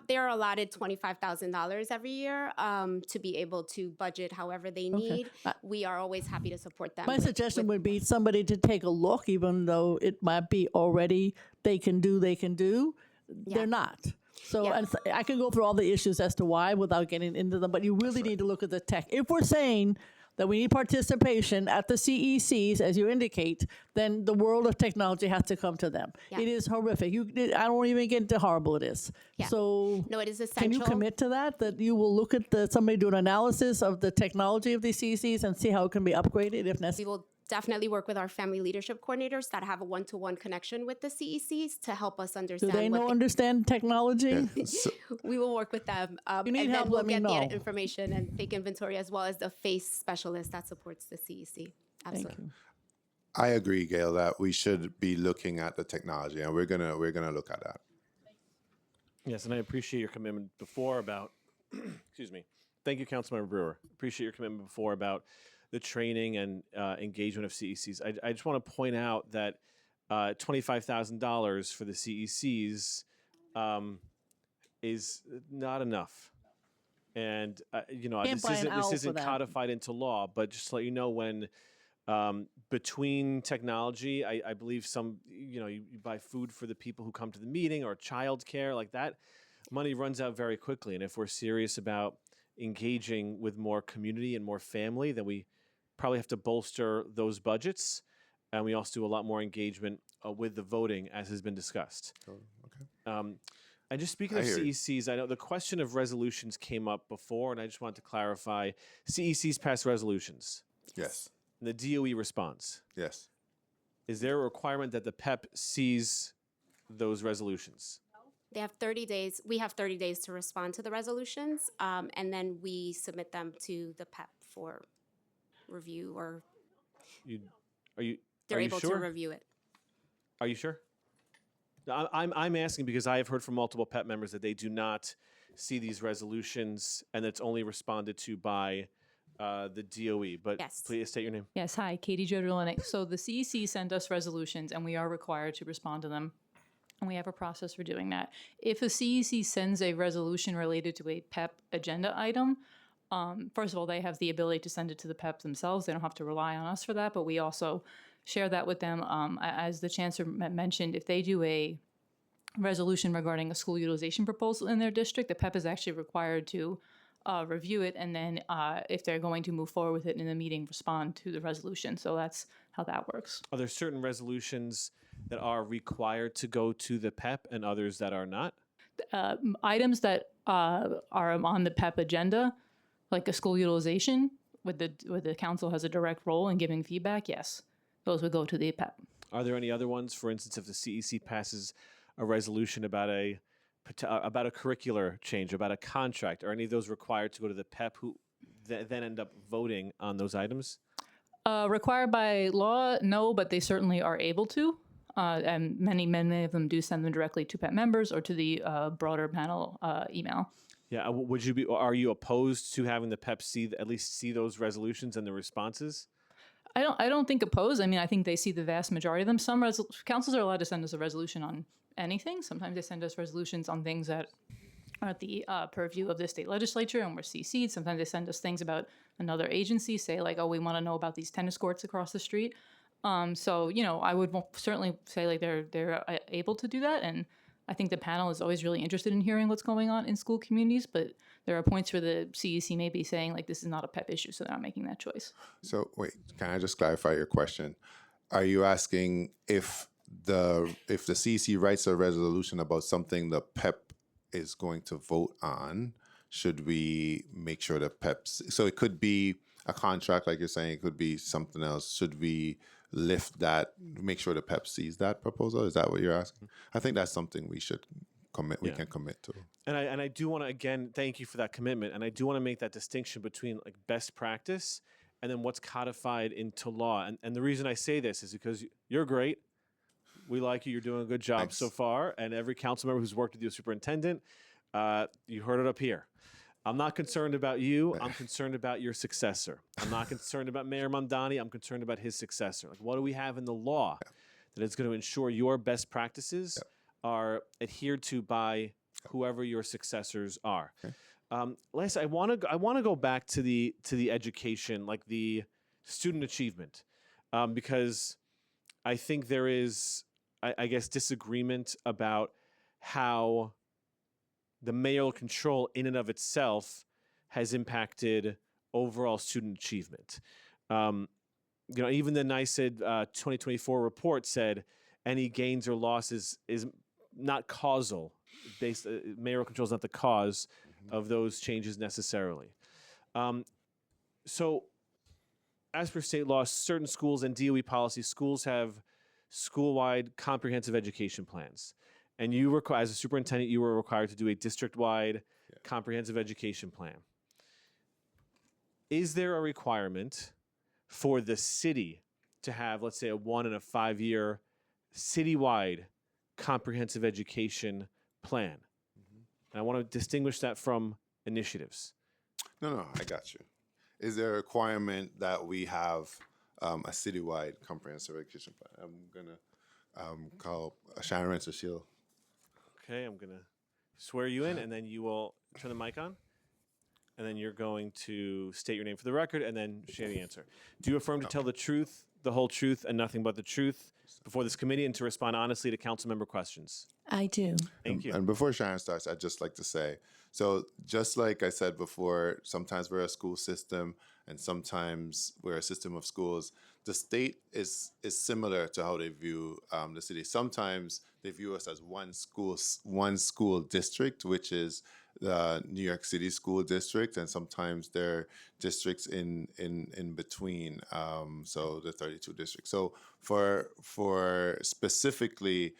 They're allotted $25,000 every year to be able to budget however they need. We are always happy to support them. My suggestion would be somebody to take a look, even though it might be already they can do. They're not. So and I can go through all the issues as to why without getting into them, but you really need to look at the tech. If we're saying that we need participation at the CECs, as you indicate, then the world of technology has to come to them. Yeah. It is horrific. I don't even get into how horrible it is. Yeah. So No, it is essential. can you commit to that you will look at somebody do an analysis of the technology of these CECs and see how it can be upgraded if necessary? We will definitely work with our family leadership coordinators that have a one-to-one connection with the CECs to help us Do understand. they understand technology? We will work with them. You need and help, then we'll let me get know. the information and take inventory as well as the FACE specialist that supports the CEC. Absolutely. I agree, Gail, that we should be looking at the technology, and we're gonna look at that. Yes, and I appreciate your commitment before about, excuse me. Thank you, Councilmember Brewer. Appreciate your commitment before about the training and engagement of CECs. I just want to point out that $25,000 for the CECs is not enough. And Can't buy an owl this for isn't that. codified into law, but just to let you know, when between technology, I believe you buy food for the people who come to the meeting or childcare, like that money runs out very quickly. And if we're serious about engaging with more community and more family, then we probably have to bolster those budgets. And we also do a lot more engagement with the voting, as has been discussed. And just speaking of I hear you. CECs, I know the question of resolutions came up before, and I just want to clarify. CECs pass resolutions. Yes. And the DOE responds. Yes. Is there a requirement that the PEP sees those resolutions? They have 30 days. We have 30 days to respond to the resolutions, and then we submit them to the PEP for review, or Are you they're are you able sure? to review it. Are you sure? No, I'm asking because I have heard from multiple PEP members that they do not see these resolutions and it's only responded to by the DOE. But Yes. please state your name. Yes, hi, Katie Jodorlinick. So the CEC sent us resolutions, and we are required to respond to them. And we have a process for doing that. If a CEC sends a resolution related to a PEP agenda item, first of all, they have the ability to send it to the PEP themselves. They don't have to rely on us for that, but we also share that with them. As the Chancellor mentioned, if they do a resolution regarding a school utilization proposal in their district, the PEP is actually required to review it, and then if they're going to move forward with it in the meeting, respond to the resolution. So that's how that works. Are there certain resolutions that are required to go to the PEP and others that are not? Items that are on the PEP agenda, like a school utilization, where the council has a direct role in giving feedback, yes, those would go to the PEP. Are there any other ones? For instance, if the CEC passes a resolution about a curricular change, about a contract, are any of those required to go to the PEP who then end up voting on those items? Required by law, no, but they certainly are able to. And many of them do send them directly to PEP members or to the broader panel email. Yeah, are you opposed to having the PEP at least see those resolutions and the responses? I don't think opposed. I mean, I think they see the vast majority of them. Some councils are allowed to send us a resolution on anything. Sometimes they send us resolutions on things that are at the purview of the state legislature and we're CC'd. Sometimes they send us things about another agency, say like, oh, we want to know about these tennis courts across the street. So, I would certainly say like they're able to do that. And I think the panel is always really interested in hearing what's going on in school communities, but there are points where the CEC may be saying like, this is not a PEP issue, so they're not making that choice. So wait, can I just clarify your question? Are you asking if the CEC writes a resolution about something the PEP is going to vote on, should we make sure the PEPs, so it could be a contract, like you're saying, it could be something else. Should we lift that, make sure the PEP sees that proposal? Is that what you're asking? I think that's something we should we can commit to. And I do want to, again, thank you for that commitment. And I do want to make that distinction between like best practice and then what's codified into law. And the reason I say this is because you're great. We like you. You're doing a good job Thanks. so far. And every council member who's worked with you, superintendent, you heard it up here. I'm not concerned about you. I'm concerned about your successor. I'm not concerned about Mayor Mamdani. I'm concerned about his successor. Like, what do we have in the law that is going to ensure your best practices are adhered to by whoever your successors are? Les, I want to go back to the education, like the student achievement, because I think there is, I guess, disagreement about how the mayoral control in and of itself has impacted overall student achievement. Even the Nycc 2024 report said any gains or losses is not causal. Mayoral control is not the cause of those changes necessarily. So, as per state law, certain schools and DOE policy, schools have school-wide comprehensive education plans. And you were, as a superintendent, you were required to do a district-wide comprehensive education plan. Is there a requirement for the city to have, let's say, a 1 and a 5 year citywide comprehensive education plan? And I want to distinguish that from initiatives. No, I got you. Is there a requirement that we have a citywide comprehensive education plan? I'm gonna call Sharon so she'll. Okay, I'm gonna swear you in, and then you will turn the mic on, and then you're going to state your name for the record, and then share the answer. Do you affirm to tell the truth, the whole truth, and nothing but the truth before this committee, and to respond honestly to council member questions? I do. Thank you. And before Sharon starts, I'd just like to say, so just like I said before, sometimes we're a school system and sometimes we're a system of schools. The state is similar to how they view the city. Sometimes they view us as one school district, which is the New York City School District, and sometimes they're districts in between. So the 32 districts. So for specifically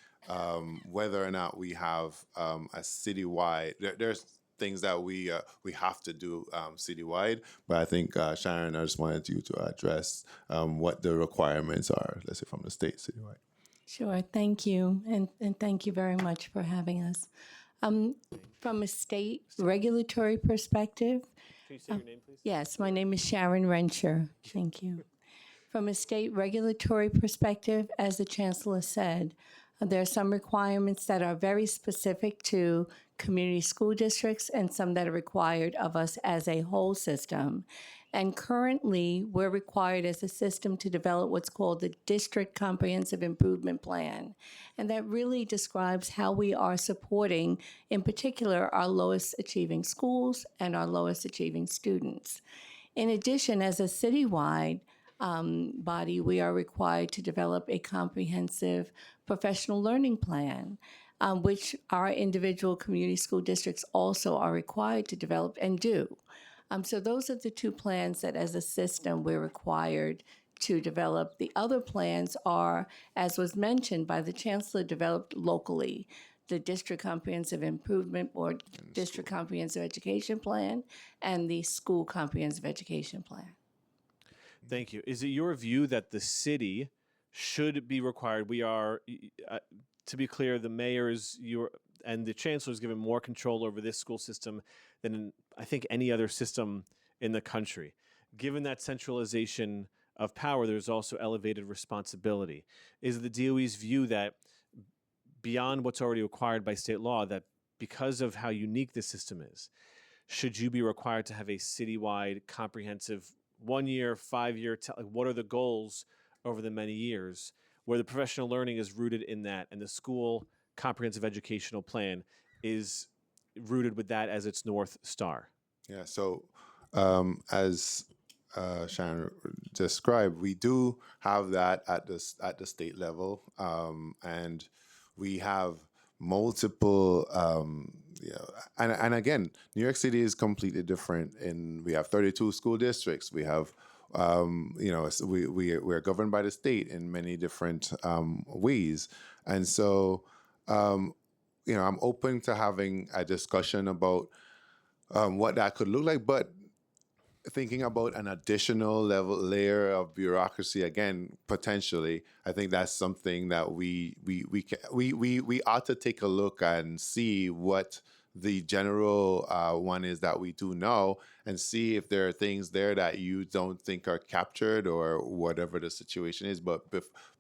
whether or not we have a citywide, there's things that we have to do citywide. But I think Sharon, I just wanted you to address what the requirements are, let's say from the state citywide. Sure, thank you, and thank you very much for having us. From a state regulatory perspective, Can you say your name, please? yes, my name is Sharon Renscher. Thank you. From a state regulatory perspective, as the Chancellor said, there are some requirements that are very specific to community school districts and some that are required of us as a whole system. And currently, we're required as a system to develop what's called the District Comprehensive Improvement Plan. And that really describes how we are supporting, in particular, our lowest achieving schools and our lowest achieving students. In addition, as a citywide body, we are required to develop a comprehensive professional learning plan, which our individual community school districts also are required to develop and do. So those are the two plans that as a system we're required to develop. The other plans are, as was mentioned by the Chancellor, developed locally. The District Comprehensive Improvement or District Comprehensive Education Plan and the School Comprehensive Education Plan. Thank you. Is it your view that the city should be required? We are, to be clear, the mayors and the chancellor is given more control over this school system than I think any other system in the country. Given that centralization of power, there's also elevated responsibility. Is the DOE's view that beyond what's already required by state law, that because of how unique this system is, should you be required to have a citywide, comprehensive 1 year, 5 year, what are the goals over the many years, where the professional learning is rooted in that and the school comprehensive educational plan is rooted with that as its North Star? Yeah, so as Sharon described, we do have that at the state level, and we have multiple. And again, New York City is completely different. We have 32 school districts. We have, so we're governed by the state in many different ways, and so. I'm open to having a discussion about what that could look like, but thinking about an additional layer of bureaucracy, again, potentially, I think that's something that we ought to take a look and see what the general one is that we do know, and see if there are things there that you don't think are captured or whatever the situation is. But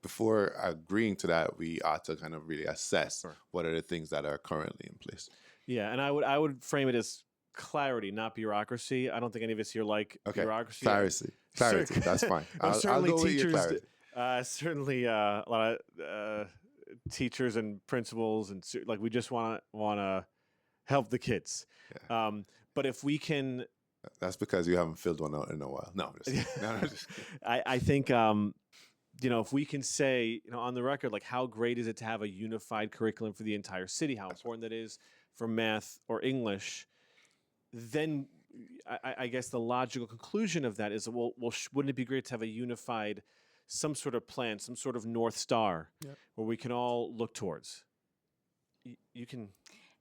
before agreeing to that, we ought to kind of really assess what are the things that are currently in place. Yeah, and I would frame it as clarity, not bureaucracy. I don't think any of us here like bureaucracy. Clarity. That's fine. I'll go with your clarity. Certainly, a lot of teachers and principals, and we just want to help the kids. Yeah. But if we can, that's because you haven't filled one out in a while. No, just I think if we can say on the record, like, how great is it to have a unified curriculum for the entire city? How important that is for math or English. Then I guess the logical conclusion of that is, well, wouldn't it be great to have a unified, some sort of plan, some sort of North Star where we can all look towards? You can.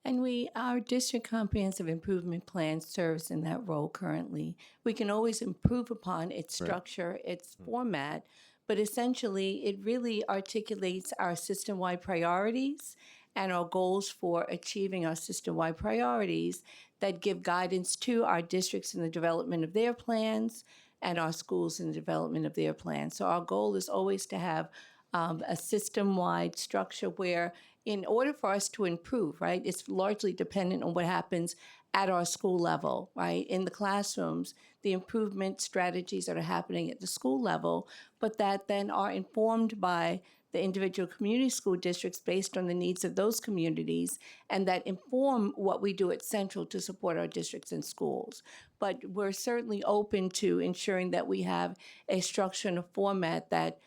And our district comprehensive improvement plan serves in that role currently. We can always improve upon its structure, its format, but essentially it really articulates our system-wide priorities and our goals for achieving our system-wide priorities that give guidance to our districts in the development of their plans and our schools in the development of their plans. So our goal is always to have a system-wide structure where, in order for us to improve, right, it's largely dependent on what happens at our school level, right? In the classrooms, the improvement strategies that are happening at the school level, but that then are informed by the individual community school districts based on the needs of those communities, and that inform what we do at Central to support our districts and schools. But we're certainly open to ensuring that we have a structure and a format that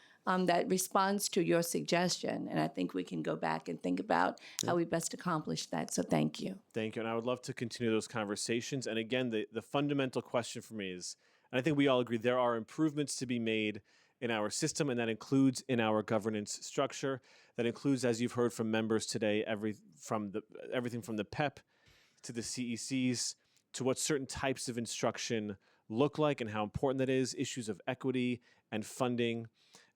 responds to your suggestion. And I think we can go back and think about how we best accomplish that. So thank you. Thank you. And I would love to continue those conversations. And again, the fundamental question for me is, and I think we all agree, there are improvements to be made in our system, and that includes in our governance structure. That includes, as you've heard from members today, everything from the PEP to the CECs, to what certain types of instruction look like and how important that is, issues of equity and funding.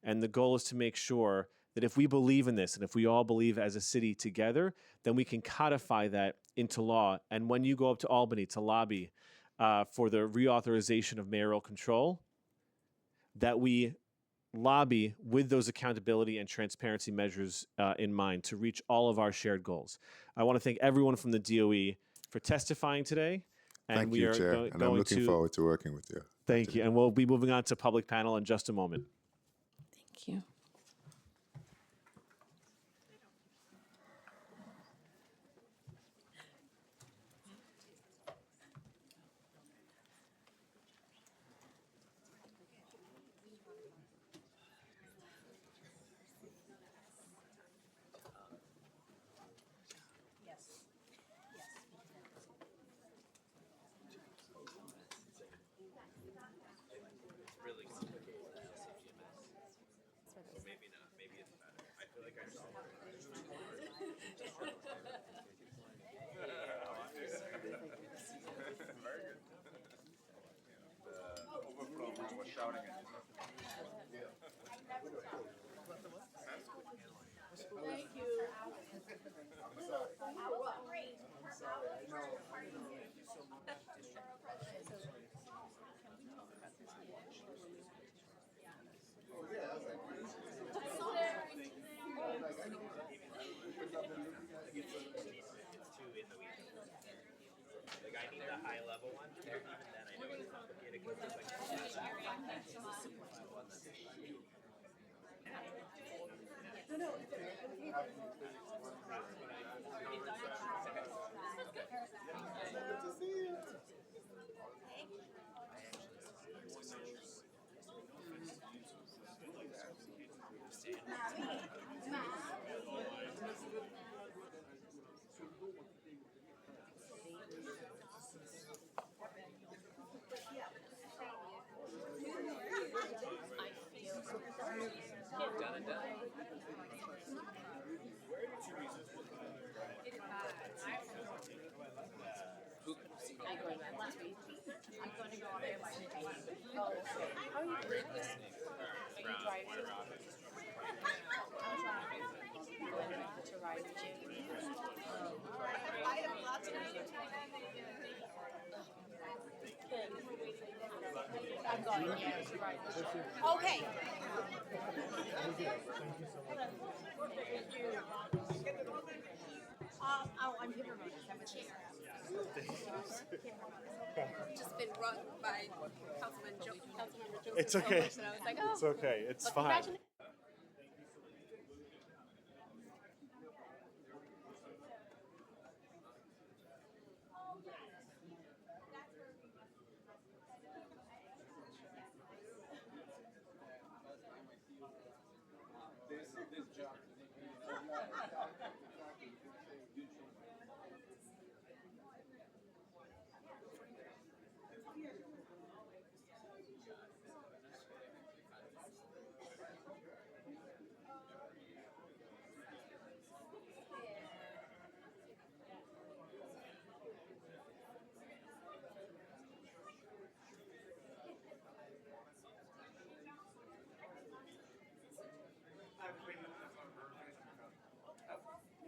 And the goal is to make sure that if we believe in this and if we all believe as a city together, then we can codify that into law. And when you go up to Albany to lobby for the reauthorization of mayoral control, that we lobby with those accountability and transparency measures in mind to reach all of our shared goals. I want to thank everyone from the DOE for testifying today. And Thank we you, are Chair. going And I'm looking to forward to working with you. thank you. And we'll be moving on to public panel in just a moment. Thank you. Okay. I'm here to I'm a chair. Just been run by Councilmember Joseph. It's so okay. much that I was like, oh. It's okay. It's But fine. congratulations.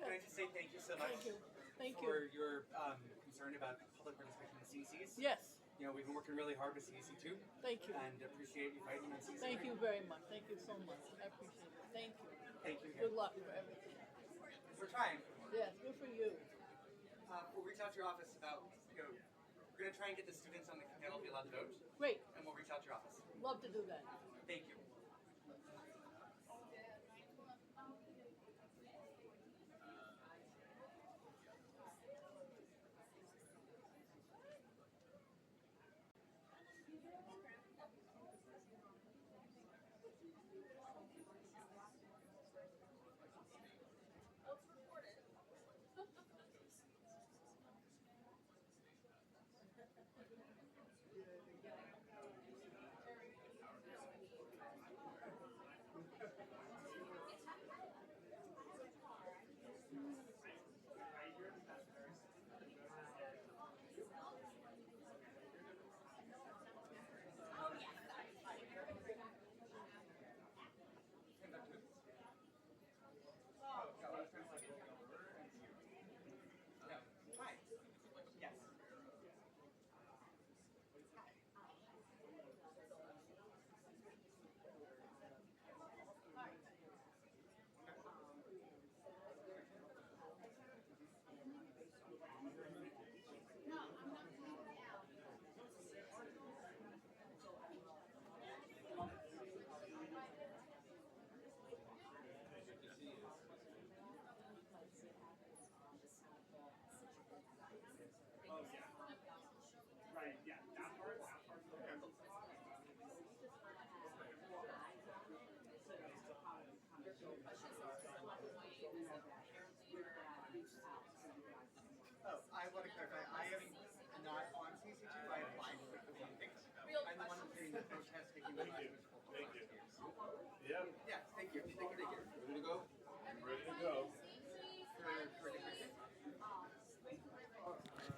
Can I just say thank you so much for your concern about public participation in CECs? Yes. You know, we've been working really hard with CEC too. Thank you. And appreciate you fighting on CEC. Thank you very much. Thank you so much. I appreciate it. Thank you. Thank you. Good luck for everything. We're trying. Yes, good for you. We'll reach out to your office about, you know, we're going to try and get the students on the that'll be allowed to vote. Great. And we'll reach out to your office. Love to do that. Thank you.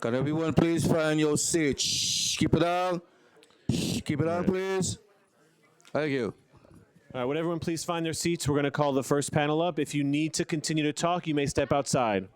Can everyone please find your seat? Shh, keep it on. Shh, keep it on, please. Thank you. All right, would everyone please find their seats? We're going to call the first panel up. If you need to continue to talk, you may step outside.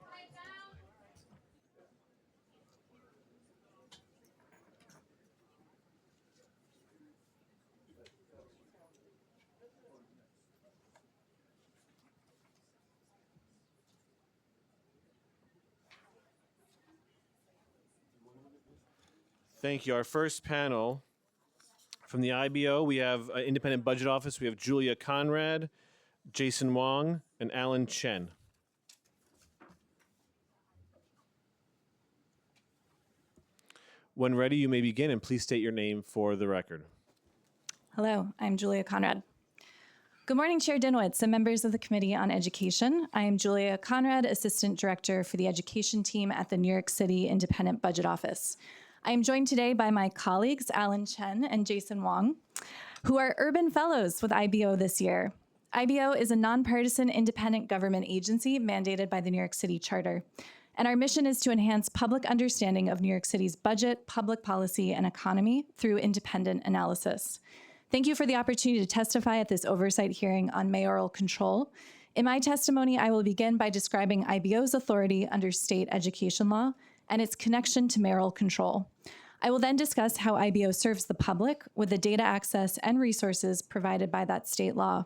Thank you. Our first panel from the IBO, we have Independent Budget Office. We have Julia Conrad, Jason Wong, and Alan Chen. When ready, you may begin, and please state your name for the record. Hello, I'm Julia Conrad. Good morning, Chair Dinowitz and members of the Committee on Education. I am Julia Conrad, Assistant Director for the Education Team at the New York City Independent Budget Office. I am joined today by my colleagues, Alan Chen and Jason Wong, who are Urban Fellows with IBO this year. IBO is a nonpartisan independent government agency mandated by the New York City Charter. And our mission is to enhance public understanding of New York City's budget, public policy, and economy through independent analysis. Thank you for the opportunity to testify at this oversight hearing on mayoral control. In my testimony, I will begin by describing IBO's authority under state education law and its connection to mayoral control. I will then discuss how IBO serves the public with the data access and resources provided by that state law.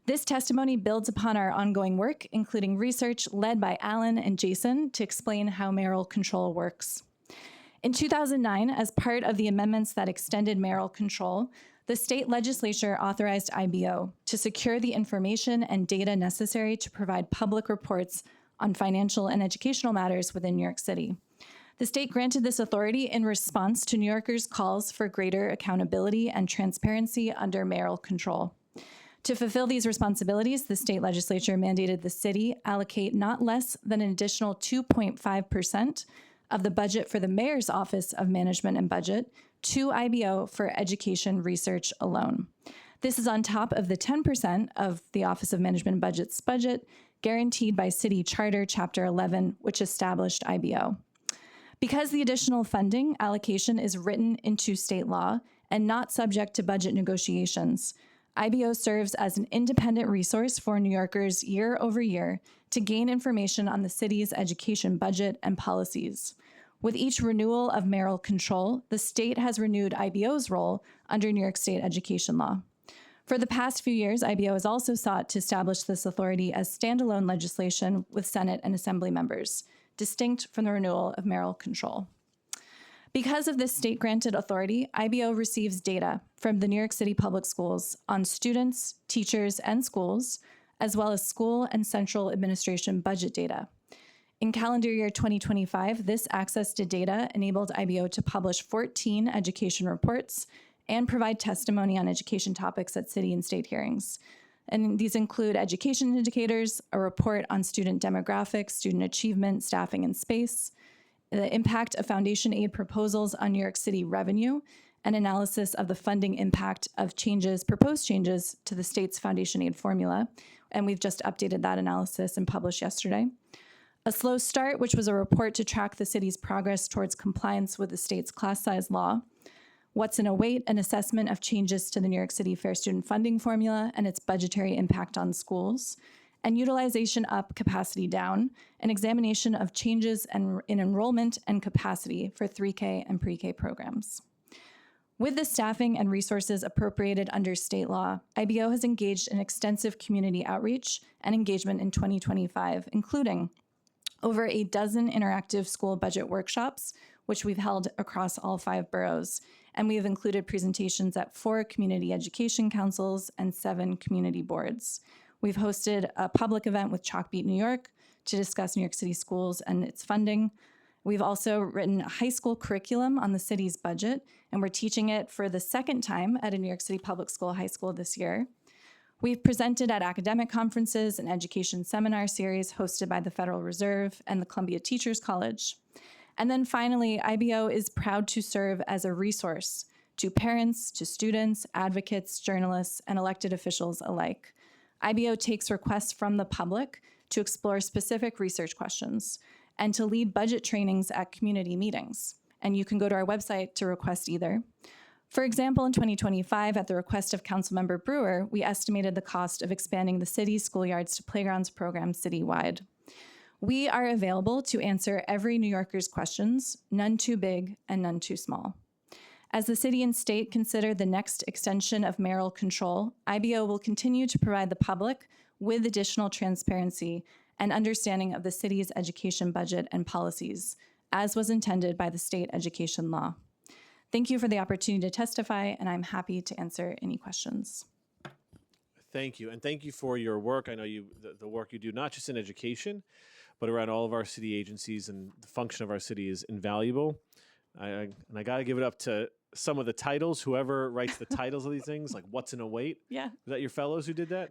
This testimony builds upon our ongoing work, including research led by Alan and Jason to explain how mayoral control works. In 2009, as part of the amendments that extended mayoral control, the state legislature authorized IBO to secure the information and data necessary to provide public reports on financial and educational matters within New York City. The state granted this authority in response to New Yorkers' calls for greater accountability and transparency under mayoral control. To fulfill these responsibilities, the state legislature mandated the city allocate not less than an additional 2.5% of the budget for the Mayor's Office of Management and Budget to IBO for education research alone. This is on top of the 10% of the Office of Management and Budget's budget guaranteed by City Charter Chapter 11, which established IBO. Because the additional funding allocation is written into state law and not subject to budget negotiations, IBO serves as an independent resource for New Yorkers year over year to gain information on the city's education budget and policies. With each renewal of mayoral control, the state has renewed IBO's role under New York State education law. For the past few years, IBO has also sought to establish this authority as standalone legislation with Senate and Assembly members, distinct from the renewal of mayoral control. Because of this state-granted authority, IBO receives data from the New York City Public Schools on students, teachers, and schools, as well as school and central administration budget data. In calendar year 2025, this access to data enabled IBO to publish 14 education reports and provide testimony on education topics at city and state hearings. And these include education indicators, a report on student demographics, student achievement, staffing, and space, the impact of foundation aid proposals on New York City revenue, and analysis of the funding impact of proposed changes to the state's foundation aid formula. And we've just updated that analysis and published yesterday. A slow start, which was a report to track the city's progress towards compliance with the state's class size law. What's in Await, an assessment of changes to the New York City Fair Student Funding Formula and its budgetary impact on schools, and Utilization Up, Capacity Down, an examination of changes in enrollment and capacity for 3K and pre-K programs. With the staffing and resources appropriated under state law, IBO has engaged in extensive community outreach and engagement in 2025, including over a dozen interactive school budget workshops, which we've held across all 5 boroughs. And we have included presentations at 4 community education councils and 7 community boards. We've hosted a public event with Chalkbeat New York to discuss New York City schools and its funding. We've also written a high school curriculum on the city's budget, and we're teaching it for the second time at a New York City public school high school this year. We've presented at academic conferences and education seminar series hosted by the Federal Reserve and the Columbia Teachers College. And then finally, IBO is proud to serve as a resource to parents, to students, advocates, journalists, and elected officials alike. IBO takes requests from the public to explore specific research questions and to lead budget trainings at community meetings. And you can go to our website to request either. For example, in 2025, at the request of Councilmember Brewer, we estimated the cost of expanding the city's schoolyards to playgrounds program citywide. We are available to answer every New Yorker's questions, none too big and none too small. As the city and state consider the next extension of mayoral control, IBO will continue to provide the public with additional transparency and understanding of the city's education budget and policies, as was intended by the state education law. Thank you for the opportunity to testify, and I'm happy to answer any questions. Thank you, and thank you for your work. I know the work you do, not just in education, but around all of our city agencies, and the function of our city is invaluable. I got to give it up to some of the titles, whoever writes the titles of these things, like What's in a Wait? Yeah. Was that your fellows who did that?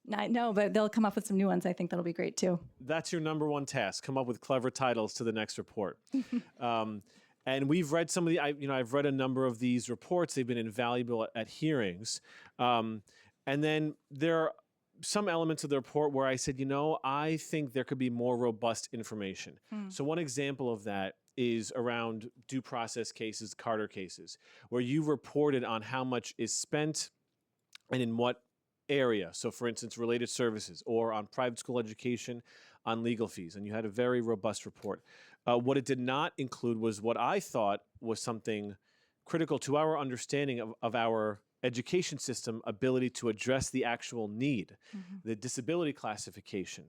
No, but they'll come up with some new ones. I think that'll be great too. That's your number one task, come up with clever titles to the next report. And we've read some of the, I've read a number of these reports. They've been invaluable at hearings. And then there are some elements of the report where I said, I think there could be more robust information. So one example of that is around due process cases, Carter cases, where you reported on how much is spent and in what area. So for instance, related services or on private school education, on legal fees. And you had a very robust report. What it did not include was what I thought was something critical to our understanding of our education system ability to address the actual need, the disability classification.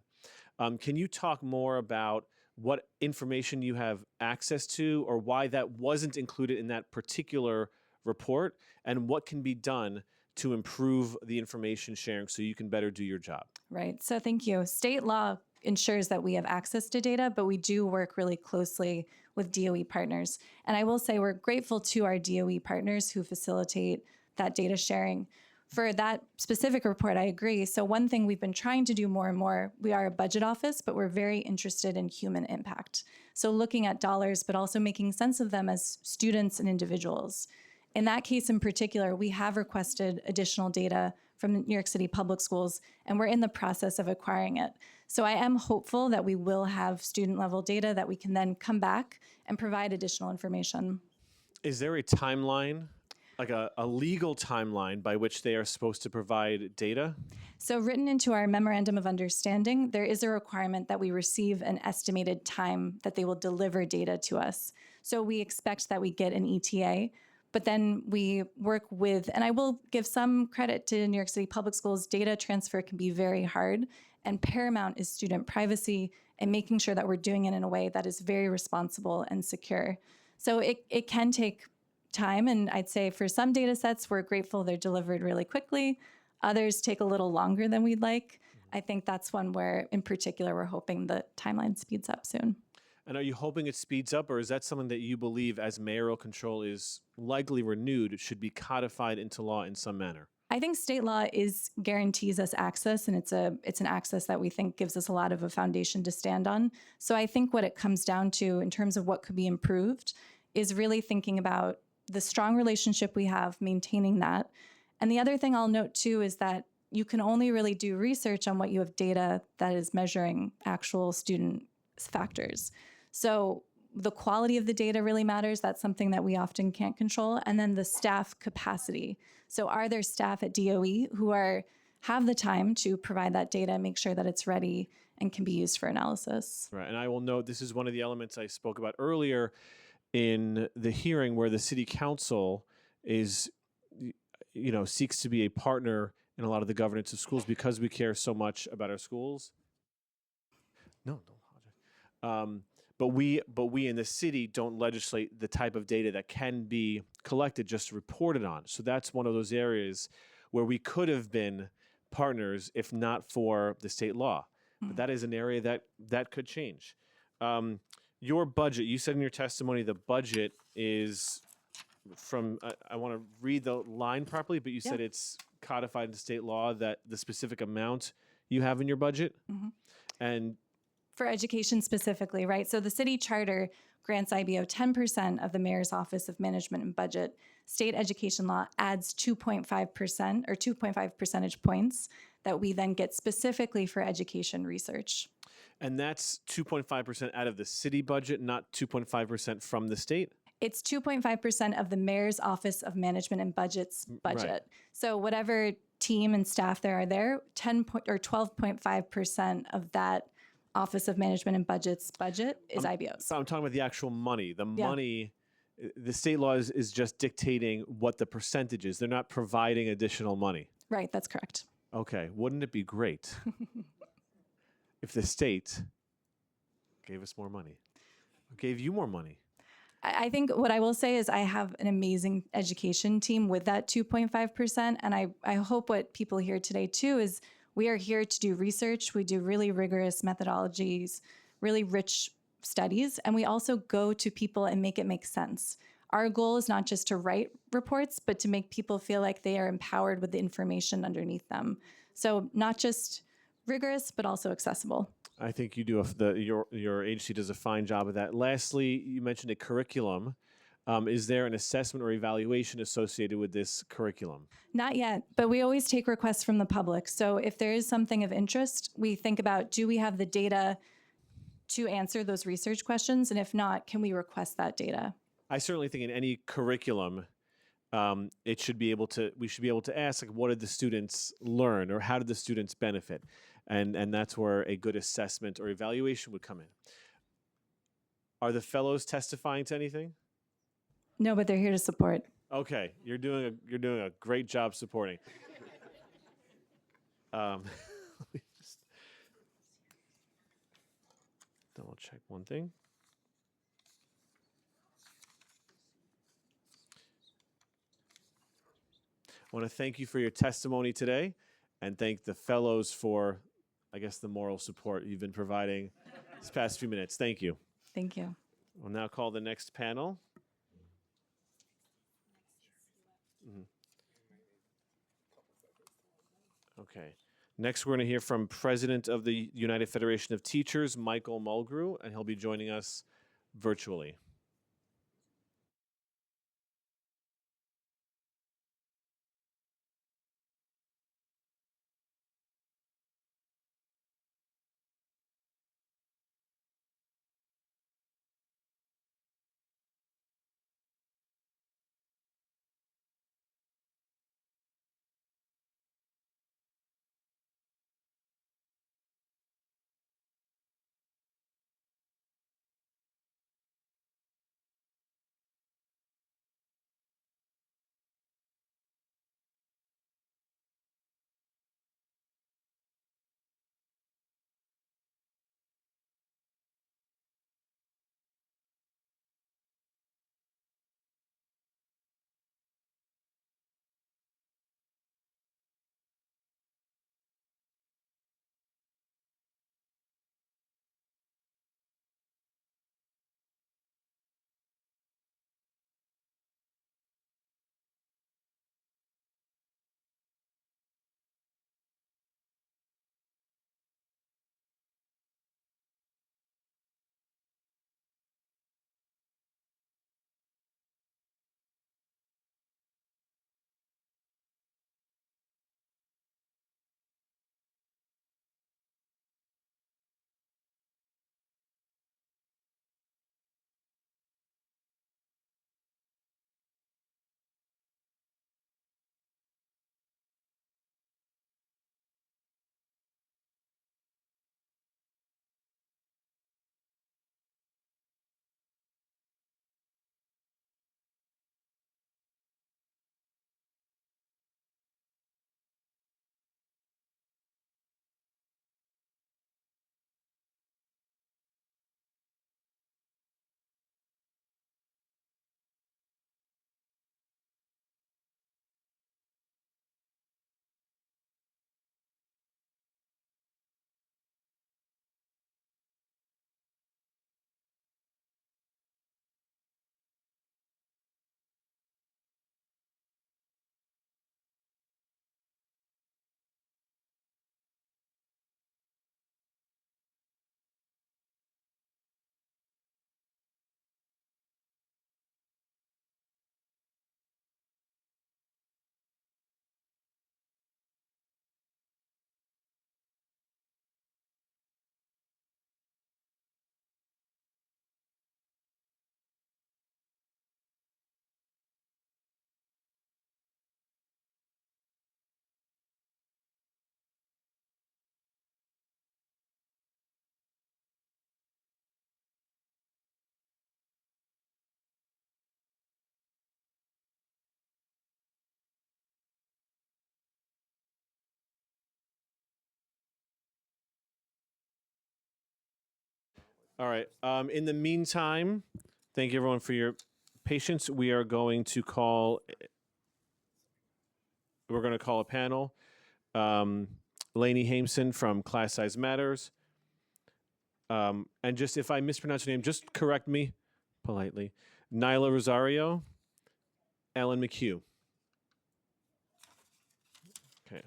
Can you talk more about what information you have access to or why that wasn't included in that particular report and what can be done to improve the information sharing so you can better do your job? Right. So thank you. State law ensures that we have access to data, but we do work really closely with DOE partners. And I will say we're grateful to our DOE partners who facilitate that data sharing. For that specific report, I agree. So one thing we've been trying to do more and more, we are a budget office, but we're very interested in human impact. So looking at dollars, but also making sense of them as students and individuals. In that case in particular, we have requested additional data from New York City Public Schools, and we're in the process of acquiring it. So I am hopeful that we will have student level data that we can then come back and provide additional information. Is there a timeline, like a legal timeline by which they are supposed to provide data? So written into our memorandum of understanding, there is a requirement that we receive an estimated time that they will deliver data to us. So we expect that we get an ETA, but then we work with, and I will give some credit to New York City Public Schools, data transfer can be very hard, and paramount is student privacy and making sure that we're doing it in a way that is very responsible and secure. So it can take time, and I'd say for some data sets, we're grateful they're delivered really quickly. Others take a little longer than we'd like. I think that's one where, in particular, we're hoping the timeline speeds up soon. And are you hoping it speeds up, or is that something that you believe, as mayoral control is likely renewed, should be codified into law in some manner? I think state law guarantees us access, and it's an access that we think gives us a lot of a foundation to stand on. So I think what it comes down to in terms of what could be improved is really thinking about the strong relationship we have, maintaining that. And the other thing I'll note too is that you can only really do research on what you have data that is measuring actual student factors. So the quality of the data really matters. That's something that we often can't control. And then the staff capacity. So are there staff at DOE who have the time to provide that data, make sure that it's ready and can be used for analysis? Right. And I will note this is one of the elements I spoke about earlier in the hearing where the city council is, seeks to be a partner in a lot of the governance of schools because we care so much about our schools. No, don't apologize. But we in the city don't legislate the type of data that can be collected, just reported on. So that's one of those areas where we could have been partners if not for the state law. But that is an area that could change. Your budget, you said in your testimony, the budget is from, I want to read the line properly, but you said it's codified in state law that the specific amount you have in your budget. And For education specifically, right? So the city charter grants IBO 10% of the mayor's office of management and budget. State education law adds 2.5% or 2.5 percentage points that we then get specifically for education research. And that's 2.5% out of the city budget, not 2.5% from the state? It's 2.5% of the mayor's office of management and budget's budget. Right. So whatever team and staff there are there, 12.5% of that office of management and budget's budget is IBOs. I'm talking about the actual money. The Yeah. money, the state law is just dictating what the percentage is. They're not providing additional money. Right, that's correct. Okay, wouldn't it be great if the state gave us more money, or gave you more money? I think what I will say is I have an amazing education team with that 2.5%. And I hope what people hear today too is we are here to do research. We do really rigorous methodologies, really rich studies, and we also go to people and make it make sense. Our goal is not just to write reports, but to make people feel like they are empowered with the information underneath them. So not just rigorous, but also accessible. I think you do your agency does a fine job of that. Lastly, you mentioned a curriculum. Is there an assessment or evaluation associated with this curriculum? Not yet, but we always take requests from the public. So if there is something of interest, we think about, do we have the data to answer those research questions? And if not, can we request that data? I certainly think in any curriculum, we should be able to ask, like, what did the students learn, or how did the students benefit? And that's where a good assessment or evaluation would come in. Are the fellows testifying to anything? No, but they're here to support. Okay, you're doing a great job supporting. Let me just double check one thing. I want to thank you for your testimony today, and thank the fellows for, I guess, the moral support you've been providing these past few minutes. Thank you. Thank you. We'll now call the next panel. Okay. Next, we're going to hear from President of the United Federation of Teachers, Michael Mulgrew, and he'll be joining us virtually. All right. In the meantime, thank you everyone for your patience. We're going to call a panel. Lainey Hameson from Class Size Matters. And just if I mispronounce your name, just correct me politely. Nyla Rosario, Ellen McHugh. Okay.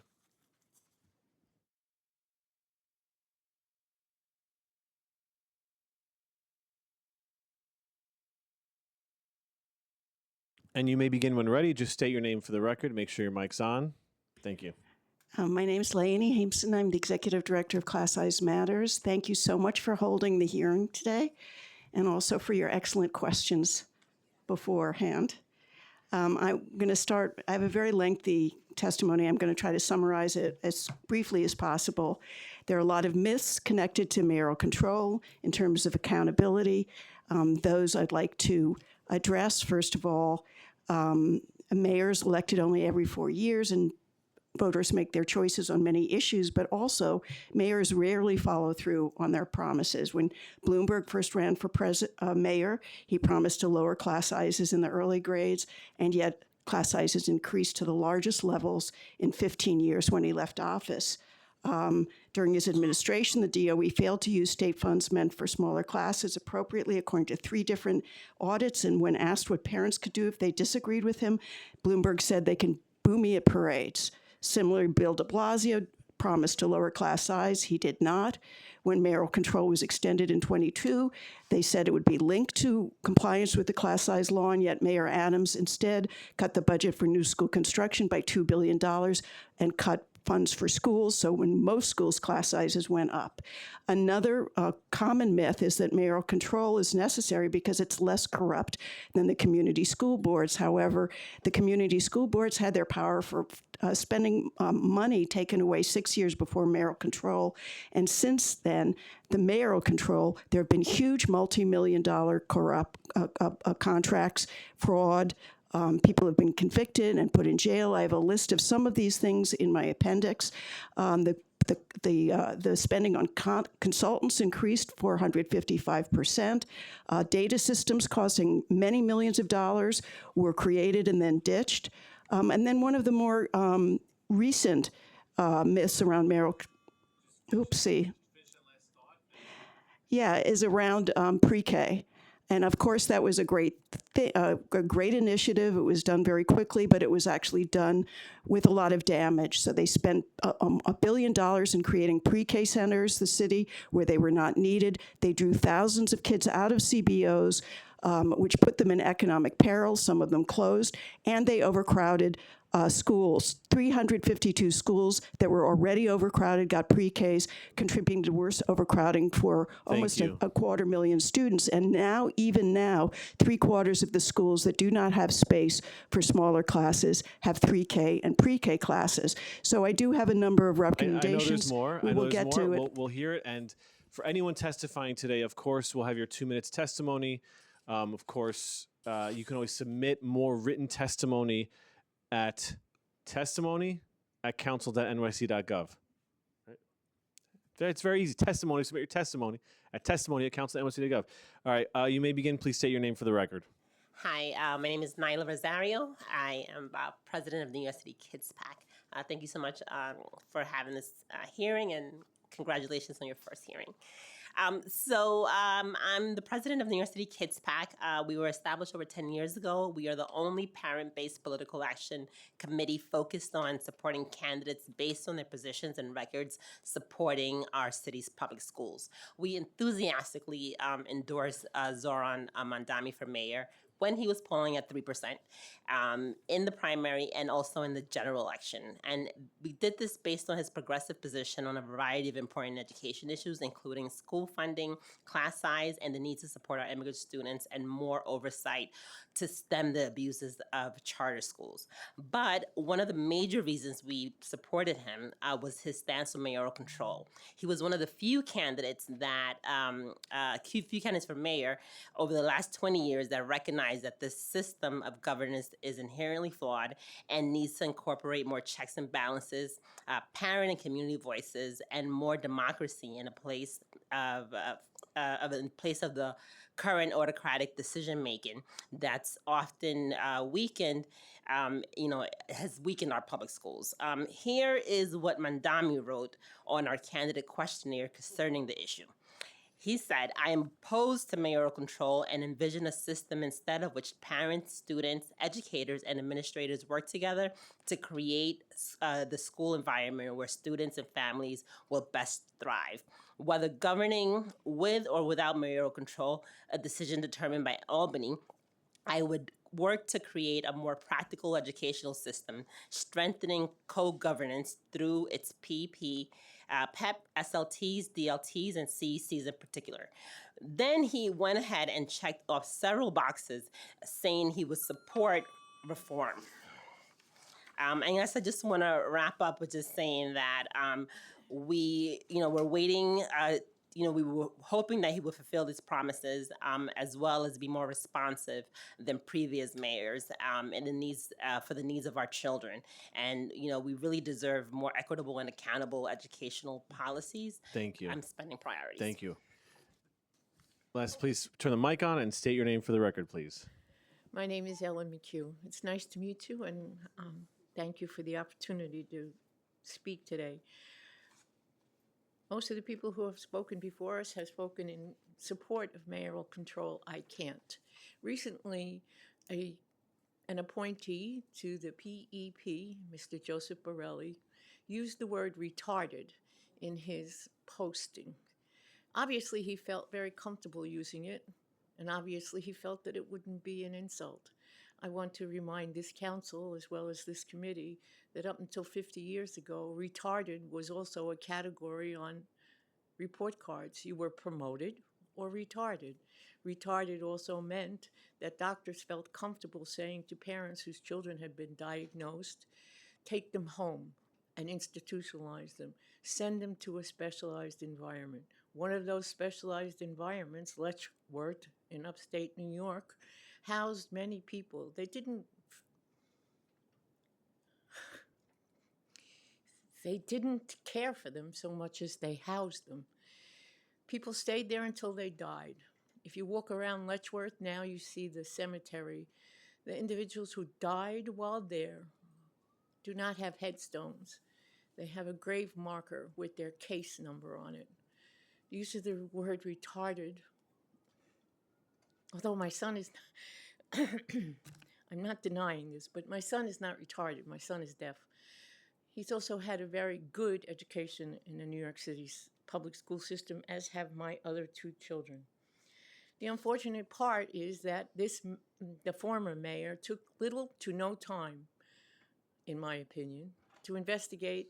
And you may begin when ready. Just state your name for the record. Make sure your mic's on. Thank you. My name is Lainey Hameson. I'm the Executive Director of Class Size Matters. Thank you so much for holding the hearing today and also for your excellent questions beforehand. I'm going to start. I have a very lengthy testimony. I'm going to try to summarize it as briefly as possible. There are a lot of myths connected to mayoral control in terms of accountability. Those I'd like to address. First of all, mayors elected only every 4 years, and voters make their choices on many issues, but also mayors rarely follow through on their promises. When Bloomberg first ran for mayor, he promised to lower class sizes in the early grades, and yet class sizes increased to the largest levels in 15 years when he left office. During his administration, the DOE failed to use state funds meant for smaller classes appropriately, according to 3 different audits. And when asked what parents could do if they disagreed with him, Bloomberg said they can boo me at parades. Similarly, Bill de Blasio promised to lower class size. He did not. When mayoral control was extended in 22, they said it would be linked to compliance with the class size law, and yet Mayor Adams instead cut the budget for new school construction by $2 billion and cut funds for schools, so when most schools' class sizes went up. Another common myth is that mayoral control is necessary because it's less corrupt than the community school boards. However, the community school boards had their power for spending money taken away 6 years before mayoral control. And since then, the mayoral control, there have been huge multi-million-dollar corrupt contracts, fraud. People have been convicted and put in jail. I have a list of some of these things in my appendix. The spending on consultants increased 455%. Data systems costing many millions of dollars were created and then ditched. And then one of the more recent myths around mayoral, is around pre-K. And of course, that was a great initiative. It was done very quickly, but it was actually done with a lot of damage. So they spent $1 billion in creating pre-K centers, the city, where they were not needed. They drew thousands of kids out of CBOs, which put them in economic peril. Some of them closed, and they overcrowded schools. 352 schools that were already overcrowded got pre-Ks, contributing to worse overcrowding for almost a 250,000 students. And now, even now, 3/4 of the schools that do not have space for smaller classes have 3K and pre-K classes. So I do have a number of recommendations. I know there's more. We will get to it. We'll hear it. And for anyone testifying today, of course, we'll have your 2 minutes testimony. Of course, you can always submit more written testimony at testimony@council.nyc.gov. Right? It's very easy. Testimony, submit your testimony at testimony@council.nyc.gov. All right, you may begin. Please state your name for the record. Hi, my name is Nyla Rosario. I am president of the New York City Kids PAC. Thank you so much for having this hearing, and congratulations on your first hearing. I'm the president of the New York City Kids PAC. We were established over 10 years ago. We are the only parent-based political action committee focused on supporting candidates based on their positions and records supporting our city's public schools. We enthusiastically endorsed Zoran Mandami for mayor when he was polling at 3% in the primary and also in the general election. And we did this based on his progressive position on a variety of important education issues, including school funding, class size, and the need to support our immigrant students and more oversight to stem the abuses of charter schools. But one of the major reasons we supported him was his stance on mayoral control. He was one of the few candidates for mayor over the last 20 years that recognized that the system of governance is inherently flawed and needs to incorporate more checks and balances, parent and community voices, and more democracy in a place of in place of the current autocratic decision making that's often weakened, has weakened our public schools. Here is what Mandami wrote on our candidate questionnaire concerning the issue. He said, I am opposed to mayoral control and envision a system instead of which parents, students, educators, and administrators work together to create the school environment where students and families will best thrive. Whether governing with or without mayoral control, a decision determined by Albany, I would work to create a more practical educational system, strengthening co-governance through its PP, PEP, SLTs, DLTs, and CECs in particular. Then he went ahead and checked off several boxes saying he would support reform. I guess I just want to wrap up with just saying that we're waiting. We were hoping that he would fulfill these promises, as well as be more responsive than previous mayors, and the needs for the needs of our children. And we really deserve more equitable and accountable educational policies. Thank you. I'm spending priorities. Thank you. Les, please turn the mic on and state your name for the record, please. My name is Ellen McHugh. It's nice to meet you, and thank you for the opportunity to speak today. Most of the people who have spoken before us have spoken in support of mayoral control. I can't. Recently, an appointee to the PEP, Mr. Joseph Borelli, used the word retarded in his posting. Obviously, he felt very comfortable using it, and obviously he felt that it wouldn't be an insult. I want to remind this council, as well as this committee, that up until 50 years ago, retarded was also a category on report cards. You were promoted or retarded. Retarded also meant that doctors felt comfortable saying to parents whose children had been diagnosed, take them home and institutionalize them, send them to a specialized environment. One of those specialized environments, Letchworth in upstate New York, housed many people. They didn't care for them so much as they housed them. People stayed there until they died. If you walk around Letchworth now, you see the cemetery. The individuals who died while there do not have headstones. They have a grave marker with their case number on it. The use of the word retarded, although my son is, I'm not denying this, but my son is not retarded. My son is deaf. He's also had a very good education in the New York City public school system, as have my other two children. The unfortunate part is that the former mayor took little to no time, in my opinion, to investigate,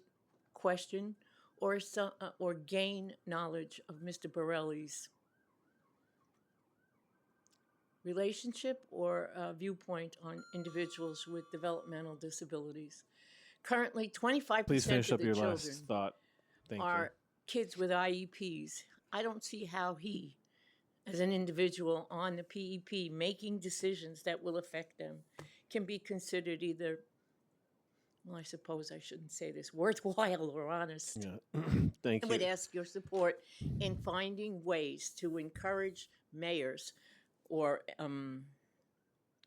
question, or gain knowledge of Mr. Borelli's relationship or viewpoint on individuals with developmental disabilities. Currently, 25% Please finish of up the your children last thought. Thank are you. kids with IEPs. I don't see how he, as an individual on the PEP, making decisions that will affect them, can be considered either, well, I suppose I shouldn't say this, worthwhile or honest. Yeah. Thank I you. would ask your support in finding ways to encourage mayors or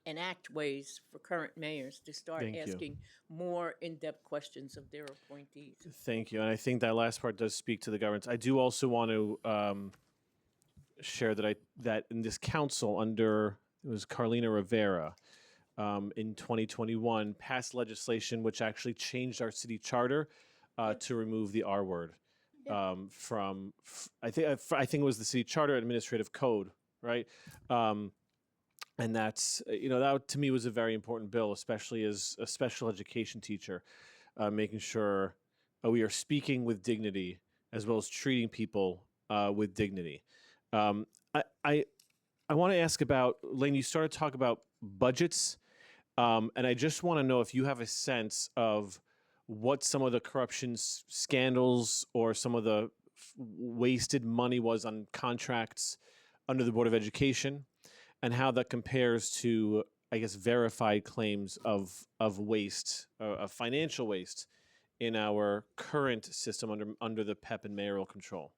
enact ways for current mayors to start Thank you. asking more in-depth questions of their appointees. Thank you. And I think that last part does speak to the governance. I do also want to share that in this council under, it was Carlina Rivera, in 2021 passed legislation which actually changed our city charter to remove the R word from I think it was the city charter administrative code, right? And that's that to me was a very important bill, especially as a special education teacher, making sure we are speaking with dignity as well as treating people with dignity. I want to ask about, Lane, you started to talk about budgets. And I just want to know if you have a sense of what some of the corruption scandals or some of the wasted money was on contracts under the Board of Education, and how that compares to, I guess, verified claims of waste, of financial waste in our current system under the PEP and mayoral control.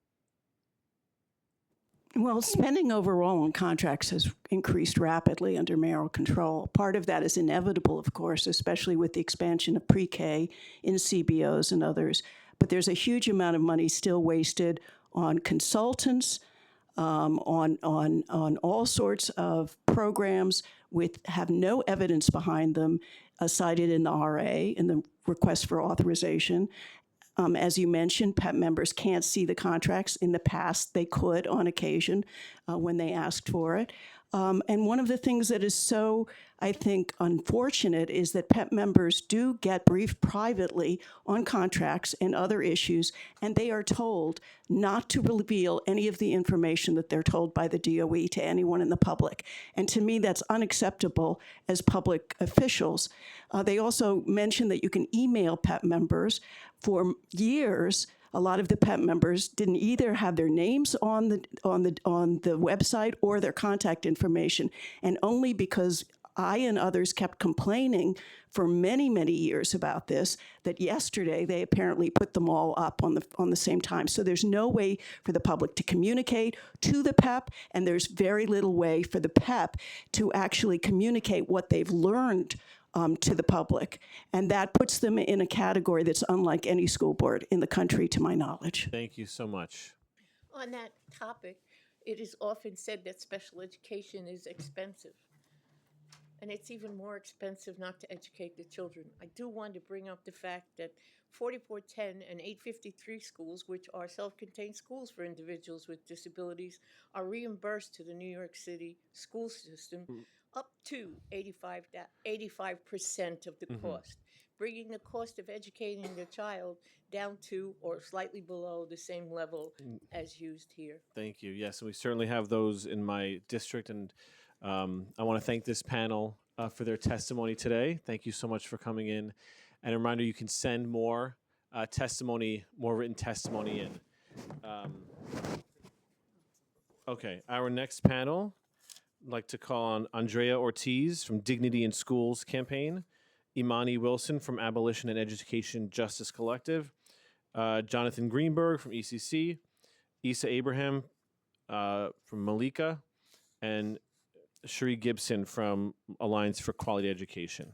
Well, spending overall on contracts has increased rapidly under mayoral control. Part of that is inevitable, of course, especially with the expansion of pre-K in CBOs and others. But there's a huge amount of money still wasted on consultants, on all sorts of programs have no evidence behind them, cited in the RA, in the request for authorization. As you mentioned, PEP members can't see the contracts. In the past, they could on occasion when they asked for it. And one of the things that is so, I think, unfortunate is that PEP members do get briefed privately on contracts and other issues, and they are told not to reveal any of the information that they're told by the DOE to anyone in the public. And to me, that's unacceptable as public officials. They also mentioned that you can email PEP members. For years, a lot of the PEP members didn't either have their names on the website or their contact information, and only because I and others kept complaining for many, many years about this, that yesterday they apparently put them all up on the same time. So there's no way for the public to communicate to the PEP, and there's very little way for the PEP to actually communicate what they've learned to the public. And that puts them in a category that's unlike any school board in the country, to my knowledge. Thank you so much. On that topic, it is often said that special education is expensive. And it's even more expensive not to educate the children. I do want to bring up the fact that 4410 and 853 schools, which are self-contained schools for individuals with disabilities, are reimbursed to the New York City school system up to 85% of the cost, bringing the cost of educating the child down to or slightly below the same level as used here. Thank you. Yes, and we certainly have those in my district, and I want to thank this panel for their testimony today. Thank you so much for coming in. And a reminder, you can send more testimony, more written testimony in. Okay, our next panel, I'd like to call on Andrea Ortiz from Dignity in Schools campaign, Imani Wilson from Abolition and Education Justice Collective, Jonathan Greenberg from ECC, Issa Abraham from Malika, and Cherie Gibson from Alliance for Quality Education.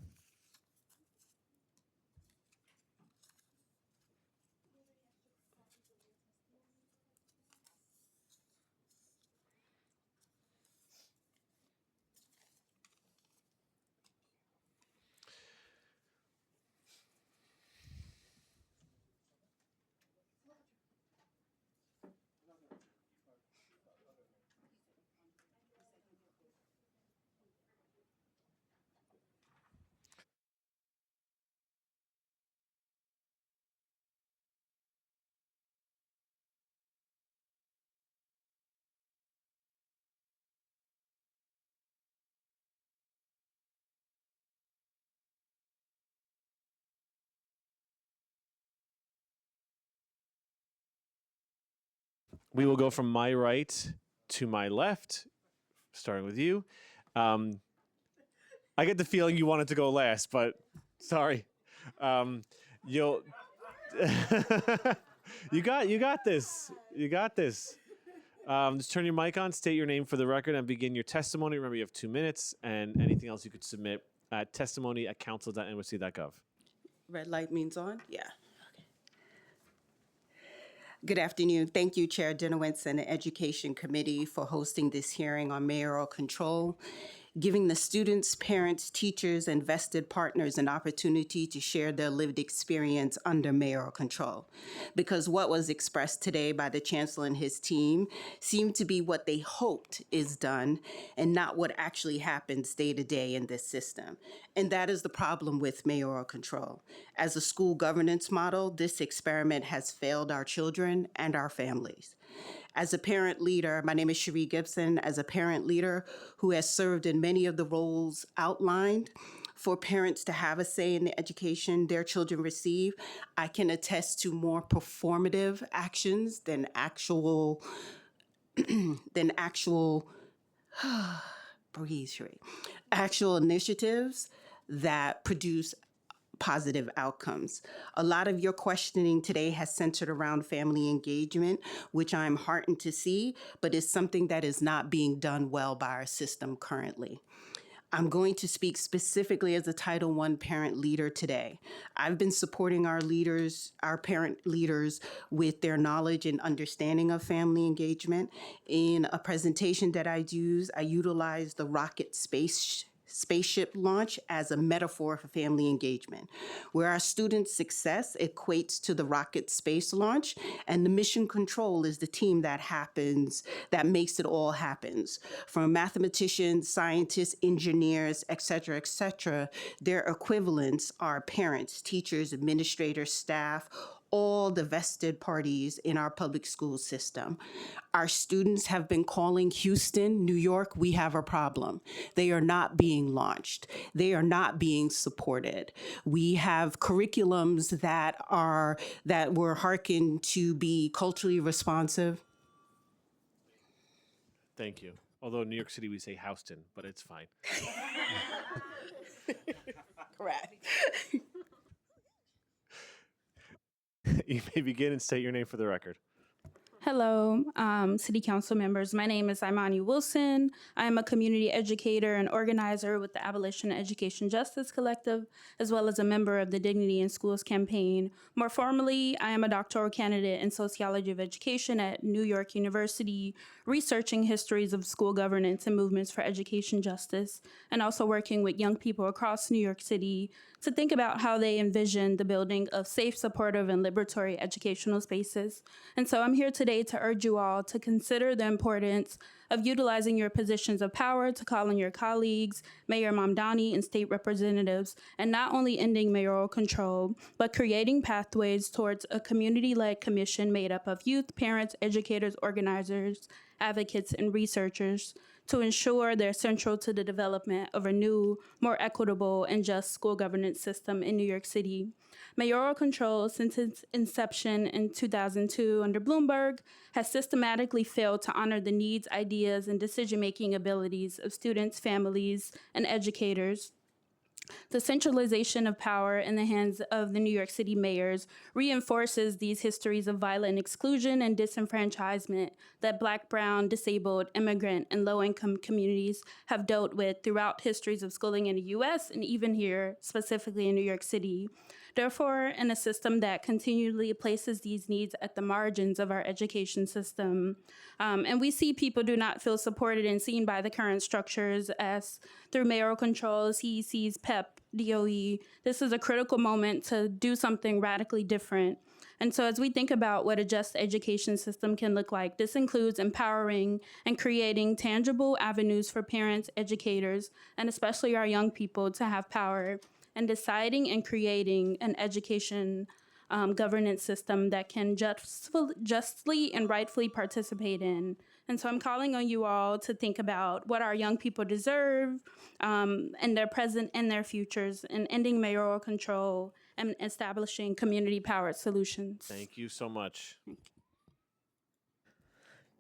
We will go from my right to my left, starting with you. I get the feeling you wanted to go last, but sorry. You'll you got this. You got this. Just turn your mic on, state your name for the record, and begin your testimony. Remember, you have 2 minutes, and anything else you could submit at testimony@council.nyc.gov. Red light means on? Yeah. Okay. Good afternoon. Thank you, Chair Dinowitz and the Education Committee for hosting this hearing on mayoral control, giving the students, parents, teachers, and vested partners an opportunity to share their lived experience under mayoral control. Because what was expressed today by the Chancellor and his team seemed to be what they hoped is done and not what actually happens day to day in this system. And that is the problem with mayoral control. As a school governance model, this experiment has failed our children and our families. As a parent leader, my name is Cherie Gibson, as a parent leader who has served in many of the roles outlined for parents to have a say in the education their children receive, I can attest to more performative actions than actual, breathe, Cherie, actual initiatives that produce positive outcomes. A lot of your questioning today has centered around family engagement, which I'm heartened to see, but is something that is not being done well by our system currently. I'm going to speak specifically as a Title I parent leader today. I've been supporting our leaders, our parent leaders, with their knowledge and understanding of family engagement. In a presentation that I utilized the rocket spaceship launch as a metaphor for family engagement, where our students' success equates to the rocket space launch, and the mission control is the team that makes it all happens. From mathematicians, scientists, engineers, et cetera, their equivalents are parents, teachers, administrators, staff, all the vested parties in our public school system. Our students have been calling Houston, New York, we have a problem. They are not being launched. They are not being supported. We have curriculums that were hearkened to be culturally responsive. Thank you. Although in New York City we say Houston, but it's fine. Correct. You may begin and state your name for the record. Hello, City Council members. My name is Imani Wilson. I am a community educator and organizer with the Abolition Education Justice Collective, as well as a member of the Dignity in Schools campaign. More formally, I am a doctoral candidate in sociology of education at New York University, researching histories of school governance and movements for education justice, and also working with young people across New York City to think about how they envision the building of safe, supportive, and liberatory educational spaces. And so I'm here today to urge you all to consider the importance of utilizing your positions of power to call on your colleagues, Mayor Mamdani, and state representatives, and not only ending mayoral control, but creating pathways towards a community-led commission made up of youth, parents, educators, organizers, advocates, and researchers to ensure they're central to the development of a new, more equitable, and just school governance system in New York City. Mayoral control, since its inception in 2002 under Bloomberg, has systematically failed to honor the needs, ideas, and decision-making abilities of students, families, and educators. The centralization of power in the hands of the New York City mayors reinforces these histories of violent exclusion and disenfranchisement that Black, brown, disabled, immigrant, and low-income communities have dealt with throughout histories of schooling in the U.S. and even here, specifically in New York City. Therefore, in a system that continually places these needs at the margins of our education system, and we see people do not feel supported and seen by the current structures as through mayoral control, CECs, PEP, DOE, this is a critical moment to do something radically different. And so as we think about what a just education system can look like, this includes empowering and creating tangible avenues for parents, educators, and especially our young people to have power, and deciding and creating an education governance system that can justly and rightfully participate in. And so I'm calling on you all to think about what our young people deserve in their present and their futures, and ending mayoral control and establishing community-powered solutions. Thank you so much.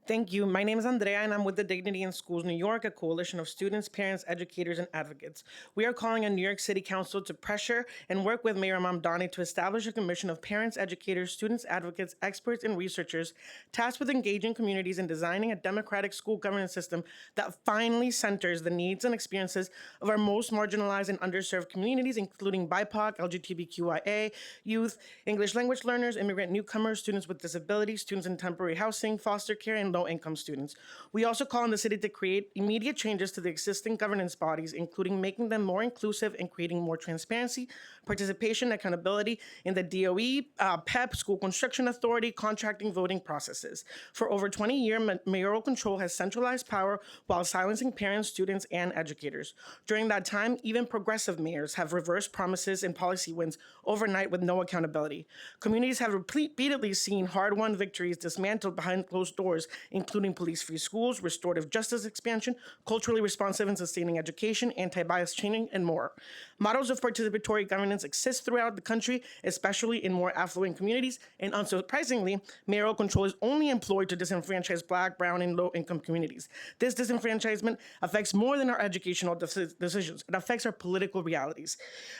Thank you. My name is Andrea, and I'm with the Dignity in Schools New York, a coalition of students, parents, educators, and advocates. We are calling on New York City Council to pressure and work with Mayor Mamdani to establish a commission of parents, educators, students, advocates, experts, and researchers tasked with engaging communities and designing a democratic school governance system that finally centers the needs and experiences of our most marginalized and underserved communities, including BIPOC, LGBTQIA, youth, English language learners, immigrant newcomers, students with disabilities, students in temporary housing, foster care, and low-income students. We also call on the city to create immediate changes to the existing governance bodies, including making them more inclusive and creating more transparency, participation, accountability in the DOE, PEP, School Construction Authority, contracting, voting processes. For over 20 years, mayoral control has centralized power while silencing parents, students, and educators. During that time, even progressive mayors have reversed promises and policy wins overnight with no accountability. Communities have repeatedly seen hard-won victories dismantled behind closed doors including police-free schools, restorative justice expansion, culturally responsive and sustaining education, anti-bias training, and more. Models of participatory governance exist throughout the country, especially in more affluent communities, and unsurprisingly, mayoral control is only employed to disenfranchise Black, Brown, and low-income communities. This disenfranchisement affects more than our educational decisions. It affects our political realities.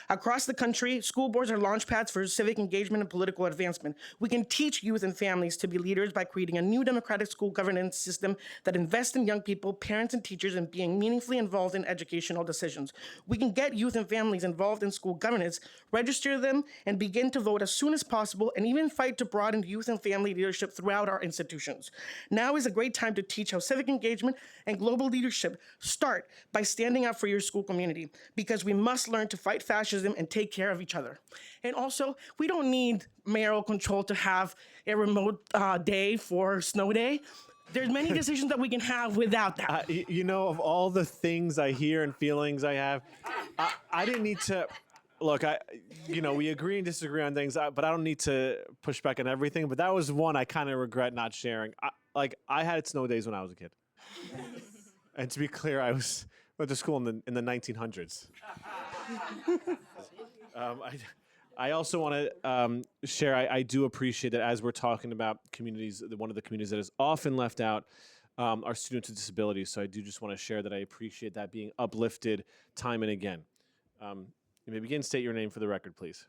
Across the country, school boards are launchpads for civic engagement and political advancement. We can teach youth and families to be leaders by creating a new democratic school governance system that invests in young people, parents, and teachers in being meaningfully involved in educational decisions. We can get youth and families involved in school governance, register them, and begin to vote as soon as possible, and even fight to broaden youth and family leadership throughout our institutions. Now is a great time to teach how civic engagement and global leadership start by standing up for your school community, because we must learn to fight fascism and take care of each other. And also, we don't need mayoral control to have a remote day for snow day. There's many decisions that we can have without that. You know, of all the things I hear and feelings I have, I didn't need to. Look, we agree and disagree on things, but I don't need to push back on everything. But that was one I kind of regret not sharing. I had snow days when I was a kid. And to be clear, I went to school in the 1900s. I also want to share, I do appreciate that as we're talking about communities, one of the communities that is often left out are students with disabilities. So I do just want to share that I appreciate that being uplifted time and again. You may begin, state your name for the record, please.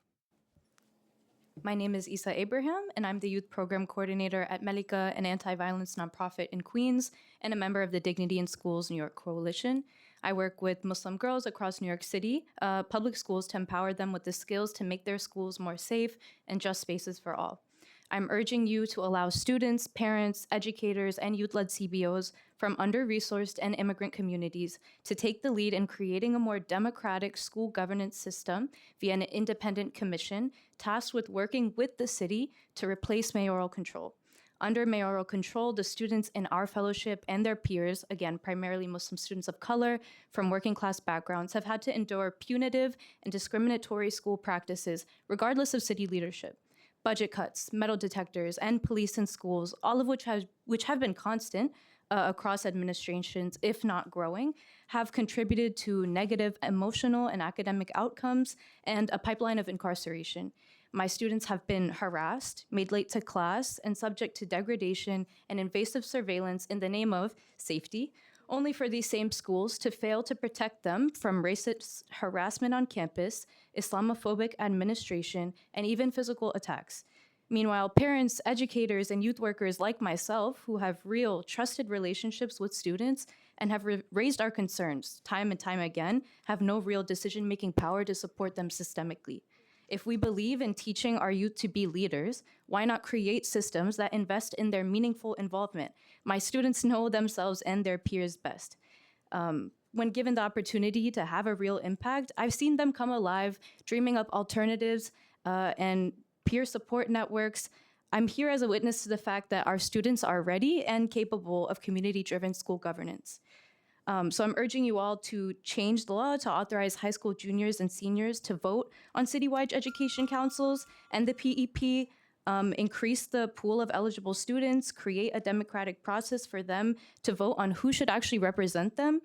My name is Isa Abraham, and I'm the Youth Program Coordinator at Melika, an anti-violence nonprofit in Queens, and a member of the Dignity in Schools New York Coalition. I work with Muslim girls across New York City, public schools, to empower them with the skills to make their schools more safe and just spaces for all. I'm urging you to allow students, parents, educators, and youth-led CBOs from under-resourced and immigrant communities to take the lead in creating a more democratic school governance system via an independent commission tasked with working with the city to replace mayoral control. Under mayoral control, the students in our fellowship and their peers, again, primarily Muslim students of color from working class backgrounds, have had to endure punitive and discriminatory school practices regardless of city leadership. Budget cuts, metal detectors, and police in schools, all of which have been constant across administrations, if not growing, have contributed to negative emotional and academic outcomes and a pipeline of incarceration. My students have been harassed, made late to class, and subject to degradation and invasive surveillance in the name of safety, only for these same schools to fail to protect them from racist harassment on campus, Islamophobic administration, and even physical attacks. Meanwhile, parents, educators, and youth workers like myself, who have real, trusted relationships with students and have raised our concerns time and time again, have no real decision-making power to support them systemically. If we believe in teaching our youth to be leaders, why not create systems that invest in their meaningful involvement? My students know themselves and their peers best. When given the opportunity to have a real impact, I've seen them come alive, dreaming up alternatives and peer support networks. I'm here as a witness to the fact that our students are ready and capable of community-driven school governance. So I'm urging you all to change the law to authorize high school juniors and seniors to vote on citywide education councils and the PEP, increase the pool of eligible students, create a democratic process for them to vote on who should actually represent them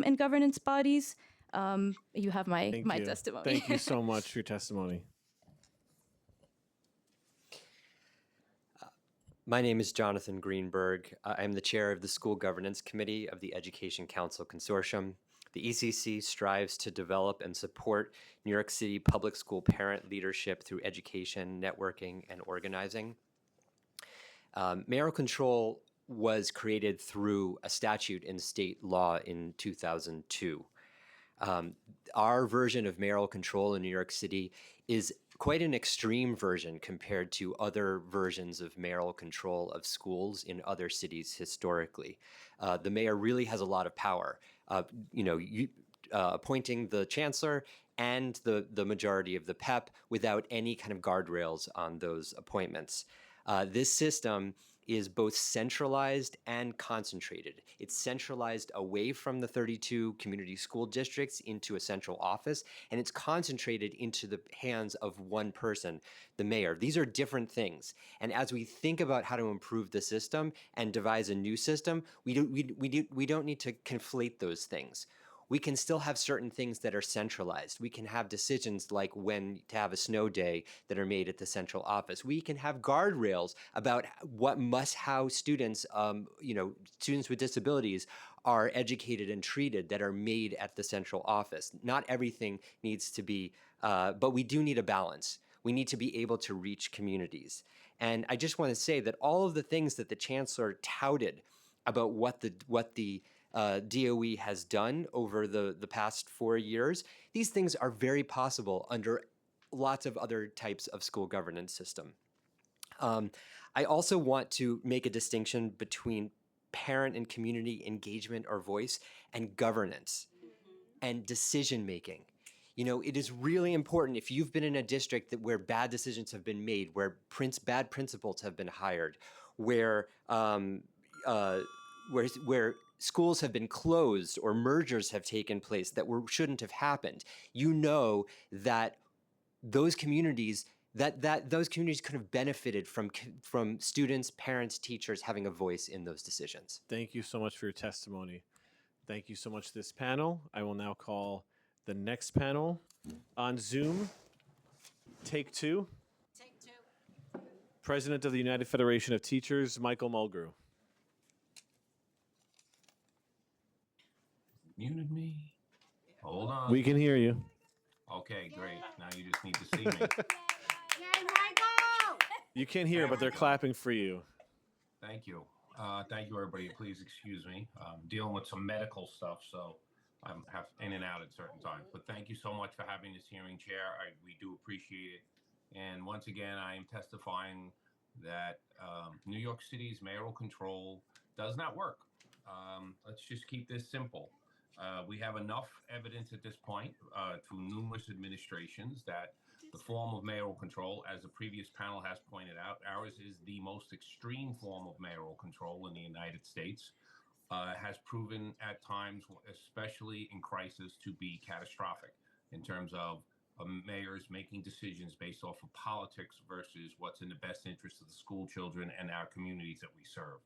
in governance bodies. You have my testimony. Thank you so much for your testimony. My name is Jonathan Greenberg. I'm the chair of the School Governance Committee of the Education Council Consortium. The ECC strives to develop and support New York City public school parent leadership through education, networking, and organizing. Mayoral control was created through a statute in state law in 2002. Our version of mayoral control in New York City is quite an extreme version compared to other versions of mayoral control of schools in other cities historically. The mayor really has a lot of power, appointing the chancellor and the majority of the PEP without any kind of guardrails on those appointments. This system is both centralized and concentrated. It's centralized away from the 32 community school districts into a central office, and it's concentrated into the hands of one person, the mayor. These are different things. And as we think about how to improve the system and devise a new system, we don't need to conflate those things. We can still have certain things that are centralized. We can have decisions like when to have a snow day that are made at the central office. We can have guardrails about how students, students with disabilities are educated and treated that are made at the central office. Not everything needs to be, but we do need a balance. We need to be able to reach communities. And I just want to say that all of the things that the chancellor touted about what the DOE has done over the past 4 years, these things are very possible under lots of other types of school governance system. I also want to make a distinction between parent and community engagement or voice and governance and decision making. You know, it is really important if you've been in a district where bad decisions have been made, where bad principals have been hired, where schools have been closed or mergers have taken place that shouldn't have happened. You know that those communities could have benefited from students, parents, teachers having a voice in those decisions. Thank you so much for your testimony. Thank you so much to this panel. I will now call the next panel on Zoom. Take two. President of the United Federation of Teachers, Michael Mulgrew. Muted me. Hold on. We can hear you. Okay, great. Now you just need to see me. You can't hear, but they're clapping for you. Thank you. Thank you, everybody. Please excuse me. I'm dealing with some medical stuff, so I'm in and out at certain times. But thank you so much for having this hearing, Chair. We do appreciate it. And once again, I am testifying that New York City's mayoral control does not work. Let's just keep this simple. We have enough evidence at this point through numerous administrations that the form of mayoral control, as the previous panel has pointed out, ours is the most extreme form of mayoral control in the United States, has proven at times, especially in crisis, to be catastrophic in terms of mayors making decisions based off of politics versus what's in the best interest of the school children and our communities that we serve.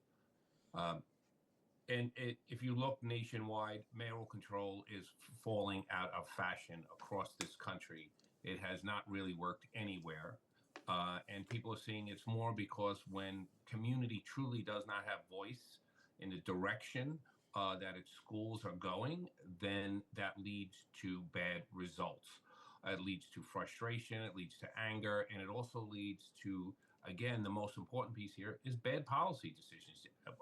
If you look nationwide, mayoral control is falling out of fashion across this country. It has not really worked anywhere. And people are seeing it's more because when community truly does not have voice in the direction that its schools are going, then that leads to bad results. It leads to frustration, it leads to anger, and it also leads to, again, the most important piece here is bad policy decisions.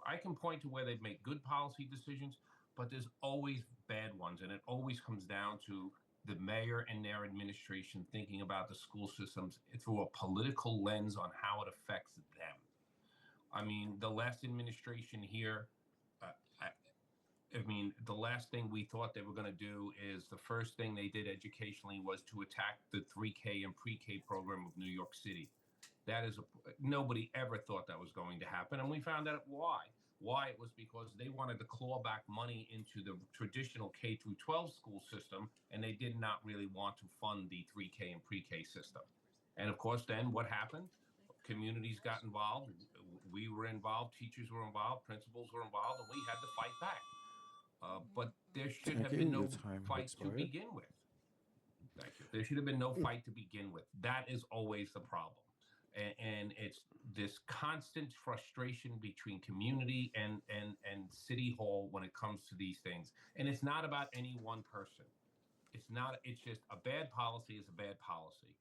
I can point to where they've made good policy decisions, but there's always bad ones. And it always comes down to the mayor and their administration thinking about the school systems through a political lens on how it affects them. I mean, the last administration here, the last thing we thought they were going to do is the first thing they did educationally was to attack the 3K and pre-K program of New York City. That is nobody ever thought that was going to happen, and we found out why. Why it was because they wanted to claw back money into the traditional K through 12 school system, and they did not really want to fund the 3K and pre-K system. And of course, then what happened? Communities got involved. We were involved. Teachers were involved. Principals were involved, and we had to fight back. But there should have been no fight to begin with. Thank you. There should have been no fight to begin with. That is always the problem. And it's this constant frustration between community and City Hall when it comes to these things. And it's not about any one person. It's just a bad policy is a bad policy.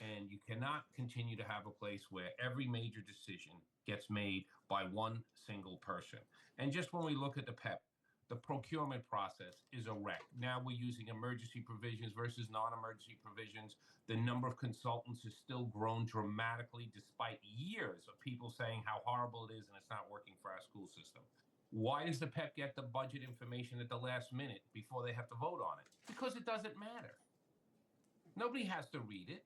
And you cannot continue to have a place where every major decision gets made by one single person. And just when we look at the PEP, the procurement process is a wreck. Now we're using emergency provisions versus non-emergency provisions. The number of consultants has still grown dramatically despite years of people saying how horrible it is and it's not working for our school system. Why does the PEP get the budget information at the last minute before they have to vote on it? Because it doesn't matter. Nobody has to read it.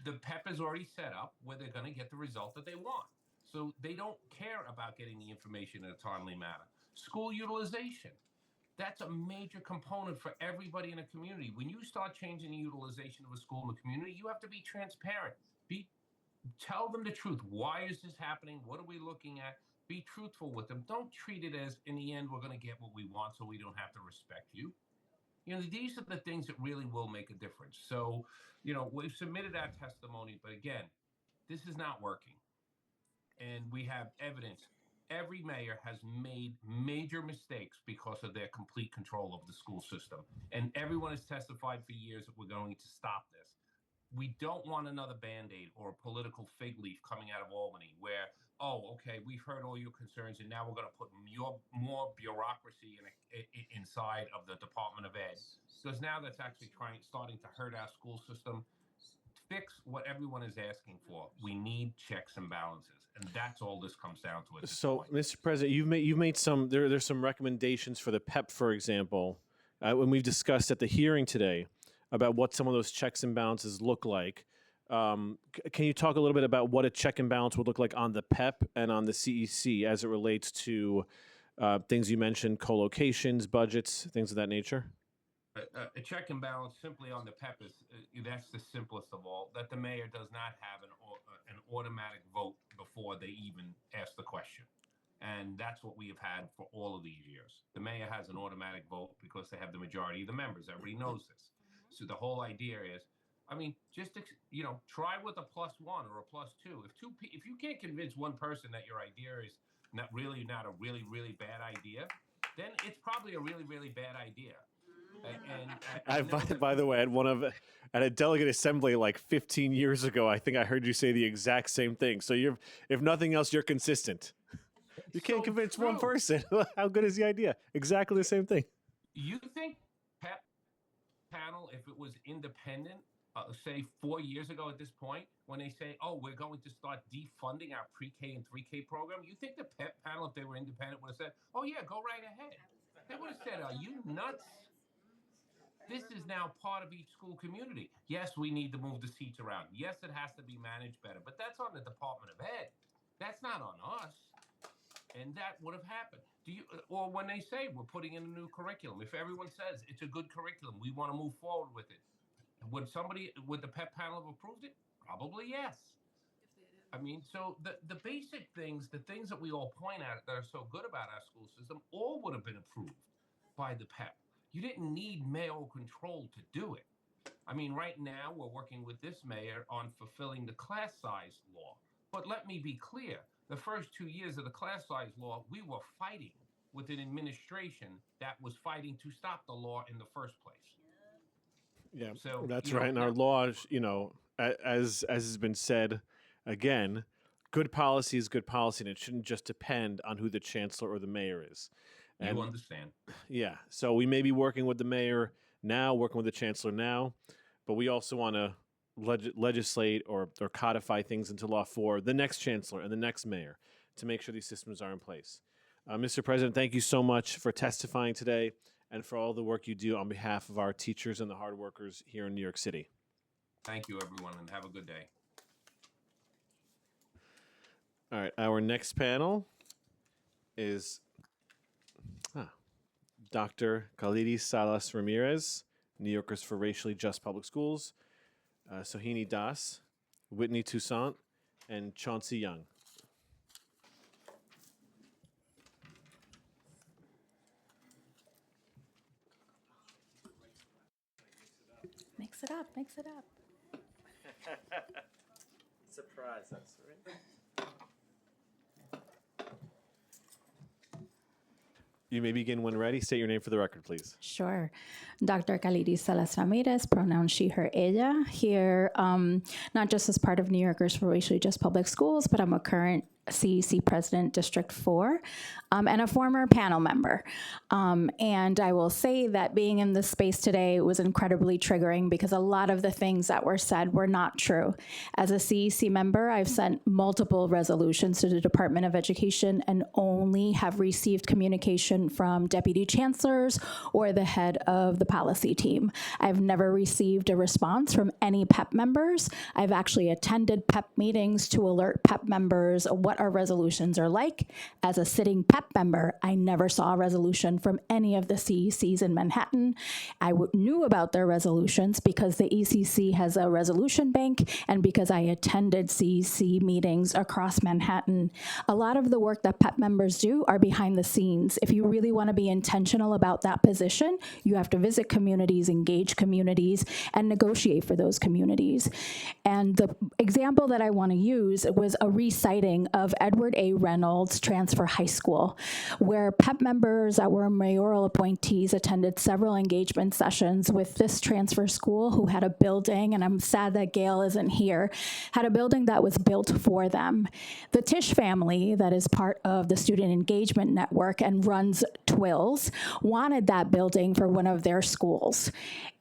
The PEP is already set up where they're going to get the result that they want. So they don't care about getting the information in a timely manner. School utilization. That's a major component for everybody in a community. When you start changing the utilization of a school in the community, you have to be transparent. Tell them the truth. Why is this happening? What are we looking at? Be truthful with them. Don't treat it as, in the end, we're going to get what we want, so we don't have to respect you. You know, these are the things that really will make a difference. So, you know, we've submitted our testimony, but again, this is not working. And we have evidence. Every mayor has made major mistakes because of their complete control of the school system. And everyone has testified for years that we're going to stop this. We don't want another Band-Aid or a political fig leaf coming out of Albany where, oh, okay, we've heard all your concerns and now we're going to put more bureaucracy inside of the Department of Ed. Because now that's actually starting to hurt our school system. Fix what everyone is asking for. We need checks and balances. And that's all this comes down to at this So, point. Mr. President, you've made some there's some recommendations for the PEP, for example, when we've discussed at the hearing today about what some of those checks and balances look like. Can you talk a little bit about what a check and balance would look like on the PEP and on the CEC as it relates to things you mentioned, co-locations, budgets, things of that nature? A check and balance simply on the PEP is that's the simplest of all. That the mayor does not have an automatic vote before they even ask the question, and that's what we have had for all of these years. The mayor has an automatic vote because they have the majority of the members. Everybody knows this. So the whole idea is, I mean, just try with a +1 or a +2. If you can't convince one person that your idea is not a really bad idea, then it's probably a really, really bad idea. By the way, at a delegate assembly like 15 years ago, I think I heard you say the exact same thing. So if nothing else, you're consistent. You can't convince one person. How good is the idea? Exactly the same thing. You think PEP panel, if it was independent, say 4 years ago at this point, when they say, oh, we're going to start defunding our pre-K and 3K program, you think the PEP panel, if they were independent, would have said, oh yeah, go right ahead. They would have said, are you nuts? This is now part of each school community. Yes, we need to move the seats around. Yes, it has to be managed better, but that's on the Department of Ed. That's not on us. And that would have happened. Or when they say we're putting in a new curriculum, if everyone says it's a good curriculum, we want to move forward with it, would the PEP panel have approved it? Probably yes. I mean, so the basic things, the things that we all point at that are so good about our school system, all would have been approved by the PEP. You didn't need mayoral control to do it. I mean, right now we're working with this mayor on fulfilling the class size law. But let me be clear, the first 2 years of the class size law, we were fighting with an administration that was fighting to stop the law in the first place. Yeah, so that's right. And our laws, as has been said again, good policy is good policy, and it shouldn't just depend on who the chancellor or the mayor is. And, you understand. Yeah. So we may be working with the mayor now, working with the chancellor now, but we also want to legislate or codify things into law for the next chancellor and the next mayor to make sure these systems are in place. Mr. President, thank you so much for testifying today and for all the work you do on behalf of our teachers and the hard workers here in New York City. Thank you, everyone, and have a good day. All right. Our next panel is Dr. Khalidi Salas Ramirez, New Yorkers for Racially Just Public Schools, Sohini Das, Whitney Toussaint, and Chauncey Young. Mix it up, mix it up. Surprise, that's right. You may begin when ready. State your name for the record, please. Sure. Dr. Khalidi Salas Ramirez, pronouns she, her, ella, here not just as part of New Yorkers for Racially Just Public Schools, but I'm a current CEC President, District 4, and a former panel member. And I will say that being in this space today was incredibly triggering because a lot of the things that were said were not true. As a CEC member, I've sent multiple resolutions to the Department of Education and only have received communication from deputy chancellors or the head of the policy team. I've never received a response from any PEP members. I've actually attended PEP meetings to alert PEP members what our resolutions are like. As a sitting PEP member, I never saw a resolution from any of the CECs in Manhattan. I knew about their resolutions because the ECC has a resolution bank and because I attended CEC meetings across Manhattan. A lot of the work that PEP members do are behind the scenes. If you really want to be intentional about that position, you have to visit communities, engage communities, and negotiate for those communities. And the example that I want to use was a reciting of Edward A. Reynolds Transfer High School, where PEP members that were mayoral appointees attended several engagement sessions with this transfer school who had a building, and I'm sad that Gail isn't here, had a building that was built for them. The Tisch family, that is part of the Student Engagement Network and runs TWILS, wanted that building for one of their schools.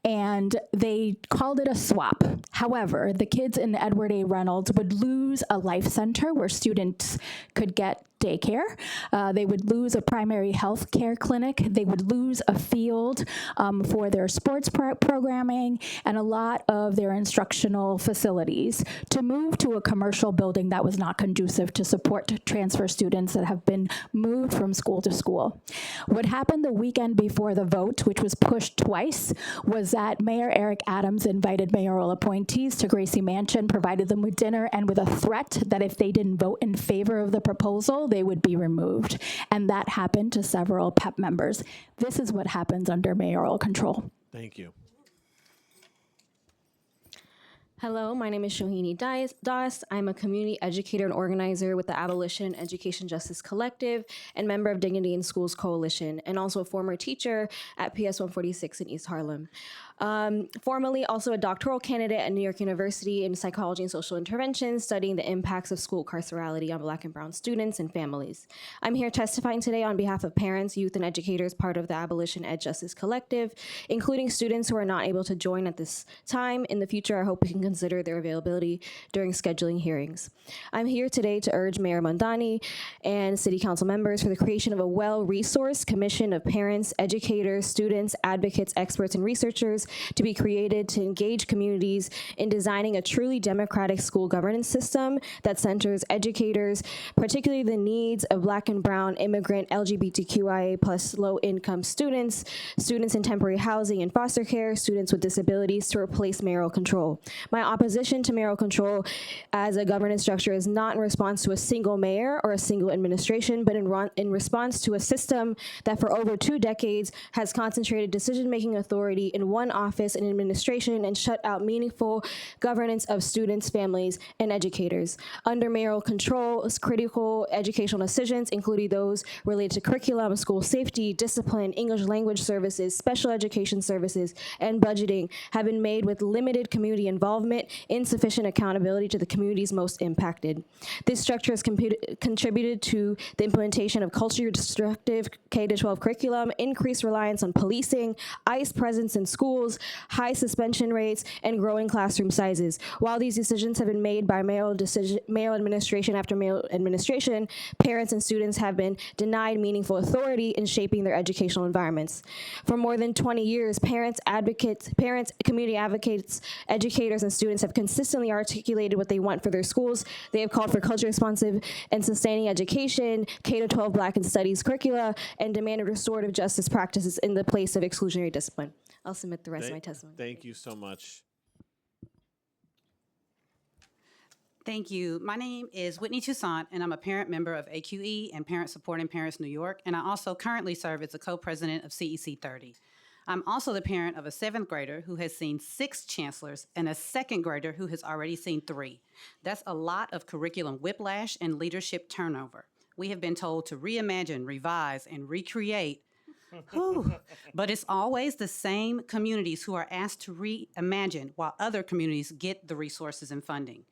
And they called it a swap. However, the kids in Edward A. Reynolds would lose a life center where students could get daycare. They would lose a primary health care clinic. They would lose a field for their sports programming and a lot of their instructional facilities to move to a commercial building that was not conducive to support transfer students that have been moved from school to school. What happened the weekend before the vote, which was pushed twice, was that Mayor Eric Adams invited mayoral appointees to Gracie Mansion, provided them with dinner, and with a threat that if they didn't vote in favor of the proposal, they would be removed. And that happened to several PEP members. This is what happens under mayoral control. Thank you. Hello, my name is Shohini Das. I'm a community educator and organizer with the Abolition Education Justice Collective and member of Dignity in Schools Coalition, and also a former teacher at PS 146 in East Harlem. Formerly also a doctoral candidate at New York University in psychology and social intervention, studying the impacts of school carcerality on Black and Brown students and families. I'm here testifying today on behalf of parents, youth, and educators part of the Abolition Ed Justice Collective, including students who are not able to join at this time. In the future, I hope we can consider their availability during scheduling hearings. I'm here today to urge Mayor Mondani and City Council members for the creation of a well-resourced commission of parents, educators, students, advocates, experts, and researchers to be created to engage communities in designing a truly democratic school governance system that centers educators, particularly the needs of Black and Brown, immigrant, LGBTQIA plus low-income students, students in temporary housing and foster care, students with disabilities, to replace mayoral control. My opposition to mayoral control as a governance structure is not in response to a single mayor or a single administration, but in response to a system that for over 2 decades has concentrated decision-making authority in one office and administration and shut out meaningful governance of students, families, and educators. Under mayoral control, critical educational decisions, including those related to curriculum, school safety, discipline, English language services, special education services, and budgeting, have been made with limited community involvement, insufficient accountability to the communities most impacted. This structure has contributed to the implementation of culturally destructive K-12 curriculum, increased reliance on policing, ICE presence in schools, high suspension rates, and growing classroom sizes. While these decisions have been made by mayoral administration after mayoral administration, parents and students have been denied meaningful authority in shaping their educational environments. For more than 20 years, parents, community advocates, educators, and students have consistently articulated what they want for their schools. They have called for culture responsive and sustaining education, K-12 Black and Studies curricula, and demanded restorative justice practices in the place of exclusionary discipline. I'll submit the rest of my testimony. Thank you so much. Thank you. My name is Whitney Toussaint, and I'm a parent member of AQE and Parent Supporting Parents New York, and I also currently serve as the co-president of CEC 30. I'm also the parent of a 7th grader who has seen 6 chancellors and a 2nd grader who has already seen 3. That's a lot of curriculum whiplash and leadership turnover. We have been told to reimagine, revise, and recreate. Whew. But it's always the same communities who are asked to reimagine while other communities get the resources and funding.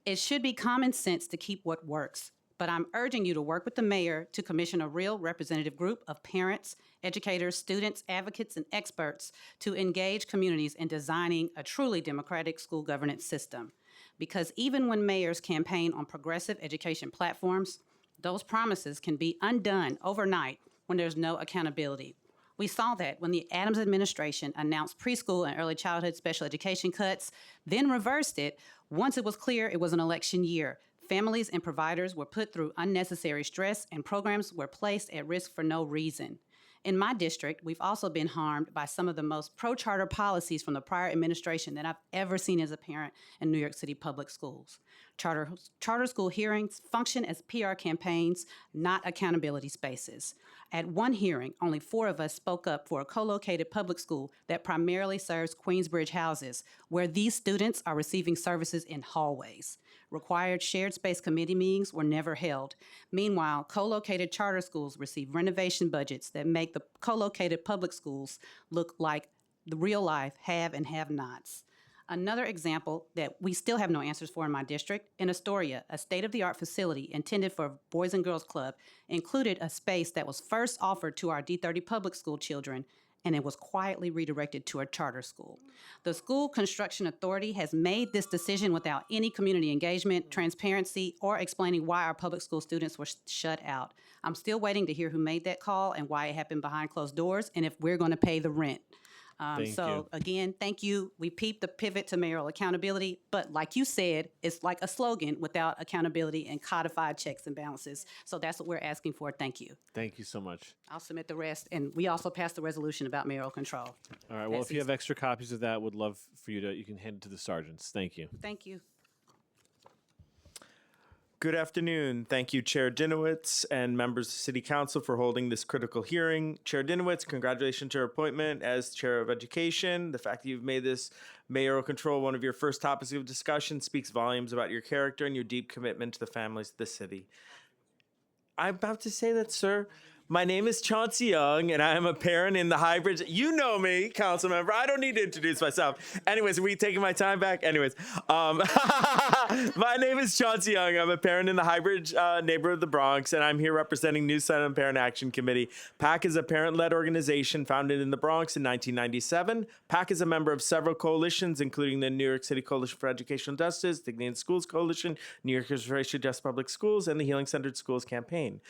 It should be common sense to keep what works, but I'm urging you to work with the mayor to commission a real representative group of parents, educators, students, advocates, and experts to engage communities in designing a truly democratic school governance system. Because even when mayors campaign on progressive education platforms, those promises can be undone overnight when there's no accountability. We saw that when the Adams administration announced preschool and early childhood special education cuts, then reversed it once it was clear it was an election year. Families and providers were put through unnecessary stress, and programs were placed at risk for no reason. In my district, we've also been harmed by some of the most pro-charter policies from the prior administration that I've ever seen as a parent in New York City public schools. Charter school hearings function as PR campaigns, not accountability spaces. At one hearing, only 4 of us spoke up for a co-located public school that primarily serves Queensbridge houses, where these students are receiving services in hallways. Required shared space committee meetings were never held. Meanwhile, co-located charter schools receive renovation budgets that make the co-located public schools look like the real life have and have-nots. Another example that we still have no answers for in my district, in Astoria, a state-of-the-art facility intended for a Boys and Girls Club included a space that was first offered to our D30 public school children, and it was quietly redirected to a charter school. The School Construction Authority has made this decision without any community engagement, transparency, or explaining why our public school students were shut out. I'm still waiting to hear who made that call and why it happened behind closed doors, and if we're going to pay the rent. Thank you. Again, thank you. We peeped the pivot to mayoral accountability, but like you said, it's like a slogan without accountability and codified checks and balances. So that's what we're asking for. Thank you. Thank you so much. I'll submit the rest, and we also passed the resolution about mayoral control. All right. Well, if you have extra copies of that, would love for you can hand it to the sergeants. Thank you. Thank you. Good afternoon. Thank you, Chair Dinowitz and members of City Council for holding this critical hearing. Chair Dinowitz, congratulations to your appointment as Chair of Education. The fact that you've made this mayoral control one of your first topics of discussion speaks volumes about your character and your deep commitment to the families of the city. I'm about to say that, sir. My name is Chauncey Young, and I am a parent in the hybrid. You know me, council member. I don't need to introduce myself. Anyways, are we taking my time back? Anyways, my name is Chauncey Young. I'm a parent in the hybrid neighborhood of the Bronx, and I'm here representing New Center Parent Action Committee. PAC is a parent-led organization founded in the Bronx in 1997. PAC is a member of several coalitions, including the New York City Coalition for Educational Justice, Dignity in Schools Coalition, New Yorkers for Racially Just Public Schools, and the Healing Centered Schools campaign.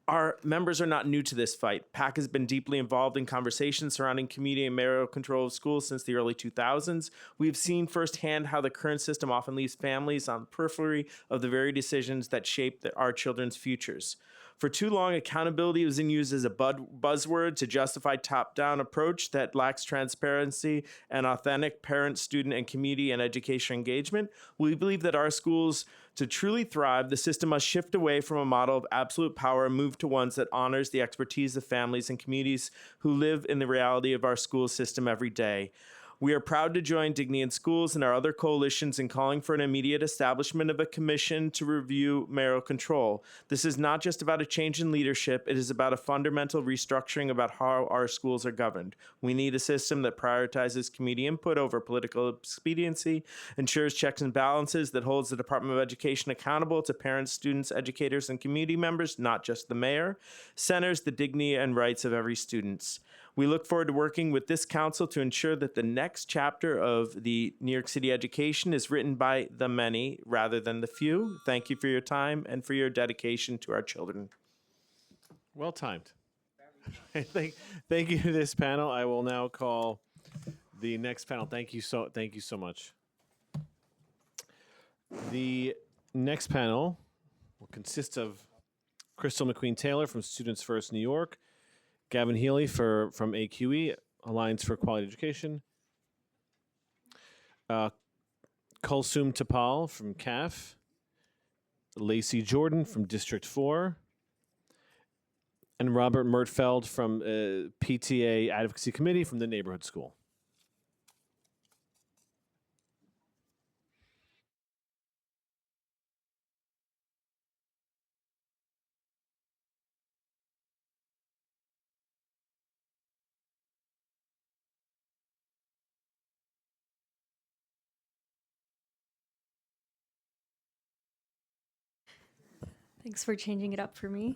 Our members are not new to this fight. PAC has been deeply involved in conversations surrounding community and mayoral control of schools since the early 2000s. We've seen firsthand how the current system often leaves families on the periphery of the very decisions that shape our children's futures. For too long, accountability was used as a buzzword to justify top-down approach that lacks transparency and authentic parent, student, and community and education engagement. We believe that our schools, to truly thrive, the system must shift away from a model of absolute power and move to ones that honors the expertise of families and communities who live in the reality of our school system every day. We are proud to join Dignity in Schools and our other coalitions in calling for an immediate establishment of a commission to review mayoral control. This is not just about a change in leadership, it is about a fundamental restructuring about how our schools are governed. We need a system that prioritizes community input over political expediency, ensures checks and balances, that holds the Department of Education accountable to parents, students, educators, and community members, not just the mayor, centers the dignity and rights of every student. We look forward to working with this council to ensure that the next chapter of the New York City education is written by the many rather than the few. Thank you for your time and for your dedication to our children. Well timed. Thank you to this panel. I will now call the next panel. Thank you so much. The next panel will consist of Crystal McQueen Taylor from Students First New York, Gavin Healy from AQE, Alliance for Quality Education, Kulsum Tapal from CAF, Lacey Jordan from District 4, and Robert Mertfeld from PTA Advocacy Committee from the Neighborhood School. Thanks for changing it up for me.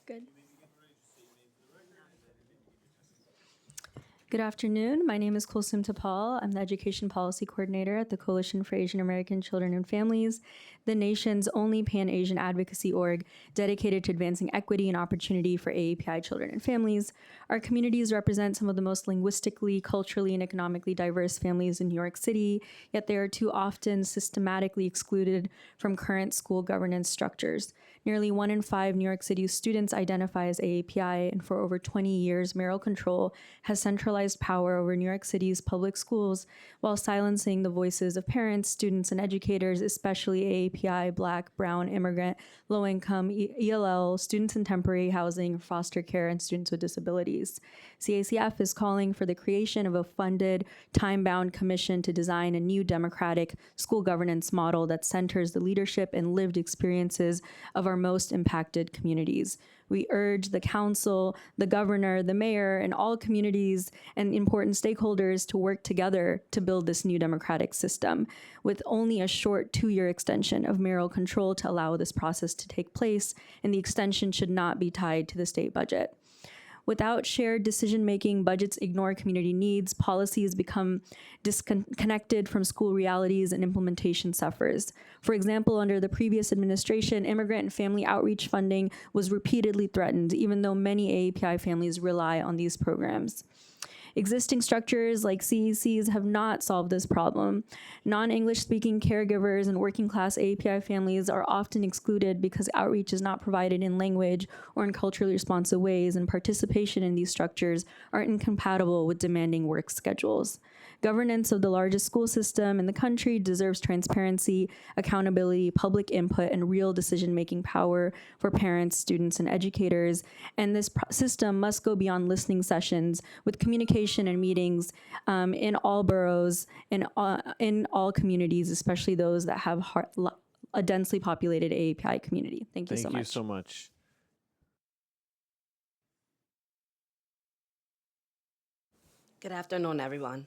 Good. Good afternoon. My name is Kulsum Tapal. I'm the Education Policy Coordinator at the Coalition for Asian American Children and Families, the nation's only pan-Asian advocacy org dedicated to advancing equity and opportunity for AAPI children and families. Our communities represent some of the most linguistically, culturally, and economically diverse families in New York City, yet they are too often systematically excluded from current school governance structures. Nearly 1 in 5 New York City students identify as AAPI, and for over 20 years, mayoral control has centralized power over New York City's public schools while silencing the voices of parents, students, and educators, especially AAPI, Black, Brown, immigrant, low-income, ELL, students in temporary housing, foster care, and students with disabilities. CACF is calling for the creation of a funded, time-bound commission to design a new democratic school governance model that centers the leadership and lived experiences of our most impacted communities. We urge the council, the governor, the mayor, and all communities and important stakeholders to work together to build this new democratic system, with only a short 2-year extension of mayoral control to allow this process to take place, and the extension should not be tied to the state budget. Without shared decision-making, budgets ignore community needs, policies become disconnected from school realities, and implementation suffers. For example, under the previous administration, immigrant and family outreach funding was repeatedly threatened, even though many AAPI families rely on these programs. Existing structures like CECs have not solved this problem. Non-English speaking caregivers and working class API families are often excluded because outreach is not provided in language or in culturally responsive ways, and participation in these structures are incompatible with demanding work schedules. Governance of the largest school system in the country deserves transparency, accountability, public input, and real decision-making power for parents, students, and educators. And this system must go beyond listening sessions with communication and meetings in all boroughs, in all communities, especially those that have a densely populated AAPI community. Thank you so much. Thank you so much. Good afternoon, everyone.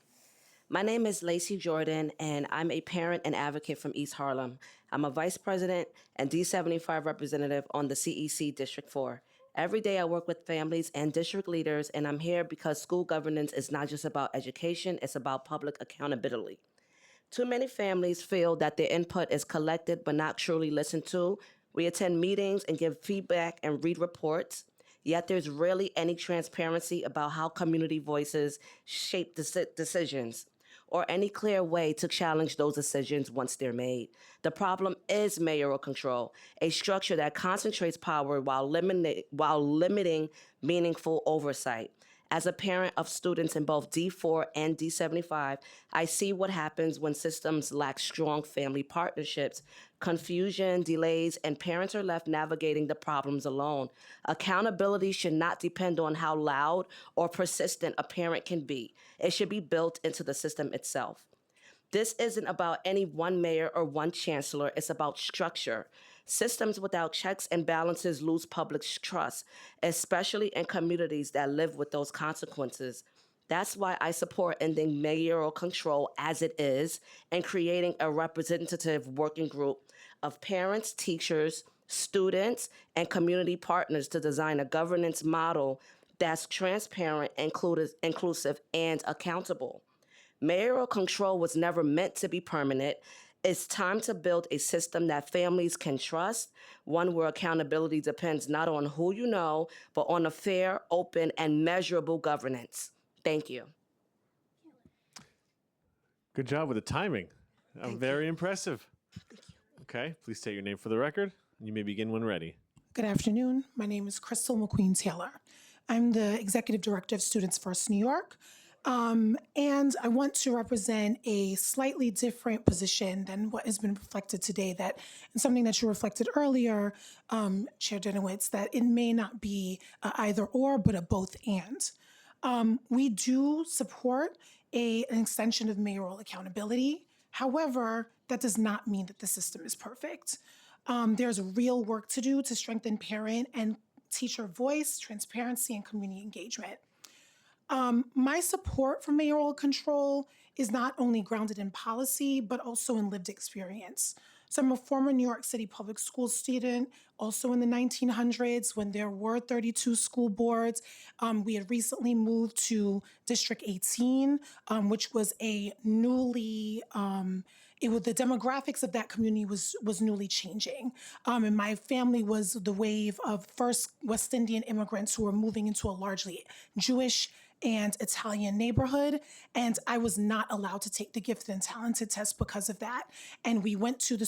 My name is Lacey Jordan, and I'm a parent and advocate from East Harlem. I'm a vice president and D75 representative on the CEC District 4. Every day I work with families and district leaders, and I'm here because school governance is not just about education, it's about public accountability. Too many families feel that their input is collected but not truly listened to. We attend meetings and give feedback and read reports, yet there's rarely any transparency about how community voices shape decisions, or any clear way to challenge those decisions once they're made. The problem is mayoral control, a structure that concentrates power while limiting meaningful oversight. As a parent of students in both D4 and D75, I see what happens when systems lack strong family partnerships. Confusion, delays, and parents are left navigating the problems alone. Accountability should not depend on how loud or persistent a parent can be. It should be built into the system itself. This isn't about any one mayor or one chancellor, it's about structure. Systems without checks and balances lose public trust, especially in communities that live with those consequences. That's why I support ending mayoral control as it is and creating a representative working group of parents, teachers, students, and community partners to design a governance model that's transparent, inclusive, and accountable. Mayoral control was never meant to be permanent. It's time to build a system that families can trust, one where accountability depends not on who you know, but on a fair, open, and measurable governance. Thank you. Good job with the timing. Very impressive. Okay, please state your name for the record. You may begin when ready. Good afternoon. My name is Crystal McQueen Taylor. I'm the Executive Director of Students First New York. And I want to represent a slightly different position than what has been reflected today, and something that you reflected earlier, Chair Dinowitz, that it may not be either or, but a both and. We do support an extension of mayoral accountability. However, that does not mean that the system is perfect. There's real work to do to strengthen parent and teacher voice, transparency, and community engagement. My support for mayoral control is not only grounded in policy, but also in lived experience. So I'm a former New York City public school student, also in the 1900s when there were 32 school boards. We had recently moved to District 18, which was a newly, the demographics of that community was newly changing. And my family was the wave of first West Indian immigrants who were moving into a largely Jewish and Italian neighborhood, and I was not allowed to take the gifted and talented test because of that. And we went to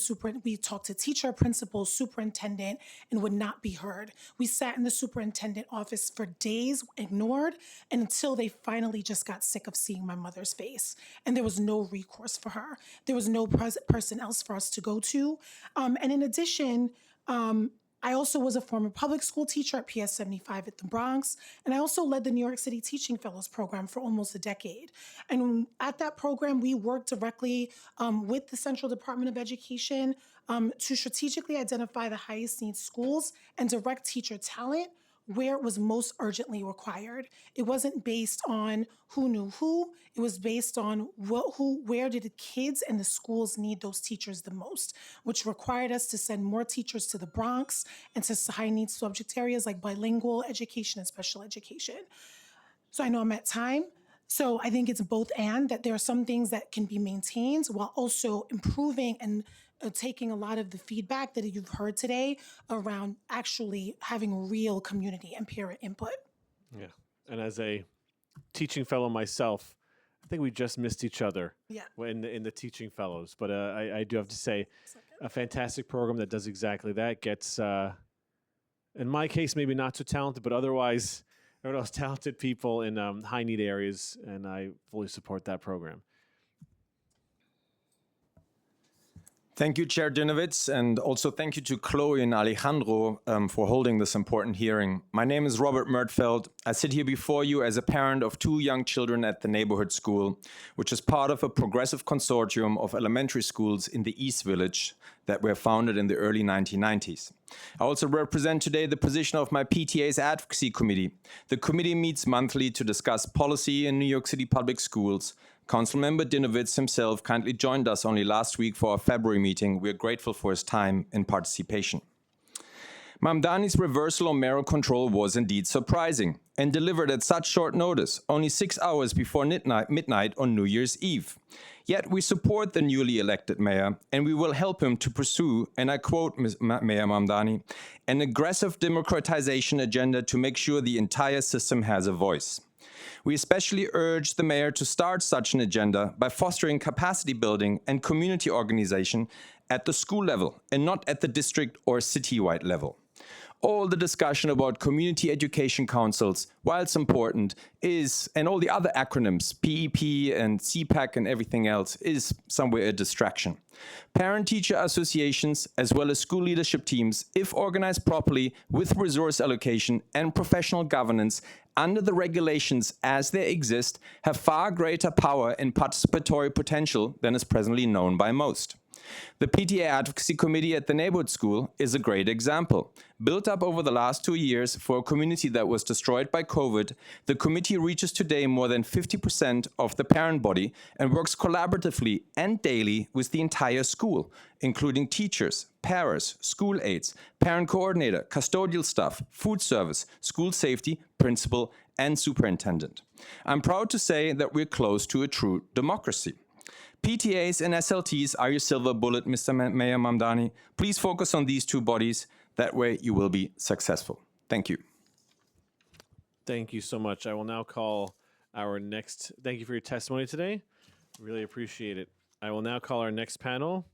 we talked to teacher, principal, superintendent, and would not be heard. We sat in the superintendent office for days, ignored, and until they finally just got sick of seeing my mother's face. And there was no recourse for her. There was no person else for us to go to. And in addition, I also was a former public school teacher at PS 75 at the Bronx, and I also led the New York City Teaching Fellows program for almost a decade. And at that program, we worked directly with the Central Department of Education to strategically identify the highest need schools and direct teacher talent where it was most urgently required. It wasn't based on who knew who, it was based on where did the kids and the schools need those teachers the most, which required us to send more teachers to the Bronx and to high needs subject areas like bilingual education and special education. So I know I'm at time. So I think it's both and, that there are some things that can be maintained while also improving and taking a lot of the feedback that you've heard today around actually having real community and parent input. Yeah. And as a teaching fellow myself, I think we just missed each other in the teaching fellows. But I do have to say, a fantastic program that does exactly that. Gets, in my case, maybe not so talented, but otherwise, everyone else talented people in high need areas, and I fully support that program. Thank you, Chair Dinowitz, and also thank you to Chloe and Alejandro for holding this important hearing. My name is Robert Mertfeld. I sit here before you as a parent of 2 young children at the neighborhood school, which is part of a progressive consortium of elementary schools in the East Village that were founded in the early 1990s. I also represent today the position of my PTA's advocacy committee. The committee meets monthly to discuss policy in New York City public schools. Councilmember Dinowitz himself kindly joined us only last week for our February meeting. We are grateful for his time and participation. Mamdani's reversal on mayoral control was indeed surprising and delivered at such short notice, only 6 hours before midnight on New Year's Eve. Yet we support the newly elected mayor, and we will help him to pursue, and I quote Mayor Mamdani, an aggressive democratization agenda to make sure the entire system has a voice. We especially urge the mayor to start such an agenda by fostering capacity building and community organization at the school level and not at the district or citywide level. All the discussion about community education councils, while it's important, is, and all the other acronyms, PEP and CPAC and everything else, is somewhere a distraction. Parent-teacher associations, as well as school leadership teams, if organized properly with resource allocation and professional governance under the regulations as they exist, have far greater power and participatory potential than is presently known by most. The PTA Advocacy Committee at the neighborhood school is a great example. Built up over the last 2 years for a community that was destroyed by COVID, the committee reaches today more than 50% of the parent body and works collaboratively and daily with the entire school, including teachers, paras, school aides, parent coordinator, custodial staff, food service, school safety, principal, and superintendent. I'm proud to say that we're close to a true democracy. PTAs and SLTs are your silver bullet, Mr. Mayor Mamdani. Please focus on these 2 bodies. That way you will be successful. Thank you. Thank you so much. I will now call our next, thank you for your testimony today. Really appreciate it. I will now call our next panel.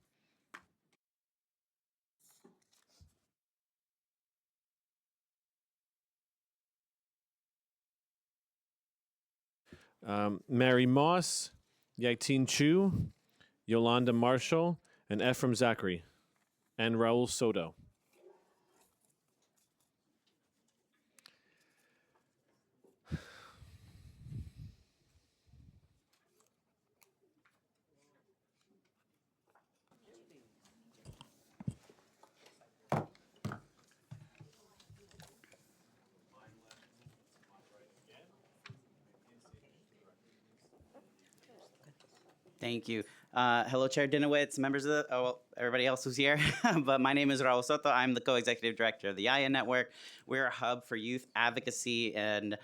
Mary Moss, Yatin Chu, Yolanda Marshall, and Ephraim Zachary, and Raul Soto. Thank you. Hello, Chair Dinowitz, members of the, everybody else who's here. But my name is Raul Soto. I'm the co-executive director of the IA Network. We're a hub for youth advocacy and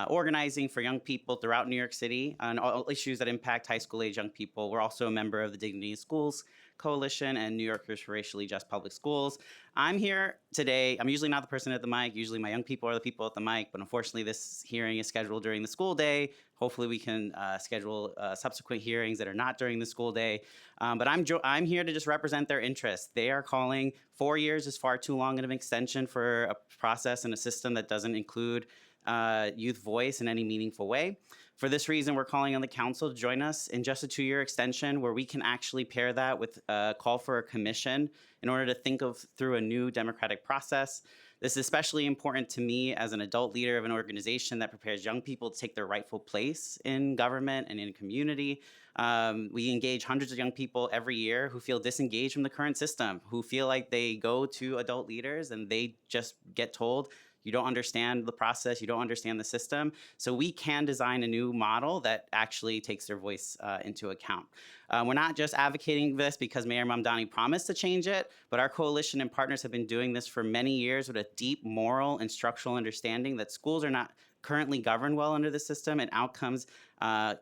organizing for young people throughout New York City on all issues that impact high school age young people. We're also a member of the Dignity in Schools Coalition and New Yorkers for Racially Just Public Schools. I'm here today. I'm usually not the person at the mic. Usually my young people are the people at the mic, but unfortunately this hearing is scheduled during the school day. Hopefully we can schedule subsequent hearings that are not during the school day. But I'm here to just represent their interests. They are calling 4 years is far too long of an extension for a process and a system that doesn't include youth voice in any meaningful way. For this reason, we're calling on the council to join us in just a 2-year extension where we can actually pair that with a call for a commission in order to think through a new democratic process. This is especially important to me as an adult leader of an organization that prepares young people to take their rightful place in government and in community. We engage hundreds of young people every year who feel disengaged from the current system, who feel like they go to adult leaders and they just get told, you don't understand the process, you don't understand the system. So we can design a new model that actually takes their voice into account. We're not just advocating this because Mayor Mamdani promised to change it, but our coalition and partners have been doing this for many years with a deep moral and structural understanding that schools are not currently governed well under the system and outcomes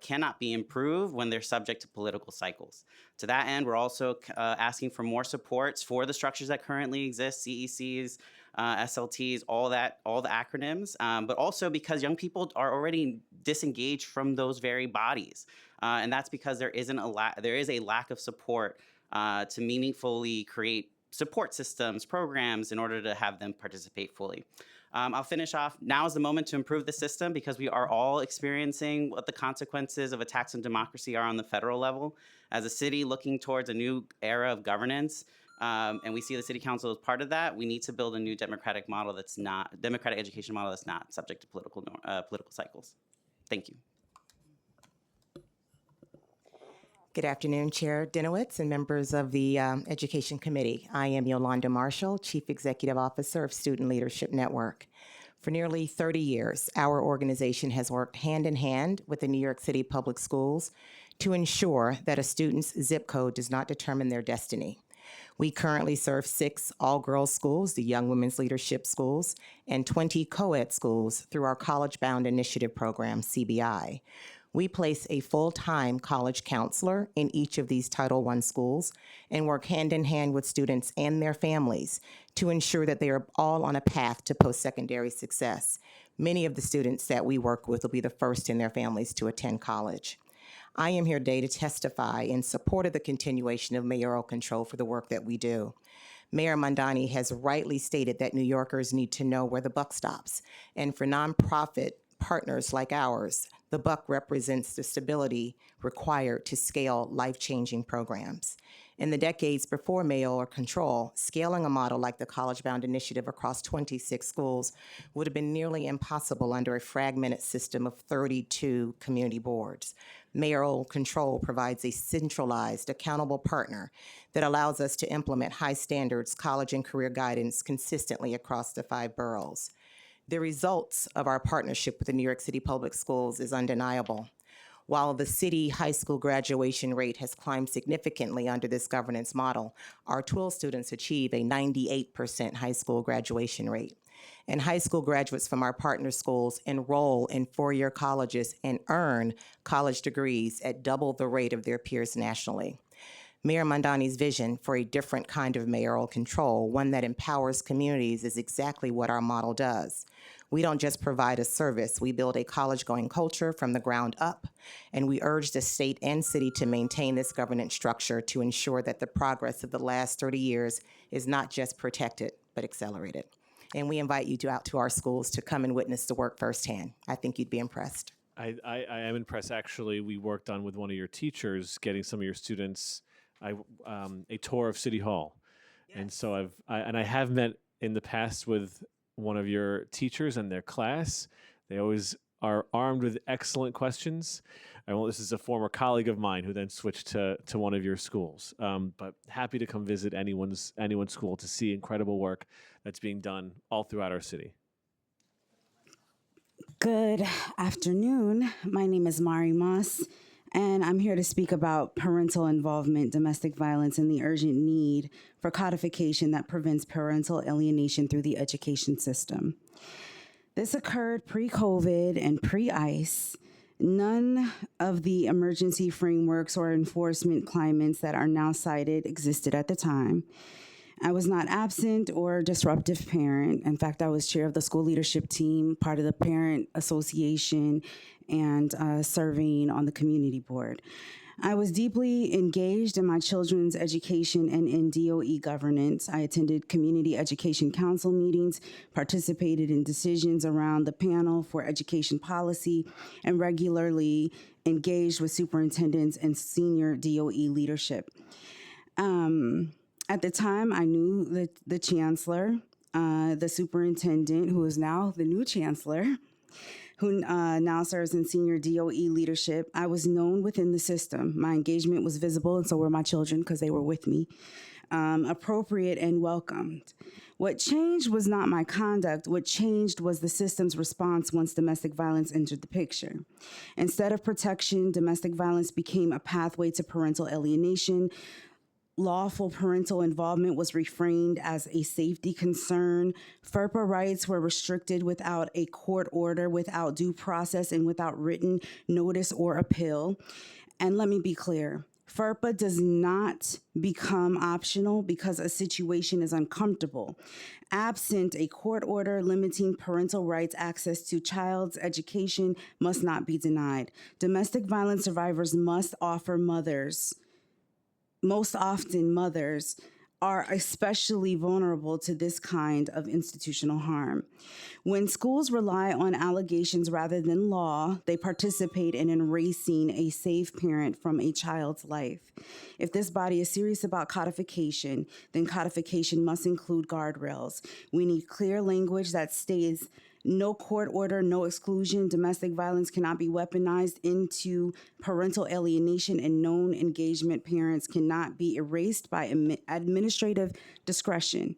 cannot be improved when they're subject to political cycles. To that end, we're also asking for more supports for the structures that currently exist, CECs, SLTs, all the acronyms, but also because young people are already disengaged from those very bodies. And that's because there is a lack of support to meaningfully create support systems, programs in order to have them participate fully. I'll finish off. Now is the moment to improve the system because we are all experiencing what the consequences of attacks on democracy are on the federal level. As a city looking towards a new era of governance, and we see the city council as part of that, we need to build a new democratic education model that's not subject to political cycles. Thank you. Good afternoon, Chair Dinowitz and members of the Education Committee. I am Yolanda Marshall, Chief Executive Officer of Student Leadership Network. For nearly 30 years, our organization has worked hand in hand with the New York City Public Schools to ensure that a student's zip code does not determine their destiny. We currently serve 6 all-girls schools, the Young Women's Leadership Schools, and 20 co-ed schools through our College Bound Initiative program, CBI. We place a full-time college counselor in each of these Title I schools and work hand in hand with students and their families to ensure that they are all on a path to post-secondary success. Many of the students that we work with will be the first in their families to attend college. I am here today to testify in support of the continuation of mayoral control for the work that we do. Mayor Mamdani has rightly stated that New Yorkers need to know where the buck stops, and for nonprofit partners like ours, the buck represents the stability required to scale life-changing programs. In the decades before mayoral control, scaling a model like the College Bound Initiative across 26 schools would have been nearly impossible under a fragmented system of 32 community boards. Mayoral control provides a centralized, accountable partner that allows us to implement high standards college and career guidance consistently across the 5 boroughs. The results of our partnership with the New York City Public Schools is undeniable. While the city high school graduation rate has climbed significantly under this governance model, our TWIL students achieve a 98% high school graduation rate. And high school graduates from our partner schools enroll in 4-year colleges and earn college degrees at double the rate of their peers nationally. Mayor Mamdani's vision for a different kind of mayoral control, one that empowers communities, is exactly what our model does. We don't just provide a service, we build a college-going culture from the ground up, and we urge the state and city to maintain this governance structure to ensure that the progress of the last 30 years is not just protected, but accelerated. And we invite you out to our schools to come and witness the work firsthand. I think you'd be impressed. I am impressed, actually. We worked on with one of your teachers, getting some of your students a tour of City Hall. Yes. And so I have met in the past with one of your teachers and their class. They always are armed with excellent questions. This is a former colleague of mine who then switched to one of your schools. But happy to come visit anyone's school to see incredible work that's being done all throughout our city. Good afternoon. My name is Mari Moss. And I'm here to speak about parental involvement, domestic violence, and the urgent need for codification that prevents parental alienation through the education system. This occurred pre-COVID and pre-ICE. None of the emergency frameworks or enforcement climates that are now cited existed at the time. I was not absent or a disruptive parent. In fact, I was chair of the school leadership team, part of the parent association, and serving on the community board. I was deeply engaged in my children's education and in DOE governance. I attended community education council meetings, participated in decisions around the panel for education policy, and regularly engaged with superintendents and senior DOE leadership. At the time, I knew the chancellor, the superintendent, who is now the new chancellor, who now serves in senior DOE leadership. I was known within the system. My engagement was visible, and so were my children because they were with me, appropriate and welcomed. What changed was not my conduct. What changed was the system's response once domestic violence entered the picture. Instead of protection, domestic violence became a pathway to parental alienation. Lawful parental involvement was reframed as a safety concern. FERPA rights were restricted without a court order, without due process, and without written notice or appeal. And let me be clear, FERPA does not become optional because a situation is uncomfortable. Absent a court order limiting parental rights, access to child's education must not be denied. Domestic violence survivors must offer mothers. Most often, mothers are especially vulnerable to this kind of institutional harm. When schools rely on allegations rather than law, they participate in erasing a safe parent from a child's life. If this body is serious about codification, then codification must include guardrails. We need clear language that states no court order, no exclusion. Domestic violence cannot be weaponized into parental alienation, and known engagement parents cannot be erased by administrative discretion.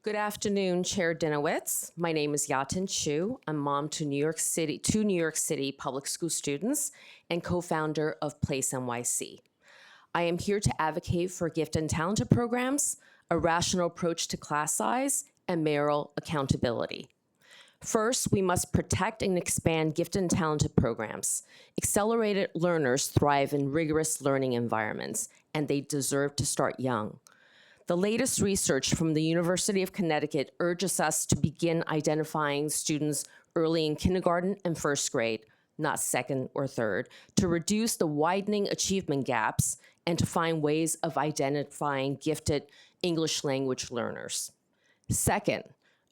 Good afternoon, Chair Dinowitz. My name is Yatin Chu. I'm mom to New York City public school students and co-founder of Place NYC. I am here to advocate for gifted and talented programs, a rational approach to class size, and mayoral accountability. First, we must protect and expand gifted and talented programs. Accelerated learners thrive in rigorous learning environments, and they deserve to start young. The latest research from the University of Connecticut urges us to begin identifying students early in kindergarten and first grade, not second or third, to reduce the widening achievement gaps and to find ways of identifying gifted English language learners. Second,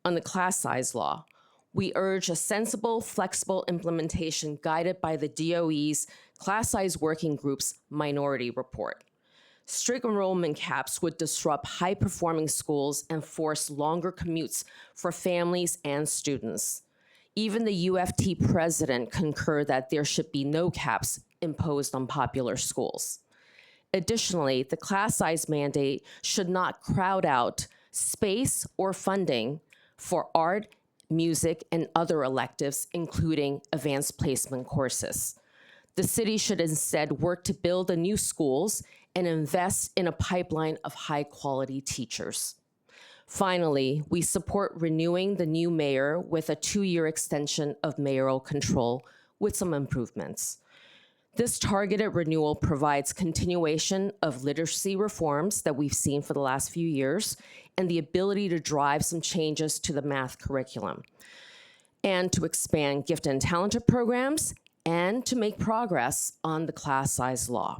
on the class size law, we urge a sensible, flexible implementation guided by the DOE's Class Size Working Group's Minority Report. Strict enrollment caps would disrupt high-performing schools and force longer commutes for families and students. Even the UFT president concurred that there should be no caps imposed on popular schools. Additionally, the class size mandate should not crowd out space or funding for art, music, and other electives, including advanced placement courses. The city should instead work to build the new schools and invest in a pipeline of high-quality teachers. Finally, we support renewing the new mayor with a 2-year extension of mayoral control with some improvements. This targeted renewal provides continuation of literacy reforms that we've seen for the last few years and the ability to drive some changes to the math curriculum and to expand gifted and talented programs and to make progress on the class size law.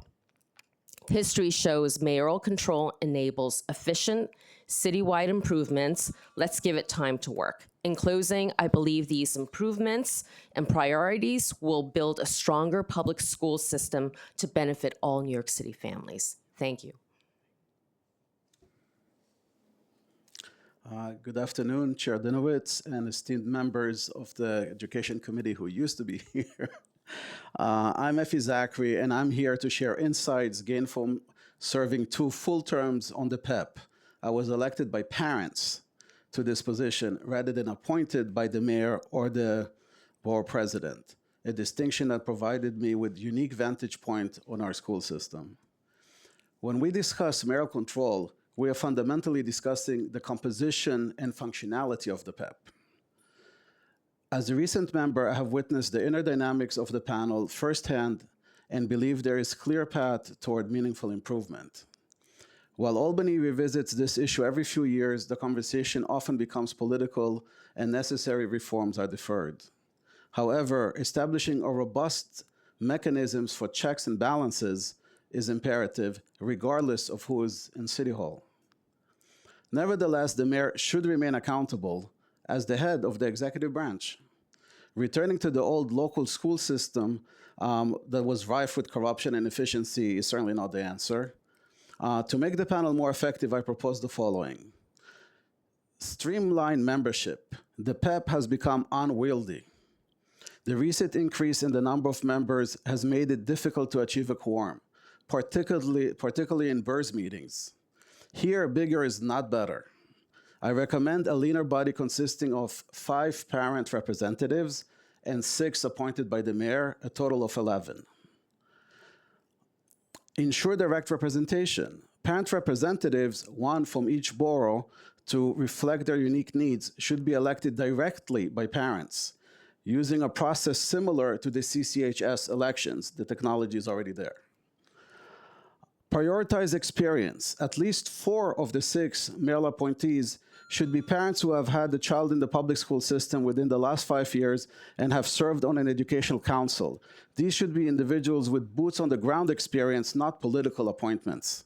History shows mayoral control enables efficient citywide improvements. Let's give it time to work. In closing, I believe these improvements and priorities will build a stronger public school system to benefit all New York City families. Thank you. Good afternoon, Chair Dinowitz and esteemed members of the Education Committee who used to be here. I'm Effie Zachary, and I'm here to share insights gained from serving 2 full terms on the PEP. I was elected by parents to this position rather than appointed by the mayor or the borough president, a distinction that provided me with unique vantage point on our school system. When we discuss mayoral control, we are fundamentally discussing the composition and functionality of the PEP. As a recent member, I have witnessed the inner dynamics of the panel firsthand and believe there is clear path toward meaningful improvement. While Albany revisits this issue every few years, the conversation often becomes political and necessary reforms are deferred. However, establishing a robust mechanisms for checks and balances is imperative, regardless of who is in City Hall. Nevertheless, the mayor should remain accountable as the head of the executive branch. Returning to the old local school system that was rife with corruption and inefficiency is certainly not the answer. To make the panel more effective, I propose the following. Streamline membership. The PEP has become unwieldy. The recent increase in the number of members has made it difficult to achieve a quorum, particularly in BERS meetings. Here, bigger is not better. I recommend a leaner body consisting of 5 parent representatives and 6 appointed by the mayor, a total of 11. Ensure direct representation. Parent representatives, 1 from each borough, to reflect their unique needs, should be elected directly by parents, using a process similar to the CCHS elections. The technology is already there. Prioritize experience. At least 4 of the 6 mayoral appointees should be parents who have had a child in the public school system within the last 5 years and have served on an educational council. These should be individuals with boots on the ground experience, not political appointments.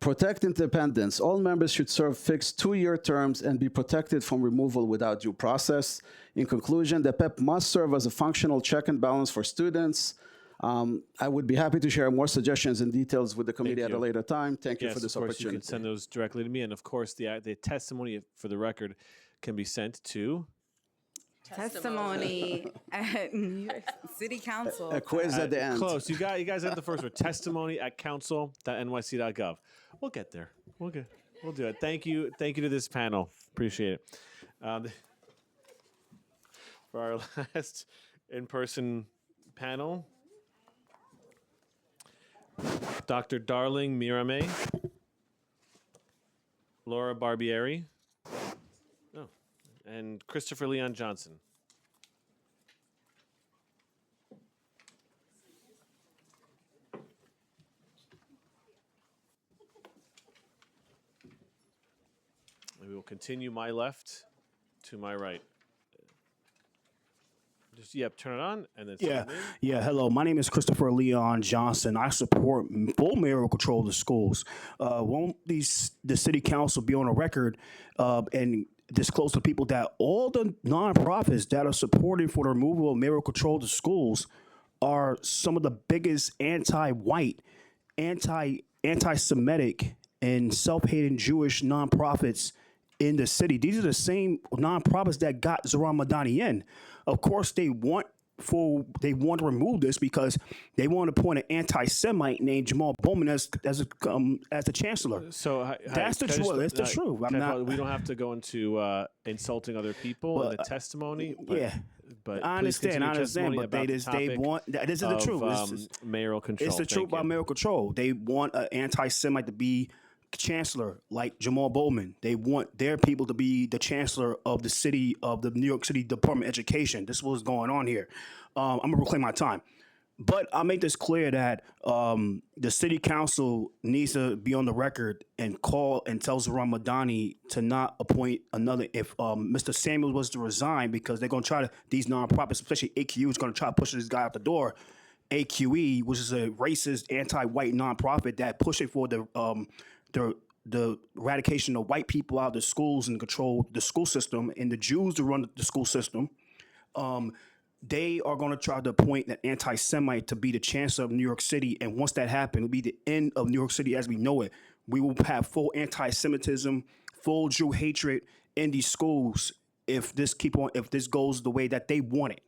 Protect independence. All members should serve fixed 2-year terms and be protected from removal without due process. In conclusion, the PEP must serve as a functional check and balance for students. I would be happy to share more suggestions and details with the committee at a later time. Thank you for this of course, opportunity. you can send those directly to me. And of course, the testimony, for the record, can be sent to Testimony at New York City Council. A quiz at the end. Close. You guys have the first word. Testimony at council.nyc.gov. We'll get there. We'll do it. Thank you to this panel. Appreciate it. For our last in-person panel, Dr. Darling Mirame, Laura Barbieri, and Christopher Leon Johnson. We will continue my left to my right. Just, turn it on and then Hello, my name is Christopher Leon Johnson. I support full mayoral control of the schools. Won't the city council be on a record and disclose to people that all the nonprofits that are supporting for the removal of mayoral control of the schools are some of the biggest anti-white, anti-Semitic, and self-hating Jewish nonprofits in the city? These are the same nonprofits that got Zohran Madani in. Of course, they want to remove this because they want to appoint an anti-Semite named Jamal Bowman as the chancellor. So that's the truth. That's the truth. We don't have to go into insulting other people in the testimony. But I understand. But they want. This is the truth. Mayoral control. It's the truth about mayoral control. They want an anti-Semite to be chancellor like Jamal Bowman. They want their people to be the chancellor of the New York City Department of Education. This is what's going on here. I'm gonna reclaim my time, but I'll make this clear that the city council needs to be on the record and call and tell Zohran Madani to not appoint another. If Mr. Samuels was to resign, because they're gonna try to, these nonprofits, especially AQE, is gonna try to push this guy out the door. AQE, which is a racist, anti-white nonprofit that pushing for the eradication of white people out of the schools and control the school system, and the Jews to run the school system. They are going to try to appoint an anti-Semite to be the chancellor of New York City. And once that happens, it'll be the end of New York City as we know it. We will have full anti-Semitism, full Jew hatred in these schools if this goes the way that they want it.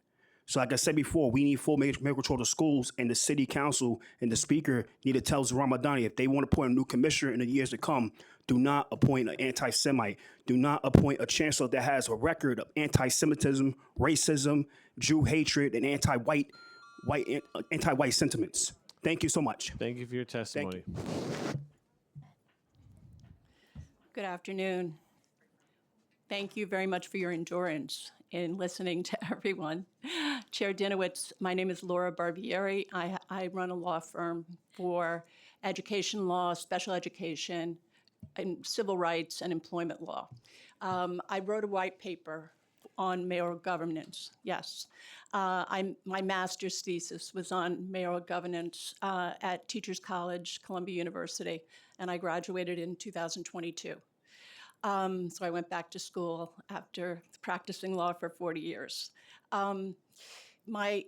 So like I said before, we need full mayor control of the schools, and the city council and the speaker need to tell Ramadani if they want to appoint a new commissioner in the years to come, do not appoint an anti-Semite. Do not appoint a chancellor that has a record of anti-Semitism, racism, Jew hatred, and anti-white sentiments. Thank you so much. Thank you for your testimony. Good afternoon. Thank you very much for your endurance in listening to everyone. Chair Dinowitz, my name is Laura Barbieri. I run a law firm for education law, special education, and civil rights and employment law. I wrote a white paper on mayoral governance, yes. My master's thesis was on mayoral governance at Teachers College, Columbia University, and I graduated in 2022. So I went back to school after practicing law for 40 years. My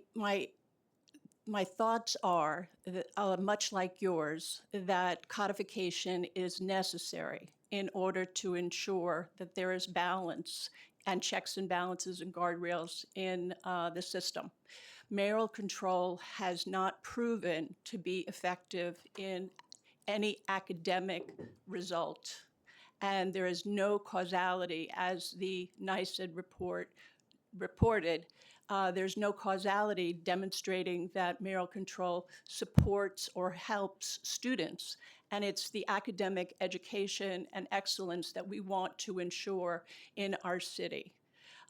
thoughts are, that, much like yours, that codification is necessary in order to ensure that there is balance and checks and balances and guardrails in the system. Mayoral control has not proven to be effective in any academic result. And there is no causality, as the Nycc report reported, there's no causality demonstrating that mayoral control supports or helps students. And it's the academic education and excellence that we want to ensure in our city.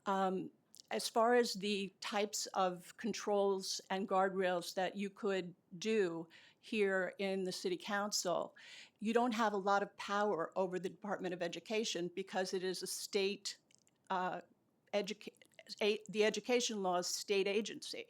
As far as the types of controls and guardrails that you could do here in the City Council, you don't have a lot of power over the Department of Education because it is a state, the education law is state agency.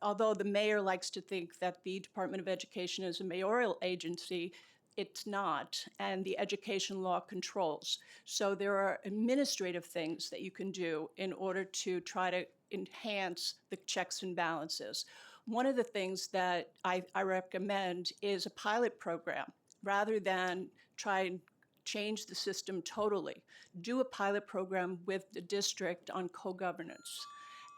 Although the mayor likes to think that the Department of Education is a mayoral agency, it's not, and the education law controls. So there are administrative things that you can do in order to try to enhance the checks and balances. One of the things that I recommend is a pilot program. Rather than try and change the system totally, do a pilot program with the district on co-governance,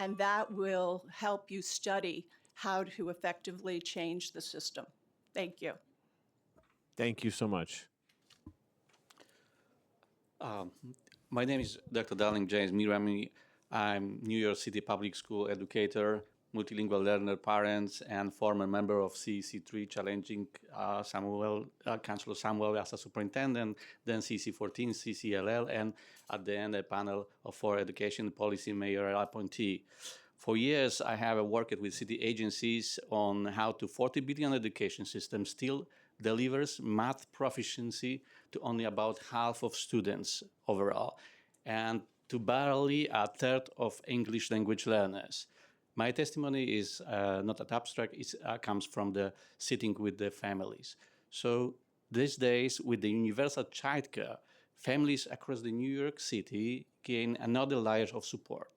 and that will help you study how to effectively change the system. Thank you. Thank you so much. My name is Dr. Darling James Mirami. I'm New York City public school educator, multilingual learner, parents, and former member of CEC3, challenging Councilor Samuel as a superintendent, then CC14, CCLL, and at the end, a panel of for education policy mayoral appointee. For years, I have worked with city agencies on how to 40 billion education system still delivers math proficiency to only about half of students overall, and to barely a third of English language learners. My testimony is not that abstract, it comes from the sitting with the families. So these days, with the universal childcare, families across the New York City gain another layer of support.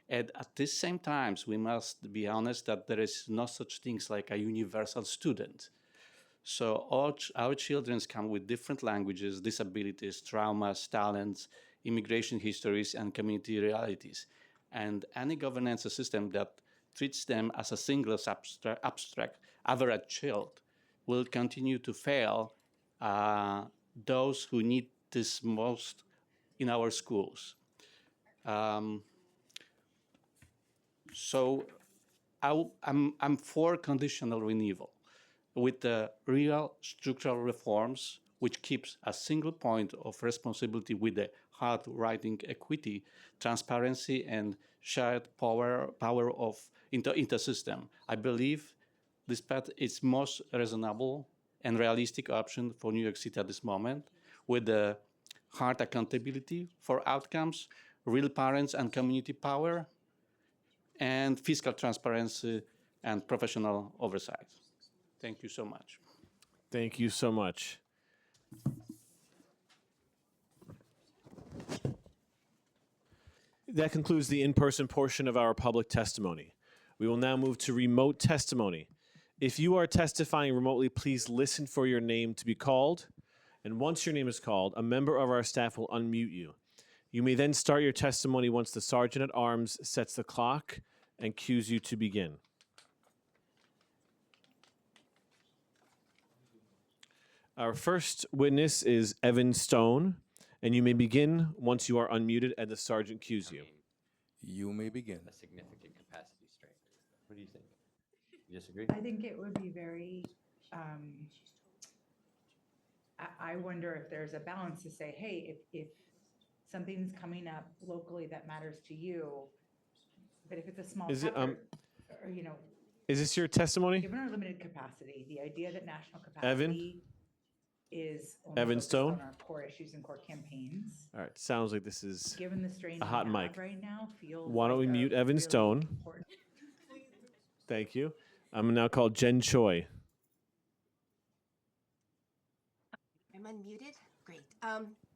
And at the same time, we must be honest that there is no such things like a universal student. So all our children come with different languages, disabilities, traumas, talents, immigration histories, and community realities. And any governance system that treats them as a single abstract average child will continue to fail those who need this most in our schools. So I'm for conditional renewal with the real structural reforms, which keeps a single point of responsibility with the hard-writing equity, transparency, and shared power of intersystem. I believe this path is most reasonable and realistic option for New York City at this moment, with the hard accountability for outcomes, real parents and community power, and fiscal transparency and professional oversight. Thank you so much. Thank you so much. That concludes the in-person portion of our public testimony. We will now move to remote testimony. If you are testifying remotely, please listen for your name to be called. And once your name is called, a member of our staff will unmute you. You may then start your testimony once the Sergeant at Arms sets the clock and cues you to begin. Our first witness is Evan Stone, and you may begin once you are unmuted and the sergeant cues you. You may begin. A significant capacity strain. What do you think? You disagree? I think it would be very, I wonder if there's a balance to say, hey, if something's coming up locally that matters to you, but if it's a small Is it, town or, you know, Is this your testimony? given our limited capacity, the idea that national Evan? capacity is only Evan focused Stone? on our core issues and core campaigns, All right, sounds like this is given the strain a we hot have mic. right now, feels Why don't we like a mute Evan really Stone? important- Thank you. I'm gonna now call Jen Choi. I'm unmuted? Great.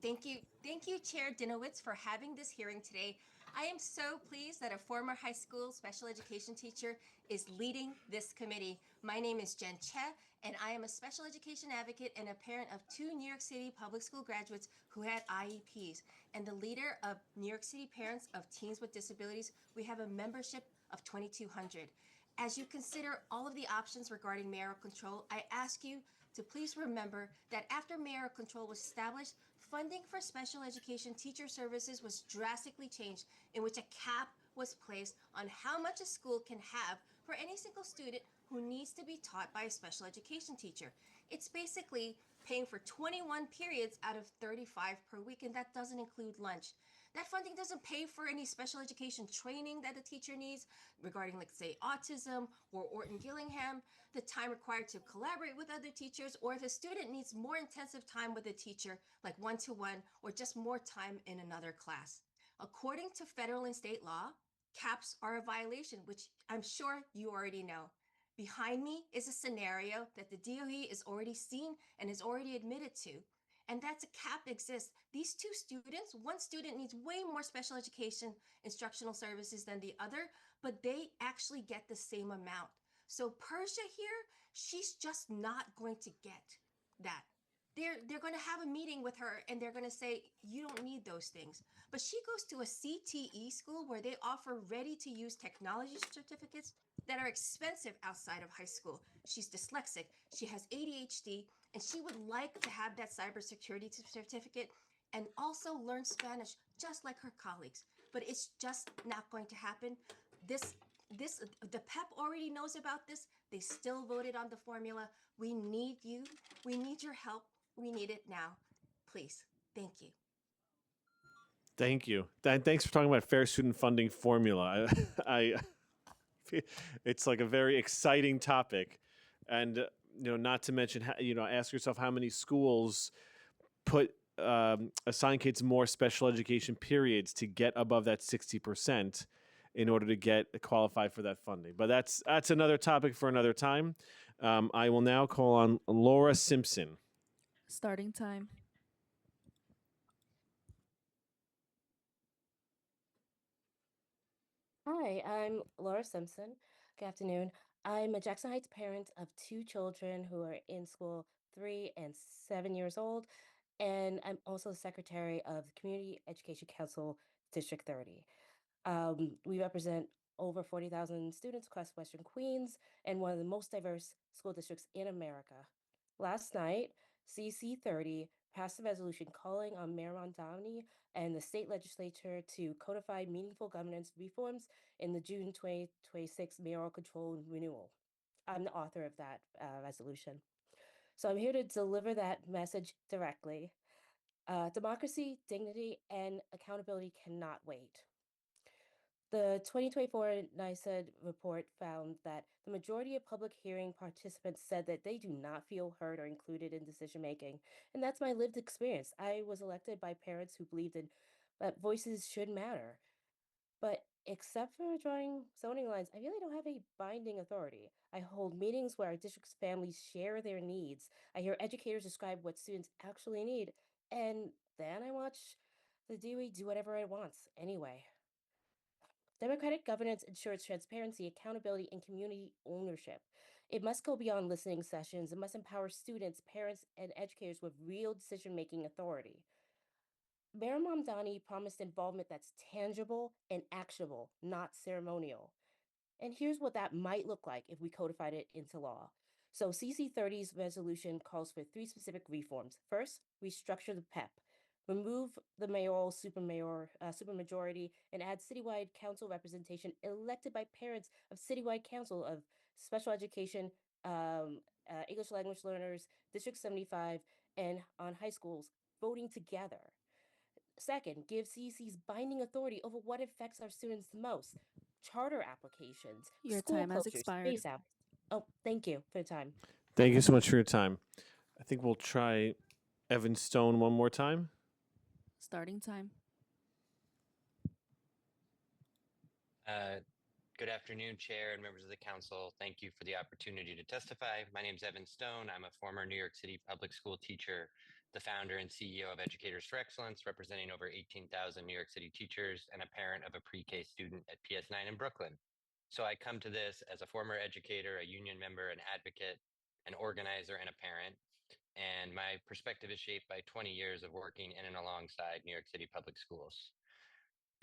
Thank you, Chair Dinowitz, for having this hearing today. I am so pleased that a former high school special education teacher is leading this committee. My name is Jen Che, and I am a special education advocate and a parent of 2 New York City public school graduates who had IEPs. And the leader of New York City Parents of Teens with Disabilities, we have a membership of 2,200. As you consider all of the options regarding mayoral control, I ask you to please remember that after mayoral control was established, funding for special education teacher services was drastically changed, in which a cap was placed on how much a school can have for any single student who needs to be taught by a special education teacher. It's basically paying for 21 periods out of 35 per week, and that doesn't include lunch. That funding doesn't pay for any special education training that the teacher needs regarding, like, say, autism or Orton Gillingham, the time required to collaborate with other teachers, or if a student needs more intensive time with a teacher, like one-to-one, or just more time in another class. According to federal and state law, caps are a violation, which I'm sure you already know. Behind me is a scenario that the DOE is already seen and is already admitted to. And that's a cap exists. These 2 students, one student needs way more special education instructional services than the other, but they actually get the same amount. So Persia here, she's just not going to get that. They're going to have a meeting with her and they're going to say, you don't need those things. But she goes to a CTE school where they offer ready-to-use technology certificates that are expensive outside of high school. She's dyslexic, she has ADHD, and she would like to have that cybersecurity certificate and also learn Spanish just like her colleagues. But it's just not going to happen. The PEP already knows about this. They still voted on the formula. We need you. We need your help. We need it now. Please. Thank you. Thank you. Thanks for talking about fair student funding formula. It's like a very exciting topic, and not to mention, ask yourself how many schools assign kids more special education periods to get above that 60% in order to get qualified for that funding. But that's another topic for another time. I will now call on Laura Simpson. Starting time. Hi, I'm Laura Simpson. Good afternoon. I'm a Jackson Heights parent of 2 children who are in school, 3 and 7 years old, and I'm also the secretary of the Community Education Council District 30. We represent over 40,000 students across Western Queens and one of the most diverse school districts in America. Last night, CC 30 passed a resolution calling on Mayor Mondani and the state legislature to codify meaningful governance reforms in the June 2026 mayoral control renewal. I'm the author of that resolution. So I'm here to deliver that message directly. Democracy, dignity, and accountability cannot wait. The 2024 Nycc report found that the majority of public hearing participants said that they do not feel heard or included in decision making. And that's my lived experience. I was elected by parents who believed in that voices should matter. But except for drawing zoning lines, I really don't have a binding authority. I hold meetings where our district's families share their needs. I hear educators describe what students actually need. And then I watch the DOE do whatever it wants anyway. Democratic governance ensures transparency, accountability, and community ownership. It must go beyond listening sessions. It must empower students, parents, and educators with real decision-making authority. Mayor Mamdani promised involvement that's tangible and actionable, not ceremonial. And here's what that might look like if we codified it into law. So CC30's resolution calls for 3 specific reforms. First, restructure the PEP, remove the mayoral supermajority, and add citywide council representation elected by parents of citywide council of special education, English language learners, District 75, and on high schools voting together. Second, give CECs binding authority over what affects our students the most. Charter applications, Your school time has closures, expired. space out. Oh, thank you for the time. Thank you so much for your time. I think we'll try Evan Stone one more time. Starting time. Good afternoon, Chair and members of the council. Thank you for the opportunity to testify. My name is Evan Stone. I'm a former New York City public school teacher, the founder and CEO of Educators for Excellence, representing over 18,000 New York City teachers, and a parent of a pre-K student at PS9 in Brooklyn. So I come to this as a former educator, a union member, an advocate, an organizer, and a parent. And my perspective is shaped by 20 years of working in and alongside New York City public schools.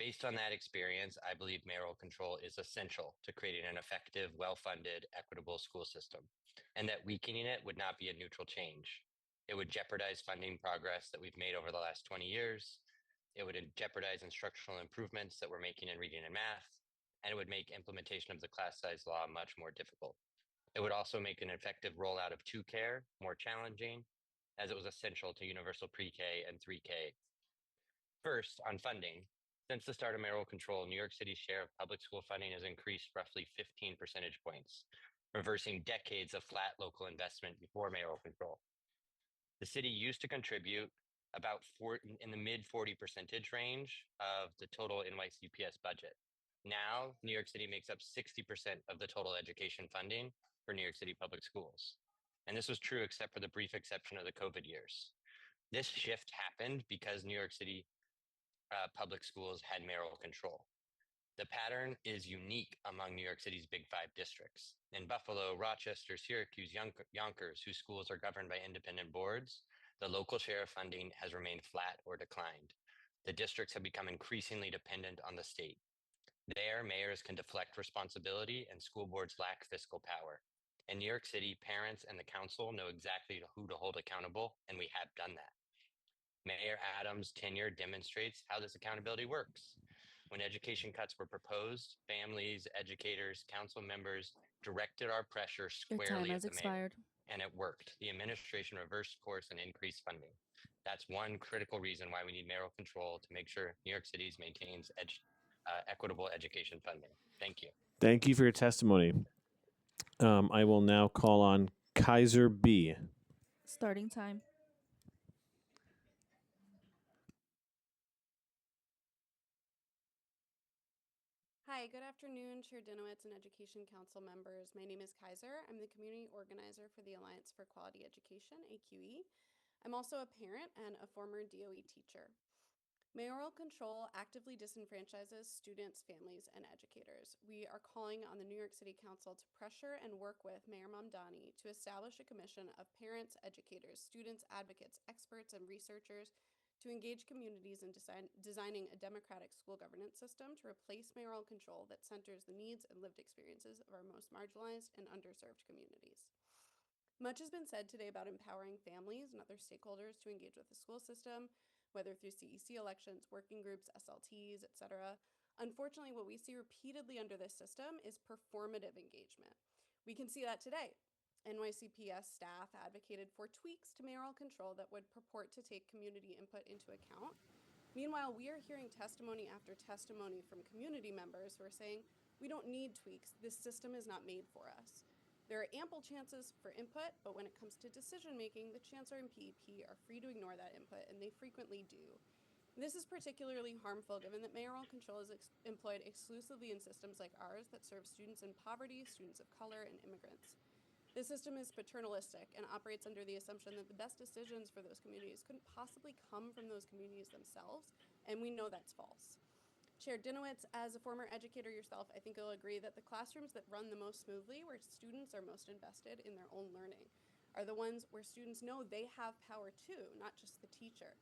Based on that experience, I believe mayoral control is essential to creating an effective, well-funded, equitable school system, and that weakening it would not be a neutral change. It would jeopardize funding progress that we've made over the last 20 years. It would jeopardize instructional improvements that we're making in reading and math, and it would make implementation of the class size law much more difficult. It would also make an effective rollout of 2Care more challenging, as it was essential to universal pre-K and 3K. First, on funding, since the start of mayoral control, New York City's share of public school funding has increased roughly 15 percentage points, reversing decades of flat local investment before mayoral control. The city used to contribute about in the mid 40% range of the total NYCPS budget. Now, New York City makes up 60% of the total education funding for New York City public schools. And this was true except for the brief exception of the COVID years. This shift happened because New York City public schools had mayoral control. The pattern is unique among New York City's Big Five districts. In Buffalo, Rochester, Syracuse, Yonkers, whose schools are governed by independent boards, the local share of funding has remained flat or declined. The districts have become increasingly dependent on the state. There, mayors can deflect responsibility and school boards lack fiscal power. In New York City, parents and the council know exactly who to hold accountable, and we have done that. Mayor Adams' tenure demonstrates how this accountability works. When education cuts were proposed, families, educators, council members directed our pressure Your time squarely has at the mayor, expired. and it worked. The administration reversed course and increased funding. That's one critical reason why we need mayoral control to make sure New York City maintains equitable education funding. Thank you. Thank you for your testimony. I will now call on Kaiser B. Starting time. Hi, good afternoon, Chair Dinowitz and Education Council members. My name is Kaiser. I'm the community organizer for the Alliance for Quality Education, AQE. I'm also a parent and a former DOE teacher. Mayoral control actively disenfranchises students, families, and educators. We are calling on the New York City Council to pressure and work with Mayor Mamdani to establish a commission of parents, educators, students, advocates, experts, and researchers to engage communities in designing a democratic school governance system to replace mayoral control that centers the needs and lived experiences of our most marginalized and underserved communities. Much has been said today about empowering families and other stakeholders to engage with the school system, whether through CEC elections, working groups, SLTs, etc. Unfortunately, what we see repeatedly under this system is performative engagement. We can see that today. NYCPS staff advocated for tweaks to mayoral control that would purport to take community input into account. Meanwhile, we are hearing testimony after testimony from community members who are saying, we don't need tweaks, this system is not made for us. There are ample chances for input, but when it comes to decision making, the chancellor and PEP are free to ignore that input, and they frequently do. This is particularly harmful given that mayoral control is employed exclusively in systems like ours that serve students in poverty, students of color, and immigrants. This system is paternalistic and operates under the assumption that the best decisions for those communities couldn't possibly come from those communities themselves, and we know that's false. Chair Dinowitz, as a former educator yourself, I think you'll agree that the classrooms that run the most smoothly, where students are most invested in their own learning, are the ones where students know they have power too, not just the teacher.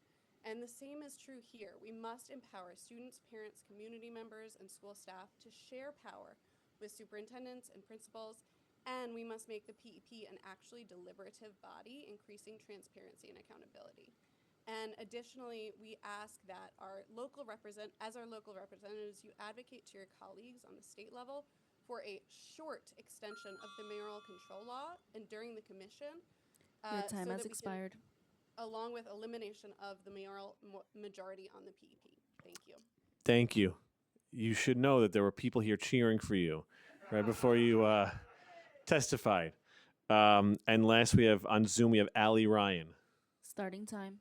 And the same is true here. We must empower students, parents, community members, and school staff to share power with superintendents and principals, and we must make the PEP an actually deliberative body, increasing transparency and accountability. And additionally, we ask that as our local representatives, you advocate to your colleagues on the state level for a short extension of the mayoral control law and during the commission. Your time so has that we can, expired. along with elimination of the mayoral majority on the PEP. Thank you. Thank you. You should know that there were people here cheering for you right before you testified. And last, we have on Zoom, we have Allie Ryan. Starting time.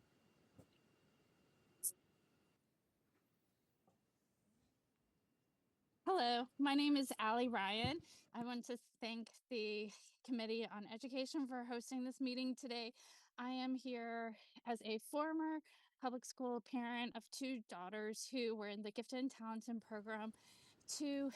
Hello, my name is Allie Ryan. I want to thank the Committee on Education for hosting this meeting today. I am here as a former public school parent of two daughters who were in the Gifted and Talented program to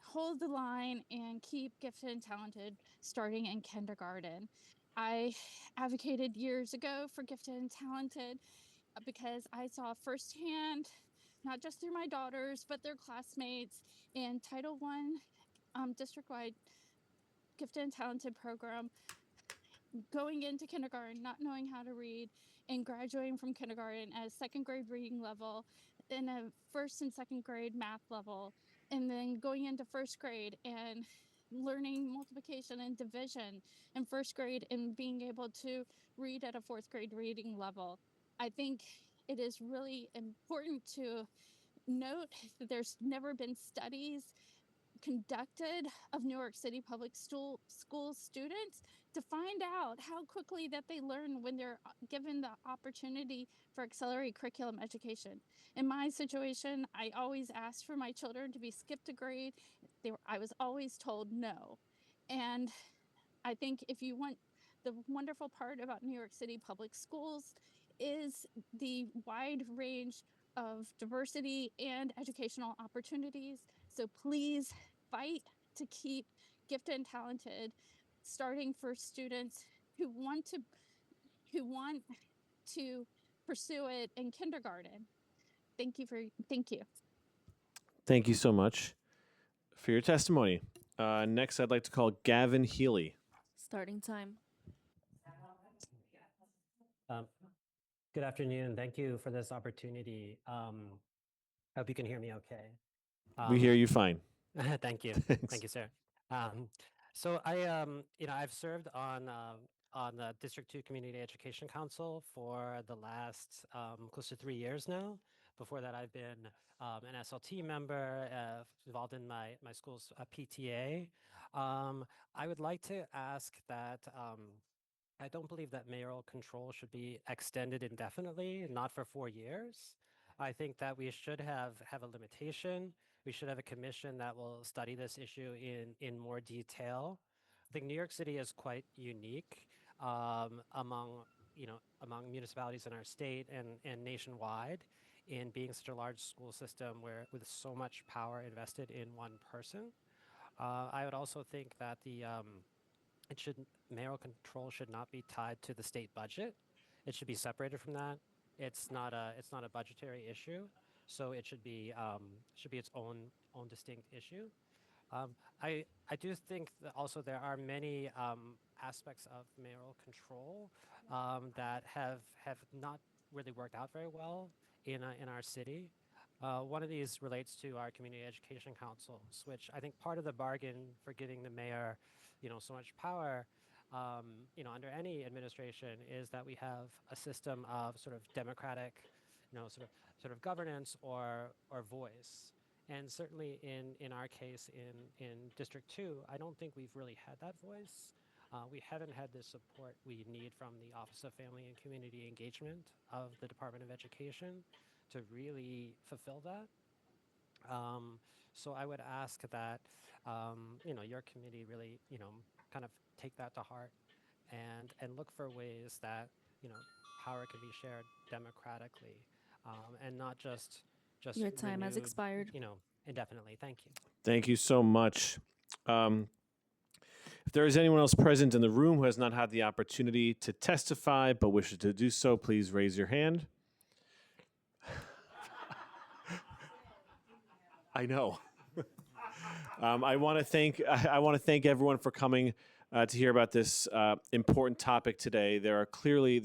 hold the line and keep Gifted and Talented starting in kindergarten. I advocated years ago for Gifted and Talented because I saw firsthand, not just through my daughters, but their classmates in Title I district-wide Gifted and Talented program, going into kindergarten, not knowing how to read, and graduating from kindergarten at a second grade reading level, in a first and second grade math level, and then going into first grade and learning multiplication and division in first grade and being able to read at a fourth grade reading level. I think it is really important to note that there's never been studies conducted of New York City public school students to find out how quickly that they learn when they're given the opportunity for accelerated curriculum education. In my situation, I always asked for my children to be skipped a grade. I was always told no. And I think if you want, the wonderful part about New York City public schools is the wide range of diversity and educational opportunities. So please fight to keep Gifted and Talented starting for students who want to pursue it in kindergarten. Thank you. Thank you so much for your testimony. Next, I'd like to call Gavin Healy. Starting time. Good afternoon. Thank you for this opportunity. Hope you can hear me okay. We hear you fine. Thank you. Thanks. Thank you, sir. So I've served on the District 2 Community Education Council for the last close to 3 years now. Before that, I've been an SLT member, involved in my school's PTA. I would like to ask that I don't believe that mayoral control should be extended indefinitely, not for 4 years. I think that we should have a limitation. We should have a commission that will study this issue in more detail. I think New York City is quite unique among municipalities in our state and nationwide in being such a large school system with so much power invested in one person. I would also think that mayoral control should not be tied to the state budget. It should be separated from that. It's not a budgetary issue, so it should be its own distinct issue. I do think that also there are many aspects of mayoral control that have not really worked out very well in our city. One of these relates to our community education councils, which I think part of the bargain for giving the mayor, so much power, under any administration is that we have a system of sort of democratic, sort of governance or voice. And certainly in our case in District 2, I don't think we've really had that voice. We haven't had the support we need from the Office of Family and Community Engagement of the Department of Education to really fulfill that. So I would ask that, your committee really, kind of take that to heart and look for ways that, power can be shared democratically and not just Your time has renewed, expired. Indefinitely. Thank you. Thank you so much. If there is anyone else present in the room who has not had the opportunity to testify but wishes to do so, please raise your hand. I know. I want to thank everyone for coming to hear about this important topic today. There's clearly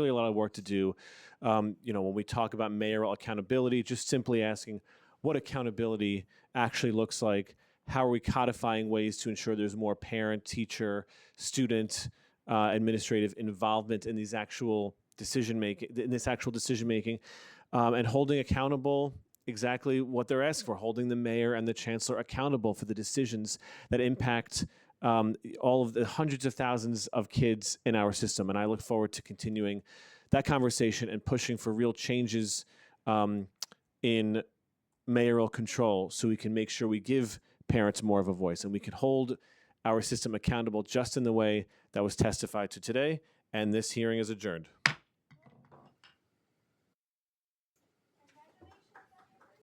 a lot of work to do. When we talk about mayoral accountability, just simply asking what accountability actually looks like. How are we codifying ways to ensure there's more parent, teacher, student, administrative involvement in these actual decision making, and holding accountable exactly what they're asking for, holding the mayor and the chancellor accountable for the decisions that impact all of the hundreds of thousands of kids in our system. And I look forward to continuing that conversation and pushing for real changes in mayoral control so we can make sure we give parents more of a voice and we can hold our system accountable just in the way that was testified to today. And this hearing is adjourned.